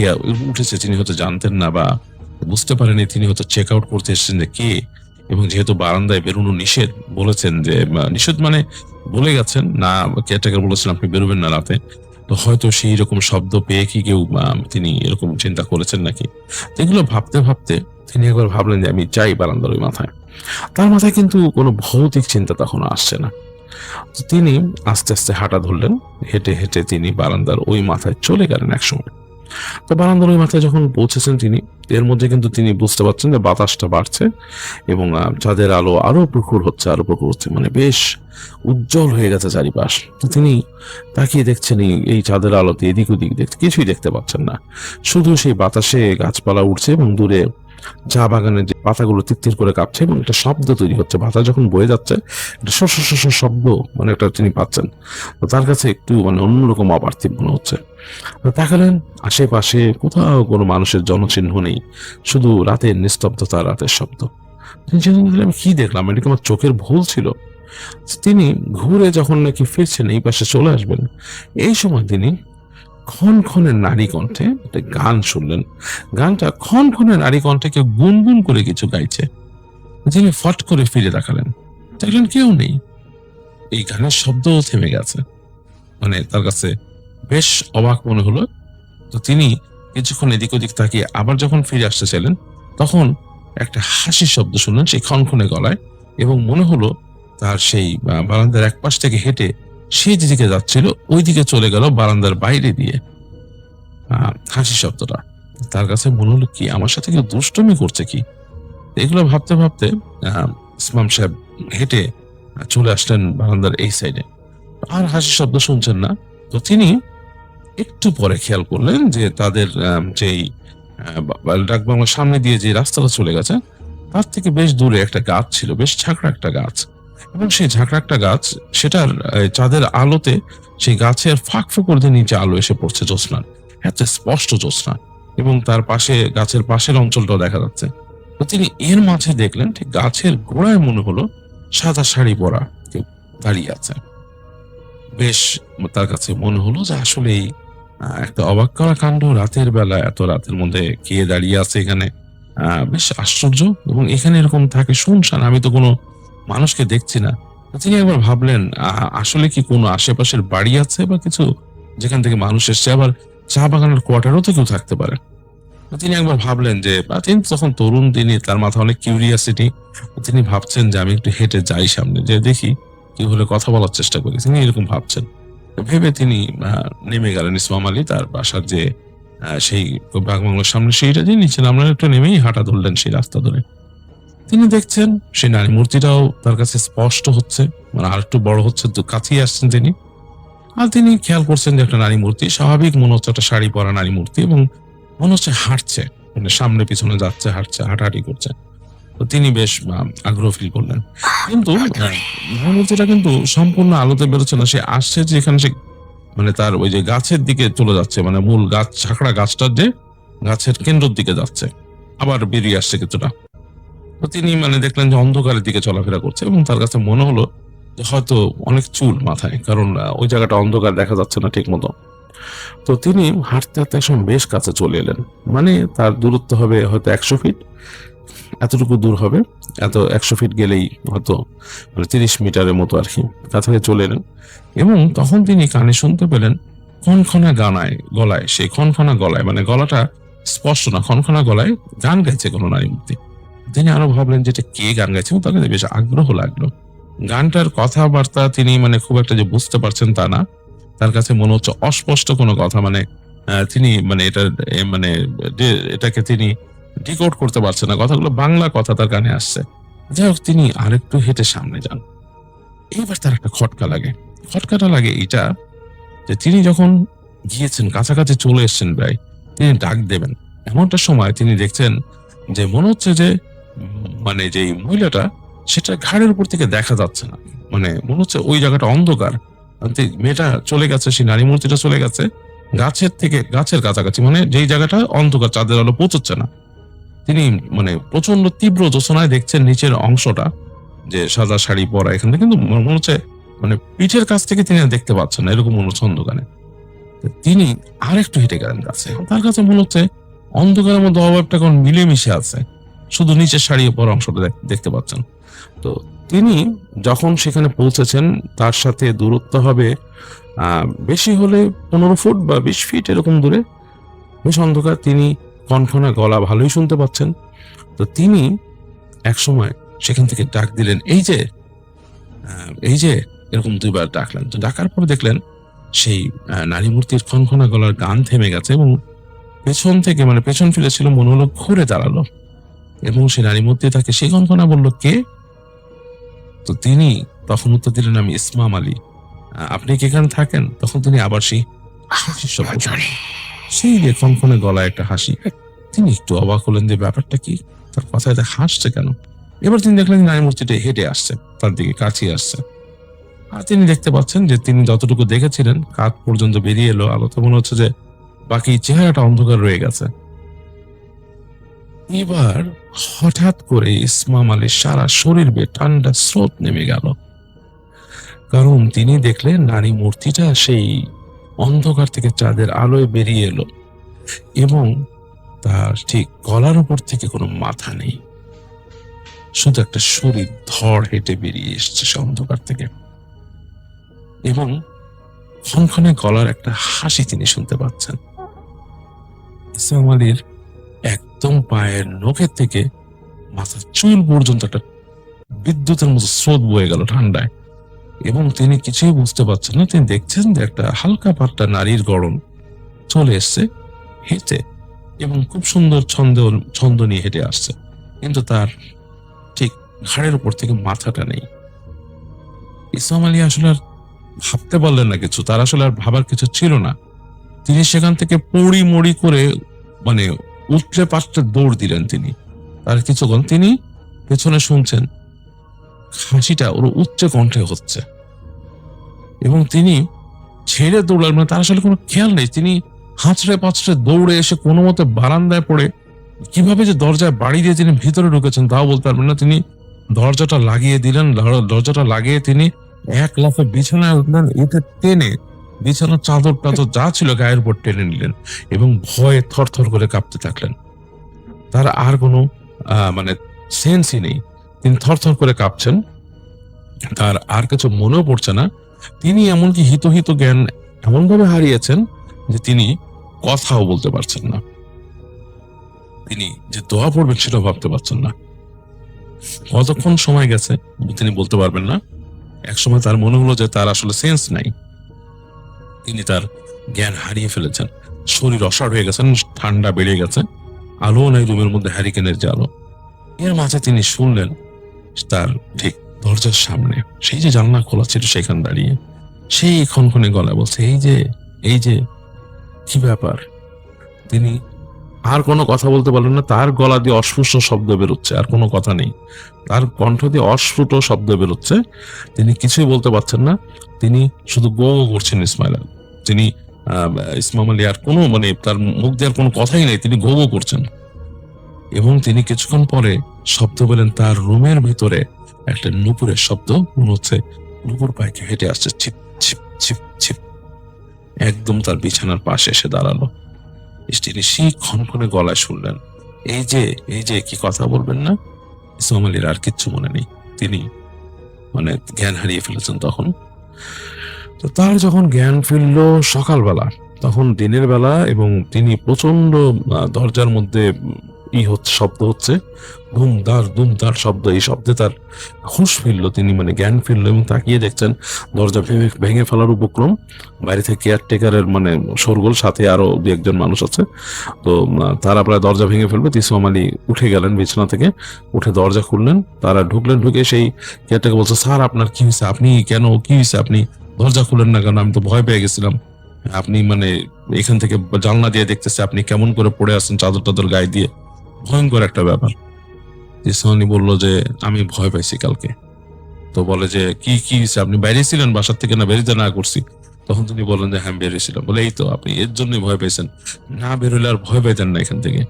উঠেছে তিনি হয়তো জানতেন না, বা বুঝতে পারেনি, তিনি হয়তো চেক আউট করতে এসেছেন যে কে। এবং যেহেতু বারান্দায় বেরোনো নিষেধ বলেছেন, যে নিষেধ মানে বলে গেছেন না, কেয়ারটেকার বলেছেন আপনি বেরোবেন না রাতে, তো হয়তো সেই রকম শব্দ পেয়ে কি কেউ তিনি এরকম চিন্তা করেছেন নাকি। এগুলো ভাবতে ভাবতে তিনি একবার ভাবলেন যে আমি যাই বারান্দার ওই মাথায়। তার মাথায় কিন্তু কোনো ভৌতিক চিন্তা তখন আসছে না। তিনি আস্তে আস্তে হাঁটা ধরলেন, হেঁটে হেঁটে তিনি বারান্দার ওই মাথায় চলে গেলেন একসময়। তো বারান্দার ওই মাথায় যখন পৌঁছেছেন তিনি, এর মধ্যে কিন্তু তিনি বুঝতে পারছেন যে বাতাসটা বাড়ছে এবং চাঁদের আলো আরো প্রখর হচ্ছে, মানে বেশ উজ্জ্বল হয়ে গেছে চারিপাশ। তো তিনি তাকিয়ে দেখছেন এই চাঁদের আলোতে এদিক ওদিক কিছুই দেখতে পাচ্ছেন না, শুধু সেই বাতাসে গাছপালা উঠছে এবং দূরে চা বাগানের যে পাতাগুলো তিত্তির করে কাঁপছে এবং একটা শব্দ তৈরি হচ্ছে, পাতা যখন বয়ে যাচ্ছে একটা শব্দ মানে একটা তিনি পাচ্ছেন। তো তার কাছে একটু মানে অন্যরকম অপার্থিব মনে হচ্ছে। তো তাকালেন আশেপাশে কোথাও কোনো মানুষের জনচিহ্ন নেই, শুধু রাতের নিস্তব্ধতা, রাতের শব্দ। তিনি চিন্তা করলেন, আমি কি দেখলাম, এটা কি আমার চোখের ভুল ছিল? তিনি ঘুরে যখন নাকি ফিরছেন এই পাশে চলে আসবেন, এই সময় তিনি ক্ষণক্ষণে নারী কণ্ঠে একটা গান শুনলেন। গানটা ক্ষণক্ষণে নারী কণ্ঠে কেউ গুনগুন করে কিছু গাইছে। তিনি ফট করে ফিরে তাকালেন, দেখলেন কেউ নেই, এই গানের শব্দও থেমে গেছে। মানে তার কাছে বেশ অবাক মনে হলো। তো তিনি কিছুক্ষণ এদিক ওদিক তাকিয়ে আবার যখন ফিরে আসতে চাইলেন, তখন একটা হাসির শব্দ শুনলেন সেই ক্ষণক্ষণে গলায়, এবং মনে হলো তার সেই বারান্দার এক পাশ থেকে হেঁটে সে যেদিকে যাচ্ছিল ওই দিকে চলে গেল বারান্দার বাইরে দিয়ে। হাসি শব্দটা তার কাছে মনে হলো কি আমার সাথে কেউ দুষ্টমি করছে কি। এগুলো ভাবতে ভাবতে ইসমাম সাহেব হেঁটে চলে আসলেন বারান্দার এই সাইডে। আর হাসি শব্দ শুনছেন না। তো তিনি একটু পরে খেয়াল করলেন যে তাদের যেই ডাক বাংলার সামনে দিয়ে যে রাস্তাটা চলে গেছে তার থেকে বেশ দূরে একটা গাছ ছিল, বেশ ঝাঁকড়া একটা গাছ, এবং সেই ঝাঁকড়া একটা গাছ সেটার চাঁদের আলোতে সেই গাছের ফাঁক ফোকর দিয়ে নিচে আলো এসে পড়ছে জ্যোৎস্নার, এত স্পষ্ট জ্যোৎস্না, এবং তার পাশে গাছের পাশের অঞ্চলটাও দেখা যাচ্ছে। তো তিনি এর মাঝে দেখলেন ঠিক গাছের গোড়ায় মনে হলো সাদা শাড়ি পরা কেউ দাঁড়িয়ে আছে। বেশ তার কাছে মনে হলো যে আসলেই একটা অবাক করা কাণ্ড, রাতের বেলা এত রাতের মধ্যে কে দাঁড়িয়ে আছে এখানে, বেশ আশ্চর্য, এবং এখানে এরকম থাকে শুনশান, আমি তো কোনো মানুষকে দেখছি না। তিনি একবার ভাবলেন আসলে কি কোনো আশেপাশের বাড়ি আছে বা কিছু যেখান থেকে মানুষ এসছে, আবার চা বাগানের কোয়ার্টারও তো কেউ থাকতে পারে। তিনি একবার ভাবলেন যে তিনি তখন তরুণ, তিনি তার মাথা অনেক কিউরিয়াসিটি, তিনি ভাবছেন যে আমি একটু হেঁটে যাই সামনে, যে দেখি কেউ হলে কথা বলার চেষ্টা করি, তিনি এরকম ভাবছেন। ভেবে তিনি নেমে গেলেন ইসমাম আলী তার বাসার যে সেই বাংলার সামনে সেইটা দিয়ে নিচে নামলেন, একটু নেমেই হাঁটা ধরলেন সেই রাস্তা ধরে। তিনি দেখছেন সেই নারী মূর্তিটাও তার কাছে স্পষ্ট হচ্ছে, মানে আর একটু বড় হচ্ছে, তো কাছেই আসছেন তিনি। আর তিনি খেয়াল করছেন যে একটা নারী মূর্তি, স্বাভাবিক মনে হচ্ছে একটা শাড়ি পরা নারী মূর্তি, এবং মনে হচ্ছে হাঁটছে, মানে সামনে পিছনে যাচ্ছে, হাঁটছে, হাঁটাহাঁটি করছে। তো তিনি বেশ আগ্রহ ফিল করলেন, কিন্তু মূর্তিটা কিন্তু সম্পূর্ণ আলোতে বেরোচ্ছে না। সে আসছে যেখানে সে মানে তার ওই যে গাছের দিকে চলে যাচ্ছে, মানে মূল গাছ ঝাঁকড়া গাছটার যে গাছের কেন্দ্রের দিকে যাচ্ছে, আবার বেরিয়ে আসছে কিছুটা। তো তিনি মানে দেখলেন যে অন্ধকারের দিকে চলাফেরা করছে, এবং তার কাছে মনে হলো যে হয়তো অনেক চুল মাথায়, কারণ ওই জায়গাটা অন্ধকার, দেখা যাচ্ছে না ঠিক মতো। তো তিনি হাঁটতে হাঁটতে একসময় বেশ কাছে চলে এলেন, মানে তার দূরত্ব হবে হয়তো 100 ফিট, এতটুকু দূর হবে, এত 100 ফিট গেলেই হয়তো মানে 30 মিটারের মতো আর কি, কাছাকাছি চলে এলেন। এবং তখন তিনি কানে শুনতে পেলেন খনখনা গলায়, সেই খনখনা গলায়, মানে গলাটা স্পষ্ট না, খনখনা গলায় গান গাইছে কোনো নারী মূর্তি। তিনি আরো ভাবলেন যে এটা কে গান গাইছে, এবং তার কাছে বেশ আগ্রহ লাগলো। গানটার কথাবার্তা তিনি মানে খুব একটা যে বুঝতে পারছেন তা না, তার কাছে মনে হচ্ছে অস্পষ্ট কোনো কথা, মানে তিনি মানে এটাকে তিনি ডিকোড করতে পারছেন না, কথাগুলো বাংলা কথা তার কানে আসছে। যাই হোক, তিনি আরেকটু হেঁটে সামনে যান। এইবার তার একটা খটকাটা লাগে এইটা যে তিনি যখন গিয়েছেন, কাছাকাছি চলে এসছেন প্রায়, তিনি ডাক দেবেন, এমনটা সময় তিনি দেখছেন যে মনে হচ্ছে যে মানে যে মহিলাটা সেটা ঘাড়ের উপর থেকে দেখা যাচ্ছে না, মানে মনে হচ্ছে ওই জায়গাটা অন্ধকার, মেয়েটা চলে গেছে, সেই নারী মূর্তিটা চলে গেছে গাছের কাছাকাছি, মানে যেই জায়গাটা অন্ধকার, চাঁদের আলো পৌঁছচ্ছে না। তিনি মানে প্রচন্ড তীব্র যোচনায় দেখছেন নিচের অংশটা, যে সাদা শাড়ি পরা, এখান থেকে কিন্তু মনে হচ্ছে মানে পিঠের কাছ থেকে তিনি দেখতে পাচ্ছেন না, এরকম মনে হচ্ছে অন্ধকারে। তিনি আর একটু হেঁটে গেলেন কাছে, তার কাছে মনে হচ্ছে অন্ধকারের মধ্যে অভাবটা কোন মিলেমিশে আছে, শুধু নিচের শাড়ি পরা অংশটা দেখতে পাচ্ছেন। তো তিনি যখন সেখানে পৌঁছেছেন, তার সাথে দূরত্ব হবে বেশি হলে 15 ফুট বা 20 ফিট এরকম দূরে, বেশ অন্ধকার, তিনি কনকনা গলা ভালোই শুনতে পাচ্ছেন। তো তিনি এক সময় সেখান থেকে ডাক দিলেন, এই যে এরকম 2বার ডাকলেন। তো ডাকার পরে দেখলেন সেই নারী মূর্তির খনখনা গলার গান থেমে গেছে, এবং পেছন থেকে মানে পেছন ফিরেছিল, মনে হলো ঘুরে দাঁড়ালো, এবং সেই নারী মূর্তি তাকে সেই খনখনা বলল, কে? তো তিনি তখন উত্তর দিলেন, আমি ইসমাম আলী, আপনি কি এখানে থাকেন? তখন তিনি আবার সেই হাসির শব্দ, সেই যে খনখনে গলায় একটা হাসি, তিনি একটু অবাক হলেন যে ব্যাপারটা কি, তার কথায় হাসছে কেন। এবার তিনি দেখলেন নারী মূর্তিটা হেঁটে আসছে, তার দিকে কাছে আসছে। আর তিনি দেখতে পাচ্ছেন যে তিনি যতটুকু দেখেছিলেন কাঁধ পর্যন্ত বেরিয়ে এলো আলো, তো মনে হচ্ছে যে বাকি চেহারাটা অন্ধকার রয়ে গেছে। এবার হঠাৎ করে ইসমাম আলীর সারা শরীর বেয়ে ঠান্ডা স্রোত নেমে গেল, কারণ তিনি দেখলেন নারী মূর্তিটা সেই অন্ধকার থেকে চাঁদের আলোয় বেরিয়ে এলো এবং তার ঠিক গলার উপর থেকে কোনো মাথা নেই, শুধু একটা শরীর ধড় হেঁটে বেরিয়ে এসছে সে অন্ধকার থেকে, এবং ক্ষণক্ষণে গলার একটা হাসি তিনি শুনতে পাচ্ছেন। ইসমাম আলীর একদম পায়ের নখের থেকে মাথার চুল পর্যন্ত একটা বিদ্যুতের মতো স্রোত বয়ে গেল ঠান্ডায়, এবং তিনি কিছুই বুঝতে পারছেন না। তিনি দেখছেন যে একটা হালকা পাতলা নারীর গড়ন চলে এসছে হেঁটে, এবং খুব সুন্দর ছন্দ নিয়ে হেঁটে আসছে, কিন্তু তার ঠিক ঘাড়ের উপর থেকে মাথাটা নেই। ইসমাম আলী আসলে আর ভাবতে পারলেন না কিছু, তার আসলে আর ভাবার কিছু ছিল না। তিনি সেখান থেকে পড়ি মড়ি করে মানে উঠলে পাশটা দৌড় দিলেন তিনি। আর কিছুক্ষণ তিনি পেছনে শুনছেন হাসিটা ওর উচ্চ কণ্ঠে হচ্ছে, এবং তিনি ছেড়ে দৌড়ালেন, মানে তার আসলে কোনো খেয়াল নেই। তিনি হাঁচড়ে পাঁচড়ে দৌড়ে এসে কোনো মতে বারান্দায় পড়ে কিভাবে যে দরজায় বাড়ি দিয়ে তিনি ভিতরে ঢুকেছেন তাও বলতে পারবেন না। তিনি দরজাটা লাগিয়ে দিলেন, দরজাটা লাগিয়ে তিনি এক লাফে বিছানায় উঠলেন, উঠে টেনে বিছানার চাদর টাদর যা ছিল গায়ের উপর টেনে নিলেন এবং ভয়ে থরথর করে কাঁপতে থাকলেন। তার আর কোনো মানে সেন্সই নেই, তিনি থরথর করে কাঁপছেন, তার আর কিছু মনেও পড়ছে না। তিনি এমনকি হিত জ্ঞান এমনভাবে হারিয়েছেন যে তিনি কথাও বলতে পারছেন না, তিনি যে দোয়া পড়বেন সেটাও ভাবতে পারছেন না। কতক্ষণ সময় গেছে তিনি বলতে পারবেন না। এক সময় তার মনে হলো যে তার আসলে সেন্স নাই, তিনি তার জ্ঞান হারিয়ে ফেলেছেন, শরীর অসাড় হয়ে গেছেন, ঠান্ডা বেড়ে গেছে, আলো নাই রুমের মধ্যে, হ্যারিকেনের যে আলো। এর মাঝে তিনি শুনলেন তার ঠিক দরজার সামনে সেই যে জানলা খোলা ছিল সেখানে দাঁড়িয়ে সেই ক্ষণক্ষণে গলায় বলছে, এই যে কি ব্যাপার। তিনি আর কোনো কথা বলতে পারলেন না, তার গলা দিয়ে অস্ফুট শব্দ বেরোচ্ছে, আর কোনো কথা নেই, তার কণ্ঠ দিয়ে অস্ফুট শব্দ বেরোচ্ছে, তিনি কিছুই বলতে পারছেন না। তিনি শুধু গো গো করছেন তিনি ইসমাম আলী, আর কোনো মানে তার মুখ দিয়ে আর কোনো কথাই নেই, তিনি গো গো করছেন। এবং তিনি কিছুক্ষণ পরে শব্দ পেলেন তার রুমের ভিতরে একটা নুপুরের শব্দ, মনে হচ্ছে নুপুর পায়ে হেঁটে আসছে, ছিপ ছিপ ছিপ ছিপ, একদম তার বিছানার পাশে এসে দাঁড়ালো। তিনি সেই ক্ষণক্ষণে গলায় শুনলেন, এই যে কি কথা বলবেন না। ইসমাম আলীর আর কিচ্ছু মনে নেই, তিনি মানে জ্ঞান হারিয়ে ফেলেছেন তখন। তো তার যখন জ্ঞান ফিরল সকালবেলা, তখন দিনের বেলা, এবং তিনি প্রচন্ড দরজার মধ্যে শব্দ হচ্ছে, ধুমধার শব্দ, এই শব্দে তার হুঁশ ফিরল, তিনি মানে জ্ঞান ফিরল, এবং তাকিয়ে দেখছেন দরজা ভেঙে ফেলার উপক্রম, বাইরে থেকে কেয়ারটেকারের মানে শোরগোল, সাথে আরো দু একজন মানুষ আছে। তো তারা প্রায় দরজা ভেঙে ফেলবে। ইসমাম আলী উঠে গেলেন, বিছানা থেকে উঠে দরজা খুললেন, তারা ঢুকলেন। ঢুকে সেই কেয়ারটেকার বলছে, স্যার আপনার কি হয়েছে, আপনি কেন, কি হয়েছে, আপনি দরজা খুলেন না কেন, আমি তো ভয় পেয়ে গেছিলাম, আপনি মানে এখান থেকে জানলা দিয়ে দেখতেছে আপনি কেমন করে পড়ে আসছেন চাদর টাদর গায়ে দিয়ে, ভয়ঙ্কর একটা ব্যাপার। ইসমাম আলী বললো যে আমি ভয় পাইছি কালকে। তো বলে যে কি হয়েছে, আপনি বাইরে ছিলেন বাসার থেকে, না বেরিয়ে না করছি? তখন তিনি বলেন যে হ্যাঁ বেরিয়েছিলাম। বলে এই তো আপনি এর জন্যই ভয় পেয়েছেন, না বেরোলে আর ভয় পাইতেন না এখান থেকে,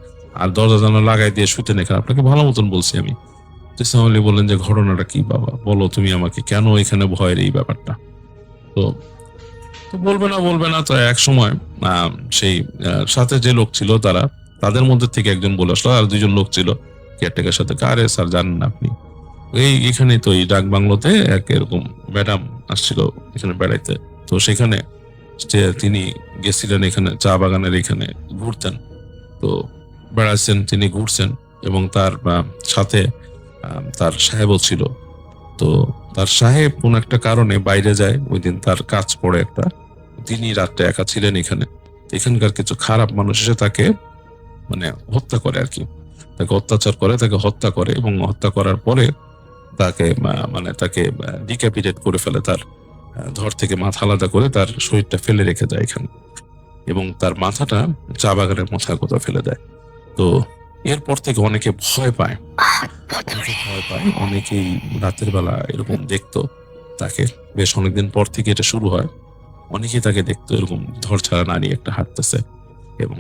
আর দরজা জানলা লাগাই দিয়ে শুতেন এখানে, আপনাকে ভালো মতন বলছি আমি। ইসমাম আলী বললেন যে ঘটনাটা কি বাবা, বলো তুমি আমাকে, কেন এখানে ভয়ের এই ব্যাপারটা। তো বলবে না। তো এক সময় সেই সাথে যে লোক ছিল তাদের মধ্যে থেকে একজন বলে আসলো, আর দুইজন লোক ছিল কেয়ারটেকার সাথে, আরে স্যার জানেন না আপনি, এখানে তো এই ডাক বাংলোতে এক এরকম ম্যাডাম আসছিল এখানে বেড়াইতে, তো সেখানে তিনি গেছিলেন, এখানে চা বাগানের এখানে ঘুরতেন, তো বেড়াচ্ছেন তিনি, ঘুরছেন, এবং তার সাথে তার সাহেবও ছিল। তো তার সাহেব কোন একটা কারণে বাইরে যায়, ওই দিন তার কাজ পড়ে একটা, তিনি রাতটা একা ছিলেন এখানে। এখানকার কিছু খারাপ মানুষ এসে তাকে মানে হত্যা করে আর কি, তাকে অত্যাচার করে, তাকে হত্যা করে, এবং হত্যা করার পরে তাকে ডিক্যাপিটেট করে ফেলে, তার ধর থেকে মাথা আলাদা করে তার শরীরটা ফেলে রেখে যায় এখানে, এবং তার মাথাটা চা বাগানের মাথায় কোথাও ফেলে দেয়। তো এরপর থেকে অনেকে ভয় পায়, অনেকেই রাতের বেলা এরকম দেখতো তাকে। বেশ অনেকদিন পর থেকে এটা শুরু হয়। অনেকেই তাকে দেখতো এরকম ধর ছাড়া নারী একটা হাঁটতেছে, এবং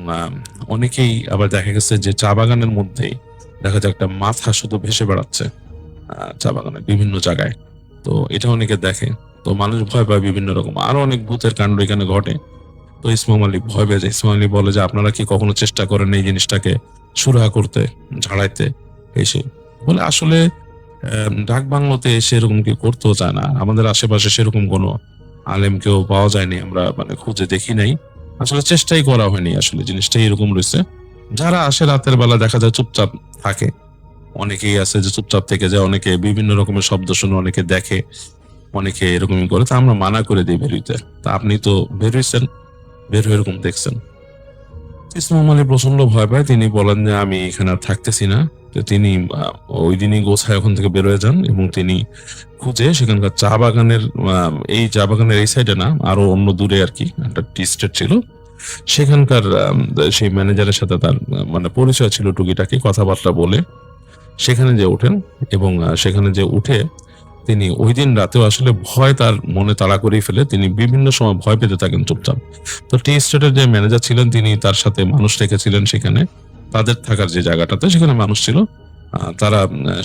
অনেকেই আবার দেখা গেছে যে চা বাগানের মধ্যেই দেখা যায় একটা মাথা শুধু ভেসে বেড়াচ্ছে চা বাগানের বিভিন্ন জায়গায়। তো এটা অনেকে দেখে, তো মানুষ ভয় পায় বিভিন্ন রকম। আরো অনেক ভূতের কাণ্ড এখানে ঘটে। তো ইসমাম আলী ভয় পেয়ে যায়। ইসমাম আলী বলে যে আপনারা কি কখনো চেষ্টা করেন এই জিনিসটাকে সুরাহা করতে, ঝাড়াইতে? এসে বলে আসলে ডাক বাংলোতে এসে এরকম কি করতেও চায় না, আমাদের আশেপাশে সেরকম কোনো আলেম কেউ পাওয়া যায়নি, আমরা মানে খুঁজে দেখি নাই, আসলে চেষ্টাই করা হয়নি, আসলে জিনিসটা এরকম রয়েছে। যারা আসে রাতের বেলা দেখা যায় চুপচাপ থাকে, অনেকেই আছে যে চুপচাপ থেকে যায়, অনেকে বিভিন্ন রকমের শব্দ শুনে অনেকে দেখে, অনেকে এরকমই করে। তা আমরা মানা করে দিই বেরোইতে। তা আপনি তো বেরোইছেন, বের হয়ে এরকম দেখছেন। ইসমাম আলী প্রচন্ড ভয় পায়। তিনি বলেন যে আমি এখানে আর থাকতেছি না। তো তিনি ওই দিনই গোছায় ওখান থেকে বেরোয় যান, এবং তিনি খুঁজে সেখানকার চা বাগানের এই চা বাগানের এই সাইডে না, আরো অন্য দূরে আর কি একটা টি স্টেট ছিল, সেখানকার সেই ম্যানেজারের সাথে তার মানে পরিচয় ছিল, টুকিটাকি কথাবার্তা বলে সেখানে যে ওঠেন। এবং সেখানে যে উঠে তিনি ওই দিন রাতেও আসলে ভয় তার মনে তাড়া করেই ফেলে, তিনি বিভিন্ন সময় ভয় পেতে থাকেন চুপচাপ। তো টি স্টেটের যে ম্যানেজার ছিলেন তিনি তার সাথে মানুষ রেখেছিলেন সেখানে, তাদের থাকার যে জায়গাটাতে সেখানে মানুষ ছিল। তারা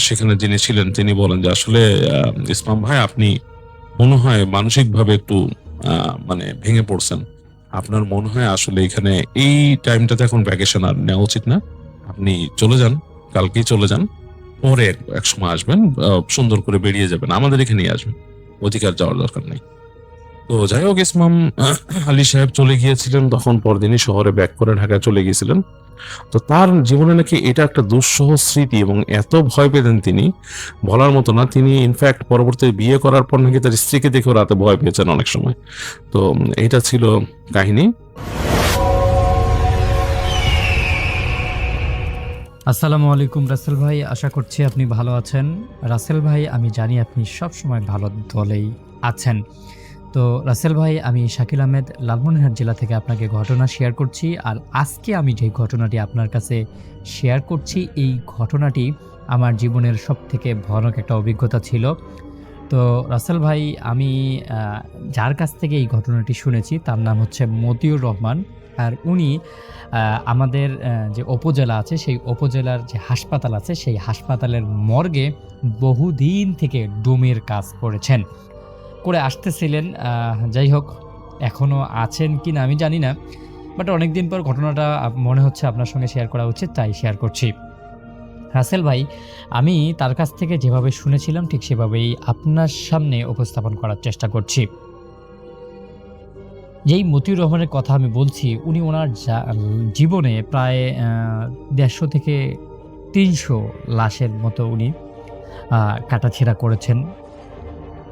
সেখানে যিনি ছিলেন তিনি বলেন যে আসলে ইসমাম ভাই, আপনি মনে হয় মানসিক ভাবে একটু মানে ভেঙে পড়ছেন। আপনার মনে হয় আসলে এখানে এই টাইমটাতে এখন ভ্যাকেশন আর নেওয়া উচিত না, আপনি চলে যান, কালকেই চলে যান, পরে এক সময় আসবেন, সুন্দর করে বেরিয়ে যাবেন, আমাদের এখানেই আসবেন, অধিকার যাওয়ার দরকার নেই। তো যাই হোক, ইসমাম আলী সাহেব চলে গিয়েছিলেন, তখন পরদিনই শহরে ব্যাক করে ঢাকায় চলে গিয়েছিলেন। তো তার জীবনে নাকি এটা একটা দুঃসহ স্মৃতি, এবং এত ভয় পেতেন তিনি বলার মতো না। তিনি ইনফ্যাক্ট পরবর্তী বিয়ে করার পর নাকি তার স্ত্রীকে দেখেও রাতে ভয় পেয়েছেন অনেক সময়। তো এটা ছিল কাহিনী। আসসালামু আলাইকুম রাসেল ভাই, আশা করছি আপনি ভালো আছেন। রাসেল ভাই, আমি জানি আপনি সব সময় ভালো দলেই আছেন। তো রাসেল ভাই, আমি শাকিল আহমেদ, লালমনিরহাট জেলা থেকে আপনাকে ঘটনা শেয়ার করছি। আর আজকে আমি যে ঘটনাটি আপনার কাছে শেয়ার করছি, এই ঘটনাটি আমার জীবনের সবথেকে ভয়ানক একটা অভিজ্ঞতা ছিল। তো রাসেল ভাই, আমি যার কাছ থেকে এই ঘটনাটি শুনেছি তার নাম হচ্ছে মতিউর রহমান। আর উনি আমাদের যে উপজেলা আছে, সেই উপজেলার যে হাসপাতাল আছে, সেই হাসপাতালের মর্গে বহুদিন থেকে ডোমের কাজ করে আসতেছিলেন। যাই হোক, এখনও আছেন কি না আমি জানি না, বাট অনেক দিন পর ঘটনাটা মনে হচ্ছে আপনার সঙ্গে শেয়ার করা উচিত, তাই শেয়ার করছি। রাসেল ভাই, আমি তার কাছ থেকে যেভাবে শুনেছিলাম ঠিক সেভাবেই আপনার সামনে উপস্থাপন করার চেষ্টা করছি। যেই মতিউর রহমানের কথা আমি বলছি, উনি ওনার জীবনে প্রায় 150 থেকে 300 লাশের মতো উনি কাটাছেঁড়া করেছেন।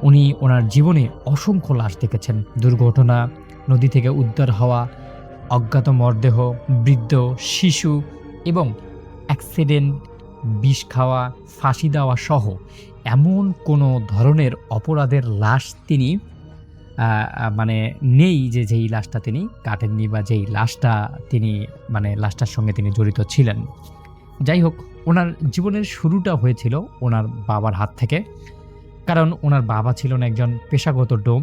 উনি ওনার জীবনে অসংখ্য লাশ দেখেছেন, দুর্ঘটনা, নদী থেকে উদ্ধার হওয়া, অজ্ঞাত মরদেহ, বৃদ্ধ, শিশু এবং অ্যাক্সিডেন্ট, বিষ খাওয়া, ফাঁসি দেওয়া সহ এমন কোনো ধরনের অপরাধের লাশ তিনি মানে নেই যে যেই লাশটা তিনি কাটেননি, বা যেই লাশটা তিনি মানে লাশটার সঙ্গে তিনি জড়িত ছিলেন। যাই হোক, ওনার জীবনের শুরুটা হয়েছিল ওনার বাবার হাত থেকে, কারণ ওনার বাবা ছিলেন একজন পেশাগত ডোম।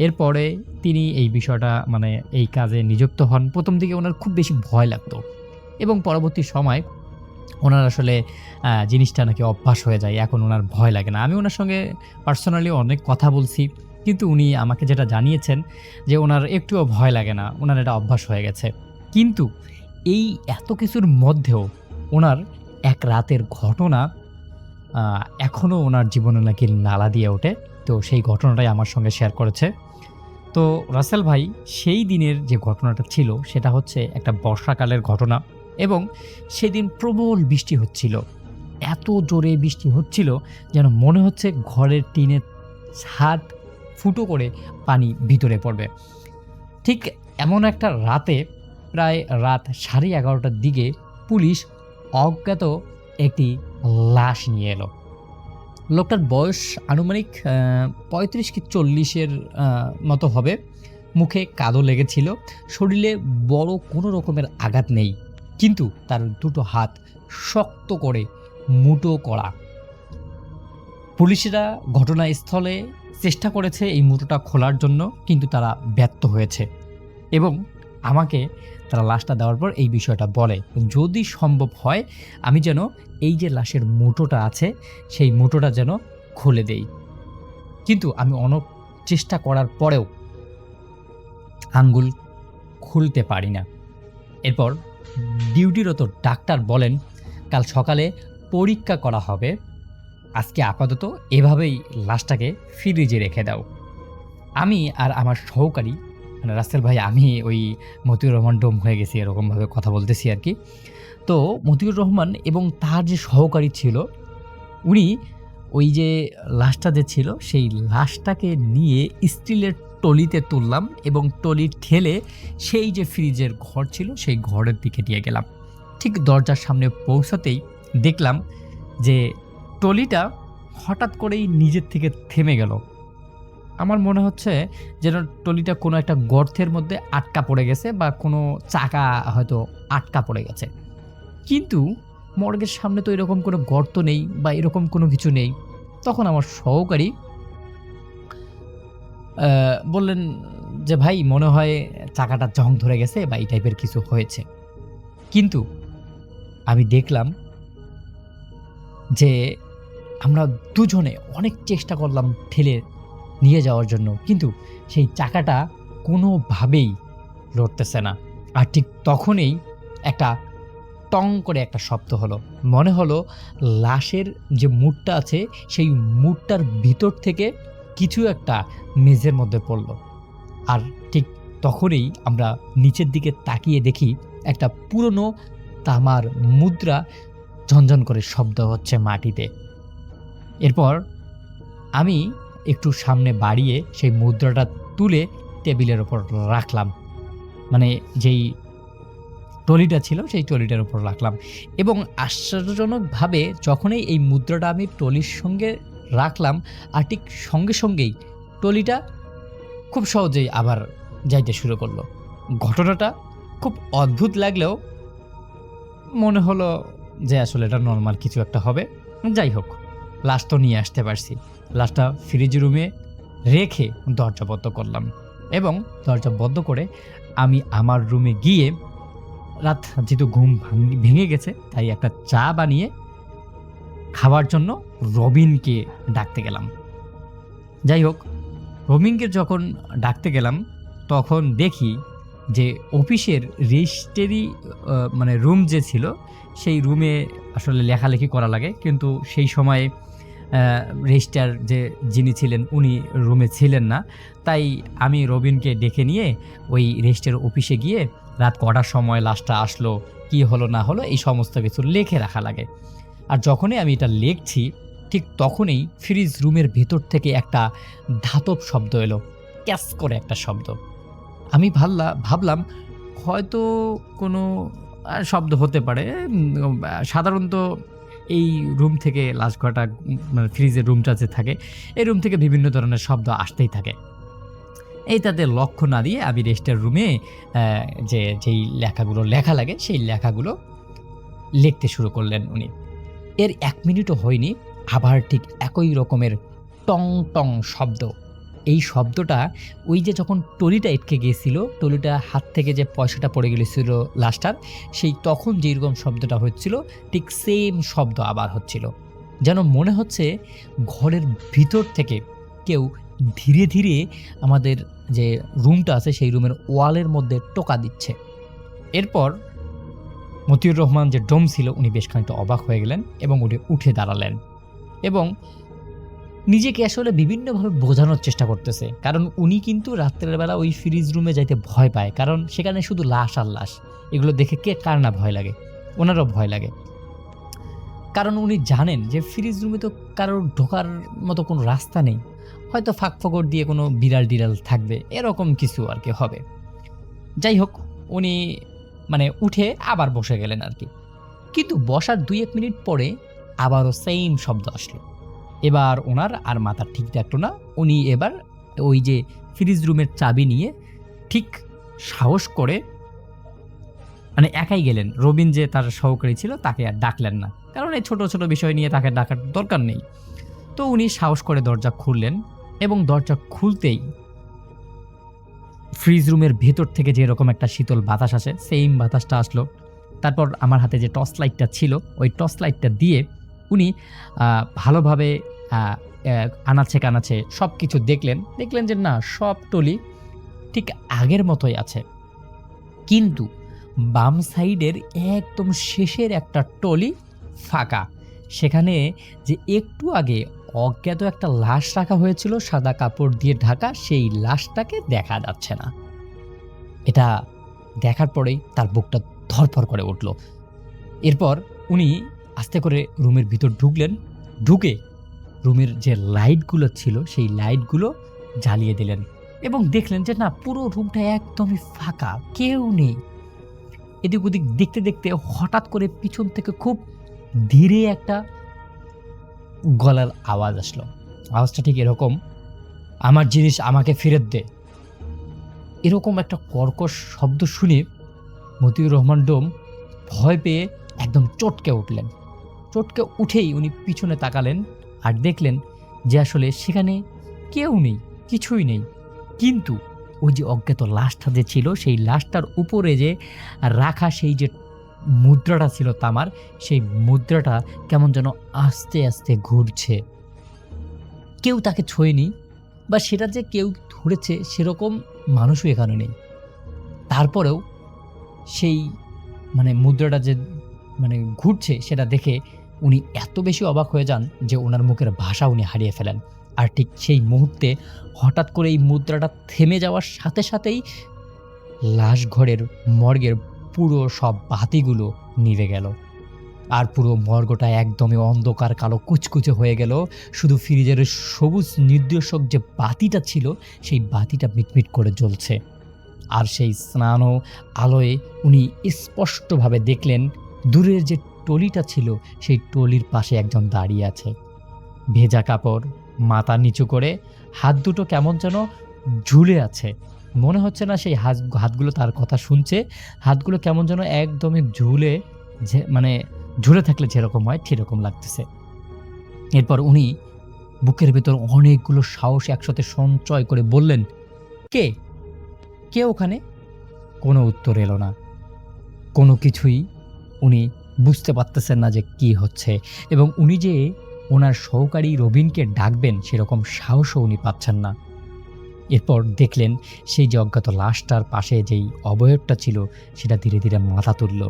এরপরে তিনি এই বিষয়টা মানে এই কাজে নিযুক্ত হন। প্রথম দিকে ওনার খুব বেশি ভয় লাগতো, এবং পরবর্তী সময় ওনার আসলে জিনিসটা নাকি অভ্যাস হয়ে যায়, এখন ওনার ভয় লাগে না। আমি ওনার সঙ্গে পার্সোনালি অনেক কথা বলছি, কিন্তু উনি আমাকে যেটা জানিয়েছেন যে ওনার একটুও ভয় লাগে না, ওনার এটা অভ্যাস হয়ে গেছে। কিন্তু এই এত কিছুর মধ্যেও ওনার এক রাতের ঘটনা এখনও ওনার জীবনে নাকি নালা দিয়ে ওঠে। তো সেই ঘটনাটাই আমার সঙ্গে শেয়ার করেছে। তো রাসেল ভাই, সেই দিনের যে ঘটনাটা ছিল সেটা হচ্ছে একটা বর্ষাকালের ঘটনা, এবং সেদিন প্রবল বৃষ্টি হচ্ছিল। এত জোরে বৃষ্টি হচ্ছিল যেন মনে হচ্ছে ঘরের টিনের ছাদ ফুটো করে পানি ভিতরে পড়বে। ঠিক এমন একটা রাতে, প্রায় রাত 11:30টার দিকে পুলিশ অজ্ঞাত একটি লাশ নিয়ে এলো। লোকটার বয়স আনুমানিক 35 কি 40-এর মতো হবে। মুখে কাদো লেগেছিল, শরীরে বড় কোনো রকমের আঘাত নেই, কিন্তু তার দুটো হাত শক্ত করে মুঠো করা। পুলিশেরা ঘটনাস্থলে চেষ্টা করেছে এই মুঠোটা খোলার জন্য, কিন্তু তারা ব্যর্থ হয়েছে এবং আমাকে তারা লাশটা দেওয়ার পর এই বিষয়টা বলে, যদি সম্ভব হয় আমি যেন এই যে লাশের মুঠোটা আছে সেই মুঠোটা যেন খুলে দেই। কিন্তু আমি অনেক চেষ্টা করার পরেও আঙ্গুল খুলতে পারি না। এরপর ডিউটিরত ডাক্তার বলেন, কাল সকালে পরীক্ষা করা হবে, আজকে আপাতত এভাবেই লাশটাকে ফ্রিজে রেখে দাও। আমি আর আমার সহকারী মানে রাসেল ভাই, আমি ওই মতিউর রহমান ডোম হয়ে গেছি এরকমভাবে কথা বলতেছি আর কি। তো মতিউর রহমান এবং তার যে সহকারী ছিল, উনি ওই যে লাশটা যে ছিল সেই লাশটাকে নিয়ে স্টিলের টলিতে তুললাম এবং টলি ঠেলে সেই যে ফ্রিজের ঘর ছিল সেই ঘরের দিকে নিয়ে গেলাম। ঠিক দরজার সামনে পৌঁছাতেই দেখলাম যে টলিটা হঠাৎ করেই নিজের থেকে থেমে গেল। আমার মনে হচ্ছে যেন টলিটা কোনো একটা গর্তের মধ্যে আটকা পড়ে গেছে বা কোনো চাকা হয়তো আটকা পড়ে গেছে। কিন্তু মর্গের সামনে তো এরকম কোনো গর্ত নেই বা এরকম কোনো কিছু নেই। তখন আমার সহকারী বললেন যে ভাই মনে হয় চাকাটা জং ধরে গেছে বা এই টাইপের কিছু হয়েছে। কিন্তু আমি দেখলাম যে আমরা দুজনে অনেক চেষ্টা করলাম ঠেলে নিয়ে যাওয়ার জন্য, কিন্তু সেই চাকাটা কোনোভাবেই লড়তেছে না। আর ঠিক তখনই একটা টং করে একটা শব্দ হলো, মনে হলো লাশের যে মুটটা আছে সেই মুটটার ভিতর থেকে কিছু একটা মেঝের মধ্যে পড়লো। আর ঠিক তখনই আমরা নিচের দিকে তাকিয়ে দেখি একটা পুরনো তামার মুদ্রা ঝনঝন করে শব্দ হচ্ছে মাটিতে। এরপর আমি একটু সামনে বাড়িয়ে সেই মুদ্রাটা তুলে টেবিলের ওপর রাখলাম, মানে যেই টলিটা ছিল সেই টলিটার উপর রাখলাম এবং আশ্চর্যজনকভাবে যখনই এই মুদ্রাটা আমি টলির সঙ্গে রাখলাম আর ঠিক সঙ্গে সঙ্গেই টলিটা খুব সহজেই আবার যাইতে শুরু করলো। ঘটনাটা খুব অদ্ভুত লাগলেও মনে হলো যে আসলে এটা নর্মাল কিছু একটা হবে। যাই হোক, লাশ তো নিয়ে আসতে পারছি। লাশটা ফ্রিজ রুমে রেখে দরজা বন্ধ করলাম এবং দরজা বন্ধ করে আমি আমার রুমে গিয়ে, রাত যেহেতু ঘুম ভেঙে গেছে তাই একটা চা বানিয়ে খাওয়ার জন্য রবিনকে ডাকতে গেলাম। যাই হোক, রবিনকে যখন ডাকতে গেলাম তখন দেখি যে অফিসের রেজিস্ট্রি মানে রুম যে ছিল সেই রুমে আসলে লেখালেখি করা লাগে, কিন্তু সেই সময় রেজিস্ট্রার যে যিনি ছিলেন উনি রুমে ছিলেন না। তাই আমি রবিনকে ডেকে নিয়ে ওই রেজিস্ট্রার অফিসে গিয়ে রাত কটার সময় লাশটা আসলো, কি হলো না হলো এই সমস্ত কিছু লিখে রাখা লাগে। আর যখনই আমি এটা লিখছি ঠিক তখনই ফ্রিজ রুমের ভেতর থেকে একটা ধাতব শব্দ এলো, ক্যাস করে একটা শব্দ। আমি ভাবলাম হয়তো কোনো শব্দ হতে পারে। সাধারণত এই রুম থেকে লাশ ঘরটা মানে ফ্রিজের রুমটা যে থাকে এই রুম থেকে বিভিন্ন ধরনের শব্দ আসতেই থাকে। এই তাতে লক্ষ্য না দিয়ে আমি রেজিস্টার রুমে যেই লেখাগুলো লেখা লাগে সেই লেখাগুলো লিখতে শুরু করলেন উনি। এর 1 মিনিটও হয়নি আবার ঠিক একই রকমের টং টং শব্দ। এই শব্দটা ওই যে যখন টলিটা এটকে গিয়েছিল, টলিটা হাত থেকে যে পয়সাটা পড়ে গিয়েছিল লাশটার, সেই তখন যেরকম শব্দটা হচ্ছিল ঠিক সেম শব্দ আবার হচ্ছিল। যেন মনে হচ্ছে ঘরের ভিতর থেকে কেউ ধীরে ধীরে আমাদের যে রুমটা আছে সেই রুমের ওয়ালের মধ্যে টোকা দিচ্ছে। এরপর মতিউর রহমান যে ডোম ছিল উনি বেশ খানিকটা অবাক হয়ে গেলেন এবং উঠে দাঁড়ালেন এবং নিজেকে আসলে বিভিন্নভাবে বোঝানোর চেষ্টা করতেছে, কারণ উনি কিন্তু রাত্রের বেলা ওই ফ্রিজ রুমে যাইতে ভয় পায়, কারণ সেখানে শুধু লাশ আর লাশ। এগুলো দেখে কার না ভয় লাগে, ওনারও ভয় লাগে। কারণ উনি জানেন যে ফ্রিজ রুমে তো কারোর ঢোকার মতো কোনো রাস্তা নেই, হয়তো ফাঁক ফকর দিয়ে কোনো বিড়াল টিড়াল থাকবে, এরকম কিছু আর কি হবে। যাই হোক, উনি মানে উঠে আবার বসে গেলেন আর কি। কিন্তু বসার 2-1 মিনিট পরে আবারও সেম শব্দ আসলো। এবার ওনার আর মাথা ঠিক থাকলো না, উনি এবার ওই যে ফ্রিজ রুমের চাবি নিয়ে ঠিক সাহস করে মানে একাই গেলেন। রবিন যে তার সহকারী ছিল তাকে আর ডাকলেন না, কারণ এই ছোট ছোট বিষয় নিয়ে তাকে ডাকার দরকার নেই। তো উনি সাহস করে দরজা খুললেন এবং দরজা খুলতেই ফ্রিজ রুমের ভেতর থেকে যেরকম একটা শীতল বাতাস আসে সেম বাতাসটা আসলো। তারপর আমার হাতে যে টর্চ লাইটটা ছিল ওই টর্চ লাইটটা দিয়ে উনি ভালোভাবে আনাচে কানাচে সব কিছু দেখলেন যে না, সব টলি ঠিক আগের মতোই আছে, কিন্তু বাম সাইডের একদম শেষের একটা টলি ফাঁকা। সেখানে যে একটু আগে অজ্ঞাত একটা লাশ রাখা হয়েছিল সাদা কাপড় দিয়ে ঢাকা, সেই লাশটাকে দেখা যাচ্ছে না। এটা দেখার পরেই তার বুকটা ধরফর করে উঠল। এরপর উনি আস্তে করে রুমের ভিতর ঢুকে রুমের যে লাইটগুলো ছিল সেই লাইটগুলো জ্বালিয়ে দিলেন এবং দেখলেন যে না, পুরো রুমটা একদমই ফাঁকা, কেউ নেই। এদিক ওদিক দেখতে দেখতে হঠাৎ করে পিছন থেকে খুব ধীরে একটা গলার আওয়াজ আসলো। আওয়াজটা ঠিক এরকম, আমার জিনিস আমাকে ফেরত দে। এরকম একটা কর্কশ শব্দ শুনে মতিউর রহমান ডোম ভয় পেয়ে একদম চটকে উঠলেন। চটকে উঠেই উনি পিছনে তাকালেন আর দেখলেন যে আসলে সেখানে কেউ নেই, কিছুই নেই। কিন্তু ওই যে অজ্ঞাত লাশটা যে ছিল সেই লাশটার উপরে যে রাখা সেই যে মুদ্রাটা ছিল তামার, সেই মুদ্রাটা কেমন যেন আস্তে আস্তে ঘুরছে। কেউ তাকে ছোঁয়নি বা সেটা যে কেউ ধরেছে সেরকম মানুষও এখানে নেই। তারপরেও সেই মুদ্রাটা যে ঘুরছে সেটা দেখে উনি এত বেশি অবাক হয়ে যান যে ওনার মুখের ভাষা উনি হারিয়ে ফেলেন। আর ঠিক সেই মুহূর্তে হঠাৎ করে এই মুদ্রাটা থেমে যাওয়ার সাথে সাথেই লাশঘরের মর্গের পুরো সব বাতিগুলো নিভে গেল আর পুরো মর্গটা একদমই অন্ধকার কালো কুচকুচে হয়ে গেল। শুধু ফ্রিজের সবুজ নির্দেশক যে বাতিটা ছিল সেই বাতিটা মিটমিট করে জ্বলছে। আর সেই স্নান আলোয় উনি স্পষ্টভাবে দেখলেন দূরের যে টলিটা ছিল সেই টলির পাশে একজন দাঁড়িয়ে আছে, ভেজা কাপড়, মাথা নিচু করে, হাত দুটো কেমন যেন ঝুলে আছে। মনে হচ্ছে না সেই হাতগুলো তার কথা শুনছে, হাতগুলো কেমন যেন একদমই ঝুলে ঝুলে থাকলে যেরকম হয় সেরকম লাগতেছে। এরপর উনি বুকের ভেতর অনেকগুলো সাহস একসাথে সঞ্চয় করে বললেন, কে কে ওখানে? কোনো উত্তর এলো না। কোনো কিছুই উনি বুঝতে পারতেছেন না যে কি হচ্ছে, এবং উনি যে ওনার সহকারী রবিনকে ডাকবেন সেরকম সাহসও উনি পাচ্ছেন না। এরপর দেখলেন সেই যে অজ্ঞাত লাশটার পাশে যেই অবয়বটা ছিল সেটা ধীরে ধীরে মাথা তুলল।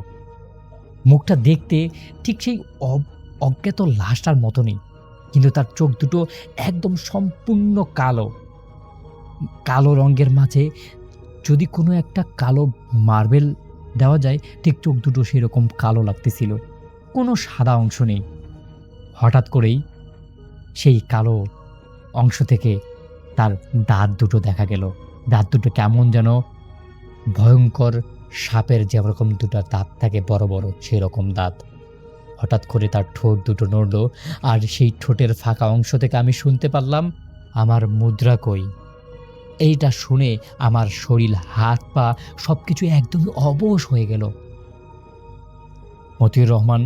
মুখটা দেখতে ঠিক সেই অজ্ঞাত লাশটার মতনই, কিন্তু তার চোখ দুটো একদম সম্পূর্ণ কালো। কালো রঙের মাঝে যদি কোনো একটা কালো মার্বেল দেওয়া যায় ঠিক চোখ দুটো সেরকম কালো লাগতেছিল, কোনো সাদা অংশ নেই। হঠাৎ করেই সেই কালো অংশ থেকে তার দাঁত দুটো দেখা গেল। দাঁত দুটো কেমন যেন ভয়ঙ্কর সাপের যেরকম দুটো দাঁত থাকে বড় বড় সেরকম দাঁত। হঠাৎ করে তার ঠোঁট দুটো নড়ল আর সেই ঠোঁটের ফাঁকা অংশ থেকে আমি শুনতে পারলাম, আমার মুদ্রা কই। এইটা শুনে আমার শরীর, হাত পা সব কিছু একদমই অবশ হয়ে গেল। মতিউর রহমান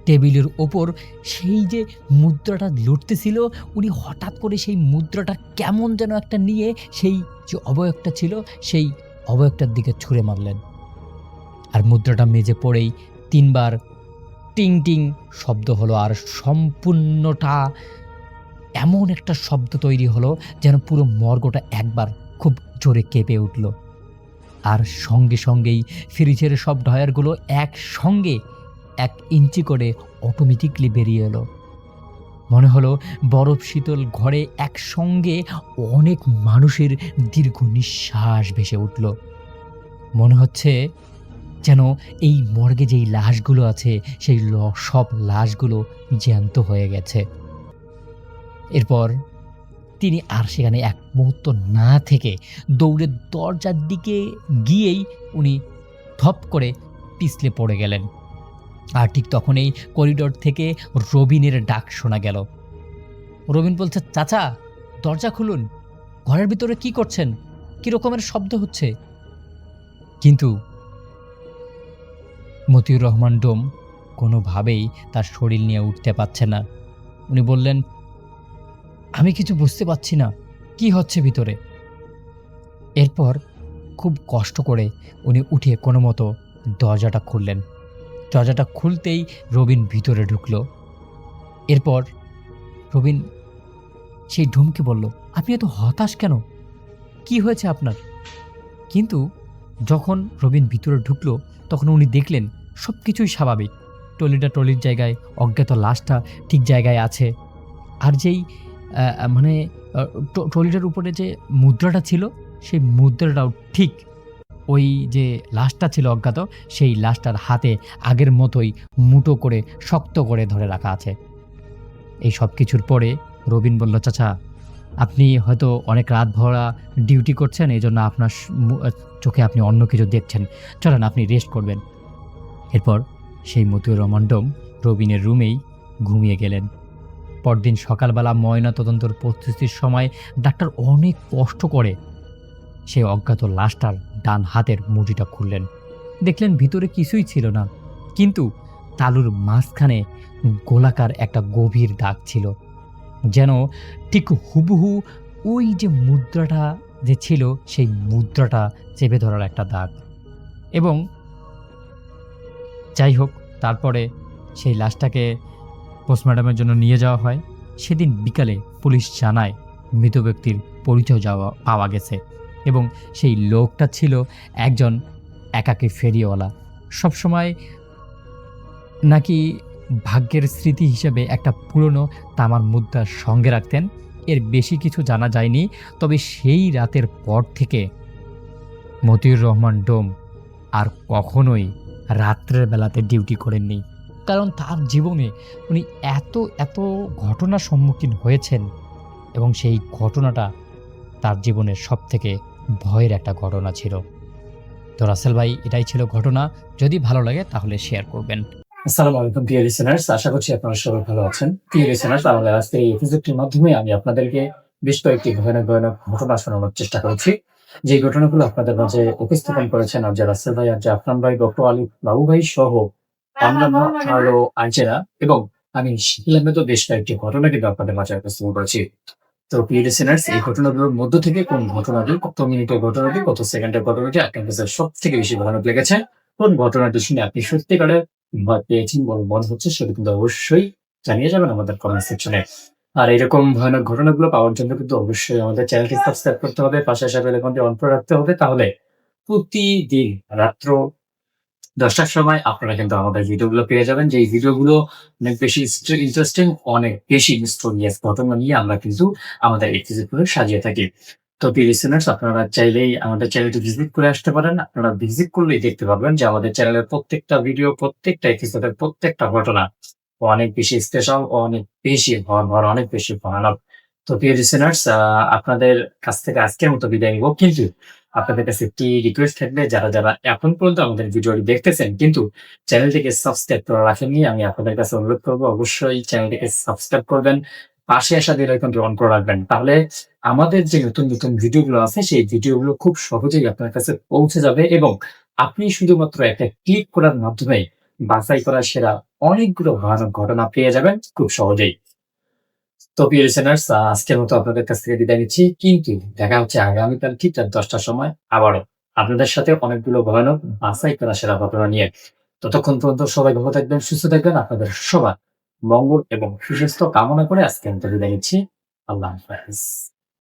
টেবিলের ওপর সেই যে মুদ্রাটা লুটতেছিল, উনি হঠাৎ করে সেই মুদ্রাটা কেমন যেন একটা নিয়ে সেই যে অবয়বটা ছিল সেই অবয়বটার দিকে ছুঁড়ে মারলেন। আর মুদ্রাটা মেজে পড়েই 3 বার টিং টিং শব্দ হলো, আর সম্পূর্ণটা এমন একটা শব্দ তৈরি হলো যেন পুরো মর্গটা একবার খুব জোরে কেঁপে উঠল। আর সঙ্গে সঙ্গেই ফ্রিজের সব ড্রয়ারগুলো একসঙ্গে 1 ইঞ্চি করে অটোমেটিকলি বেরিয়ে এলো। মনে হলো বরফ শীতল ঘরে একসঙ্গে অনেক মানুষের দীর্ঘ নিঃশ্বাস ভেসে উঠল। মনে হচ্ছে যেন এই মর্গে যেই লাশগুলো আছে সেই সব লাশগুলো জ্যান্ত হয়ে গেছে। এরপর তিনি আর সেখানে এক মুহূর্ত না থেকে দৌড়ে দরজার দিকে গিয়েই উনি ধপ করে পিছলে পড়ে গেলেন। আর ঠিক তখনই করিডোর থেকে রবিনের ডাক শোনা গেল। রবিন বলছে, চাচা দরজা খুলুন, ঘরের ভিতরে কি করছেন, কি রকমের শব্দ হচ্ছে? কিন্তু মতিউর রহমান ডোম কোনোভাবেই তার শরীর নিয়ে উঠতে পারছে না। উনি বললেন, আমি কিছু বুঝতে পারছি না, কি হচ্ছে ভিতরে। এরপর খুব কষ্ট করে উনি উঠে কোনো মতো দরজাটা খুললেন। দরজাটা খুলতেই রবিন ভিতরে ঢুকলো। এরপর রবিন সেই ডোমকে বলল, আপনি এত হতাশ কেন, কি হয়েছে আপনার? কিন্তু যখন রবিন ভিতরে ঢুকলো তখন উনি দেখলেন সব কিছুই স্বাভাবিক। ট্রলির জায়গায়, অজ্ঞাত লাশটা ঠিক জায়গায় আছে। আর যেই ট্রলিটার উপরে যে মুদ্রাটা ছিল, সেই মুদ্রাটাও ঠিক ওই যে লাশটা ছিল অজ্ঞাত, সেই লাশটার হাতে আগের মতোই মুঠো করে শক্ত করে ধরে রাখা আছে। এই সব কিছুর পরে রবিন বলল, চাচা আপনি হয়তো অনেক রাত ভরা ডিউটি করছেন, এই জন্য আপনার চোখে আপনি অন্য কিছু দেখছেন, চলেন আপনি রেস্ট করবেন। এরপর সেই মতিউর রহমান ডোম রবিনের রুমেই ঘুমিয়ে গেলেন। পরদিন সকালবেলা ময়না তদন্তর প্রস্তুতির সময় ডাক্তার অনেক কষ্ট করে সেই অজ্ঞাত লাশটার ডান হাতের মুঠিটা খুললেন। দেখলেন ভিতরে কিছুই ছিল না, কিন্তু তালুর মাঝখানে গোলাকার একটা গভীর দাগ ছিল, যেন ঠিক হুবহু ওই যে মুদ্রাটা যে ছিল সেই মুদ্রাটা চেপে ধরার একটা দাগ। এবং যাই হোক, তারপরে সেই লাশটাকে পোস্টমর্টমের জন্য নিয়ে যাওয়া হয়। সেদিন বিকালে পুলিশ জানায় মৃত ব্যক্তির পরিচয় পাওয়া গেছে, এবং সেই লোকটা ছিল একজন একাকী ফেরিওয়ালা। সবসময় নাকি ভাগ্যের স্মৃতি হিসেবে একটা পুরনো তামার মুদ্রার সঙ্গে রাখতেন। এর বেশি কিছু জানা যায়নি, তবে সেই রাতের পর থেকে মতিউর রহমান ডোম আর কখনোই রাত্রের বেলাতে ডিউটি করেননি, কারণ তার জীবনে উনি এত ঘটনার সম্মুখীন হয়েছেন, এবং সেই ঘটনাটা তার জীবনের সবথেকে ভয়ের একটা ঘটনা ছিল। তো রাসেল ভাই, এটাই ছিল ঘটনা। যদি ভালো লাগে তাহলে শেয়ার করবেন। আসসালামু আলাইকুম প্রিয় লিসেনার্স, আশা করছি আপনারা সবাই ভালো আছেন। প্রিয় লিসেনার্স, আমাদের আজকের এই এপিসোডটির মাধ্যমে আমি আপনাদেরকে বেশ কয়েকটি ভয়ানক ঘটনা শোনানোর চেষ্টা করেছি। যে ঘটনাগুলো আপনাদের মাঝে উপস্থাপন করেছেন আরজে রাসেল ভাই, আরজে আফরান ভাই, ডক্টর আলী বাবু ভাই সহ অন্যান্য আরো আরজেরা, এবং আমি শিখিল আহমেদও বেশ কয়েকটি ঘটনা কিন্তু আপনাদের মাঝে উপস্থাপন করেছি। তো প্রিয় লিসেনার্স, এই ঘটনাগুলোর মধ্য থেকে কোন ঘটনাটি, কত মিনিটের ঘটনাটি, কত সেকেন্ডের ঘটনাটি আপনার কাছে সব থেকে বেশি ভয়ানক লেগেছে, কোন ঘটনাটি শুনে আপনি সত্যিকারের ভয় পেয়েছেন বলে মনে হচ্ছে, সেটা কিন্তু অবশ্যই জানিয়ে যাবেন আমাদের কমেন্ট সেকশনে। আর এরকম ভয়ানক ঘটনাগুলো পাওয়ার জন্য কিন্তু অবশ্যই আমাদের চ্যানেলটি সাবস্ক্রাইব করতে হবে, পাশে আসা বেল আইকনটি অন করে রাখতে হবে। তাহলে প্রতিদিন রাত্র 10টার সময় আপনারা কিন্তু আমাদের ভিডিওগুলো পেয়ে যাবেন, যে ভিডিওগুলো অনেক বেশি ইন্টারেস্টিং, অনেক বেশি মিস্টেরিয়াস ঘটনা নিয়ে আমরা কিন্তু আমাদের এপিসোডগুলো সাজিয়ে থাকি। তো প্রিয় লিসেনার্স, আপনারা চাইলেই আমাদের চ্যানেলটি ভিজিট করে আসতে পারেন। আপনারা ভিজিট করলেই দেখতে পাবেন যে আমাদের চ্যানেলের প্রত্যেকটা ভিডিও, প্রত্যেকটা এপিসোডের প্রত্যেকটা ঘটনা অনেক বেশি স্পেশাল, অনেক বেশি ভয়ানক, অনেক বেশি ভয়ানক। তো প্রিয় লিসেনার্স, আপনাদের কাছ থেকে আজকের মতো বিদায় নিব, কিন্তু আপনাদের কাছে একটি রিকোয়েস্ট থাকবে, যারা এখন পর্যন্ত আমাদের ভিডিওটি দেখতেছেন কিন্তু চ্যানেলটিকে সাবস্ক্রাইব করে রাখেননি, আমি আপনাদের কাছে অনুরোধ করবো অবশ্যই চ্যানেলটিকে সাবস্ক্রাইব করবেন, পাশে আসা বেল আইকনটি অন করে রাখবেন। তাহলে আমাদের যে নতুন নতুন ভিডিওগুলো আছে সেই ভিডিওগুলো খুব সহজেই আপনার কাছে পৌঁছে যাবে, এবং আপনি শুধুমাত্র একটা ক্লিক করার মাধ্যমে বাছাই করা সেরা অনেকগুলো ভয়ানক ঘটনা পেয়ে যাবেন খুব সহজেই। তো প্রিয় লিসেনার্স, আজকের মতো আপনাদের কাছ থেকে বিদায় নিচ্ছি, কিন্তু দেখা হচ্ছে আগামীকাল ঠিক রাত 10টার সময় আবারও আপনাদের সাথে অনেকগুলো ভয়ানক বাছাই করা সেরা ঘটনা নিয়ে। ততক্ষণ পর্যন্ত সবাই ভালো থাকবেন, সুস্থ থাকবেন। আপনাদের সবার মঙ্গল এবং সুস্বাস্থ্য কামনা করে আজকের মতো বিদায় নিচ্ছি। আল্লাহ হাফেজ।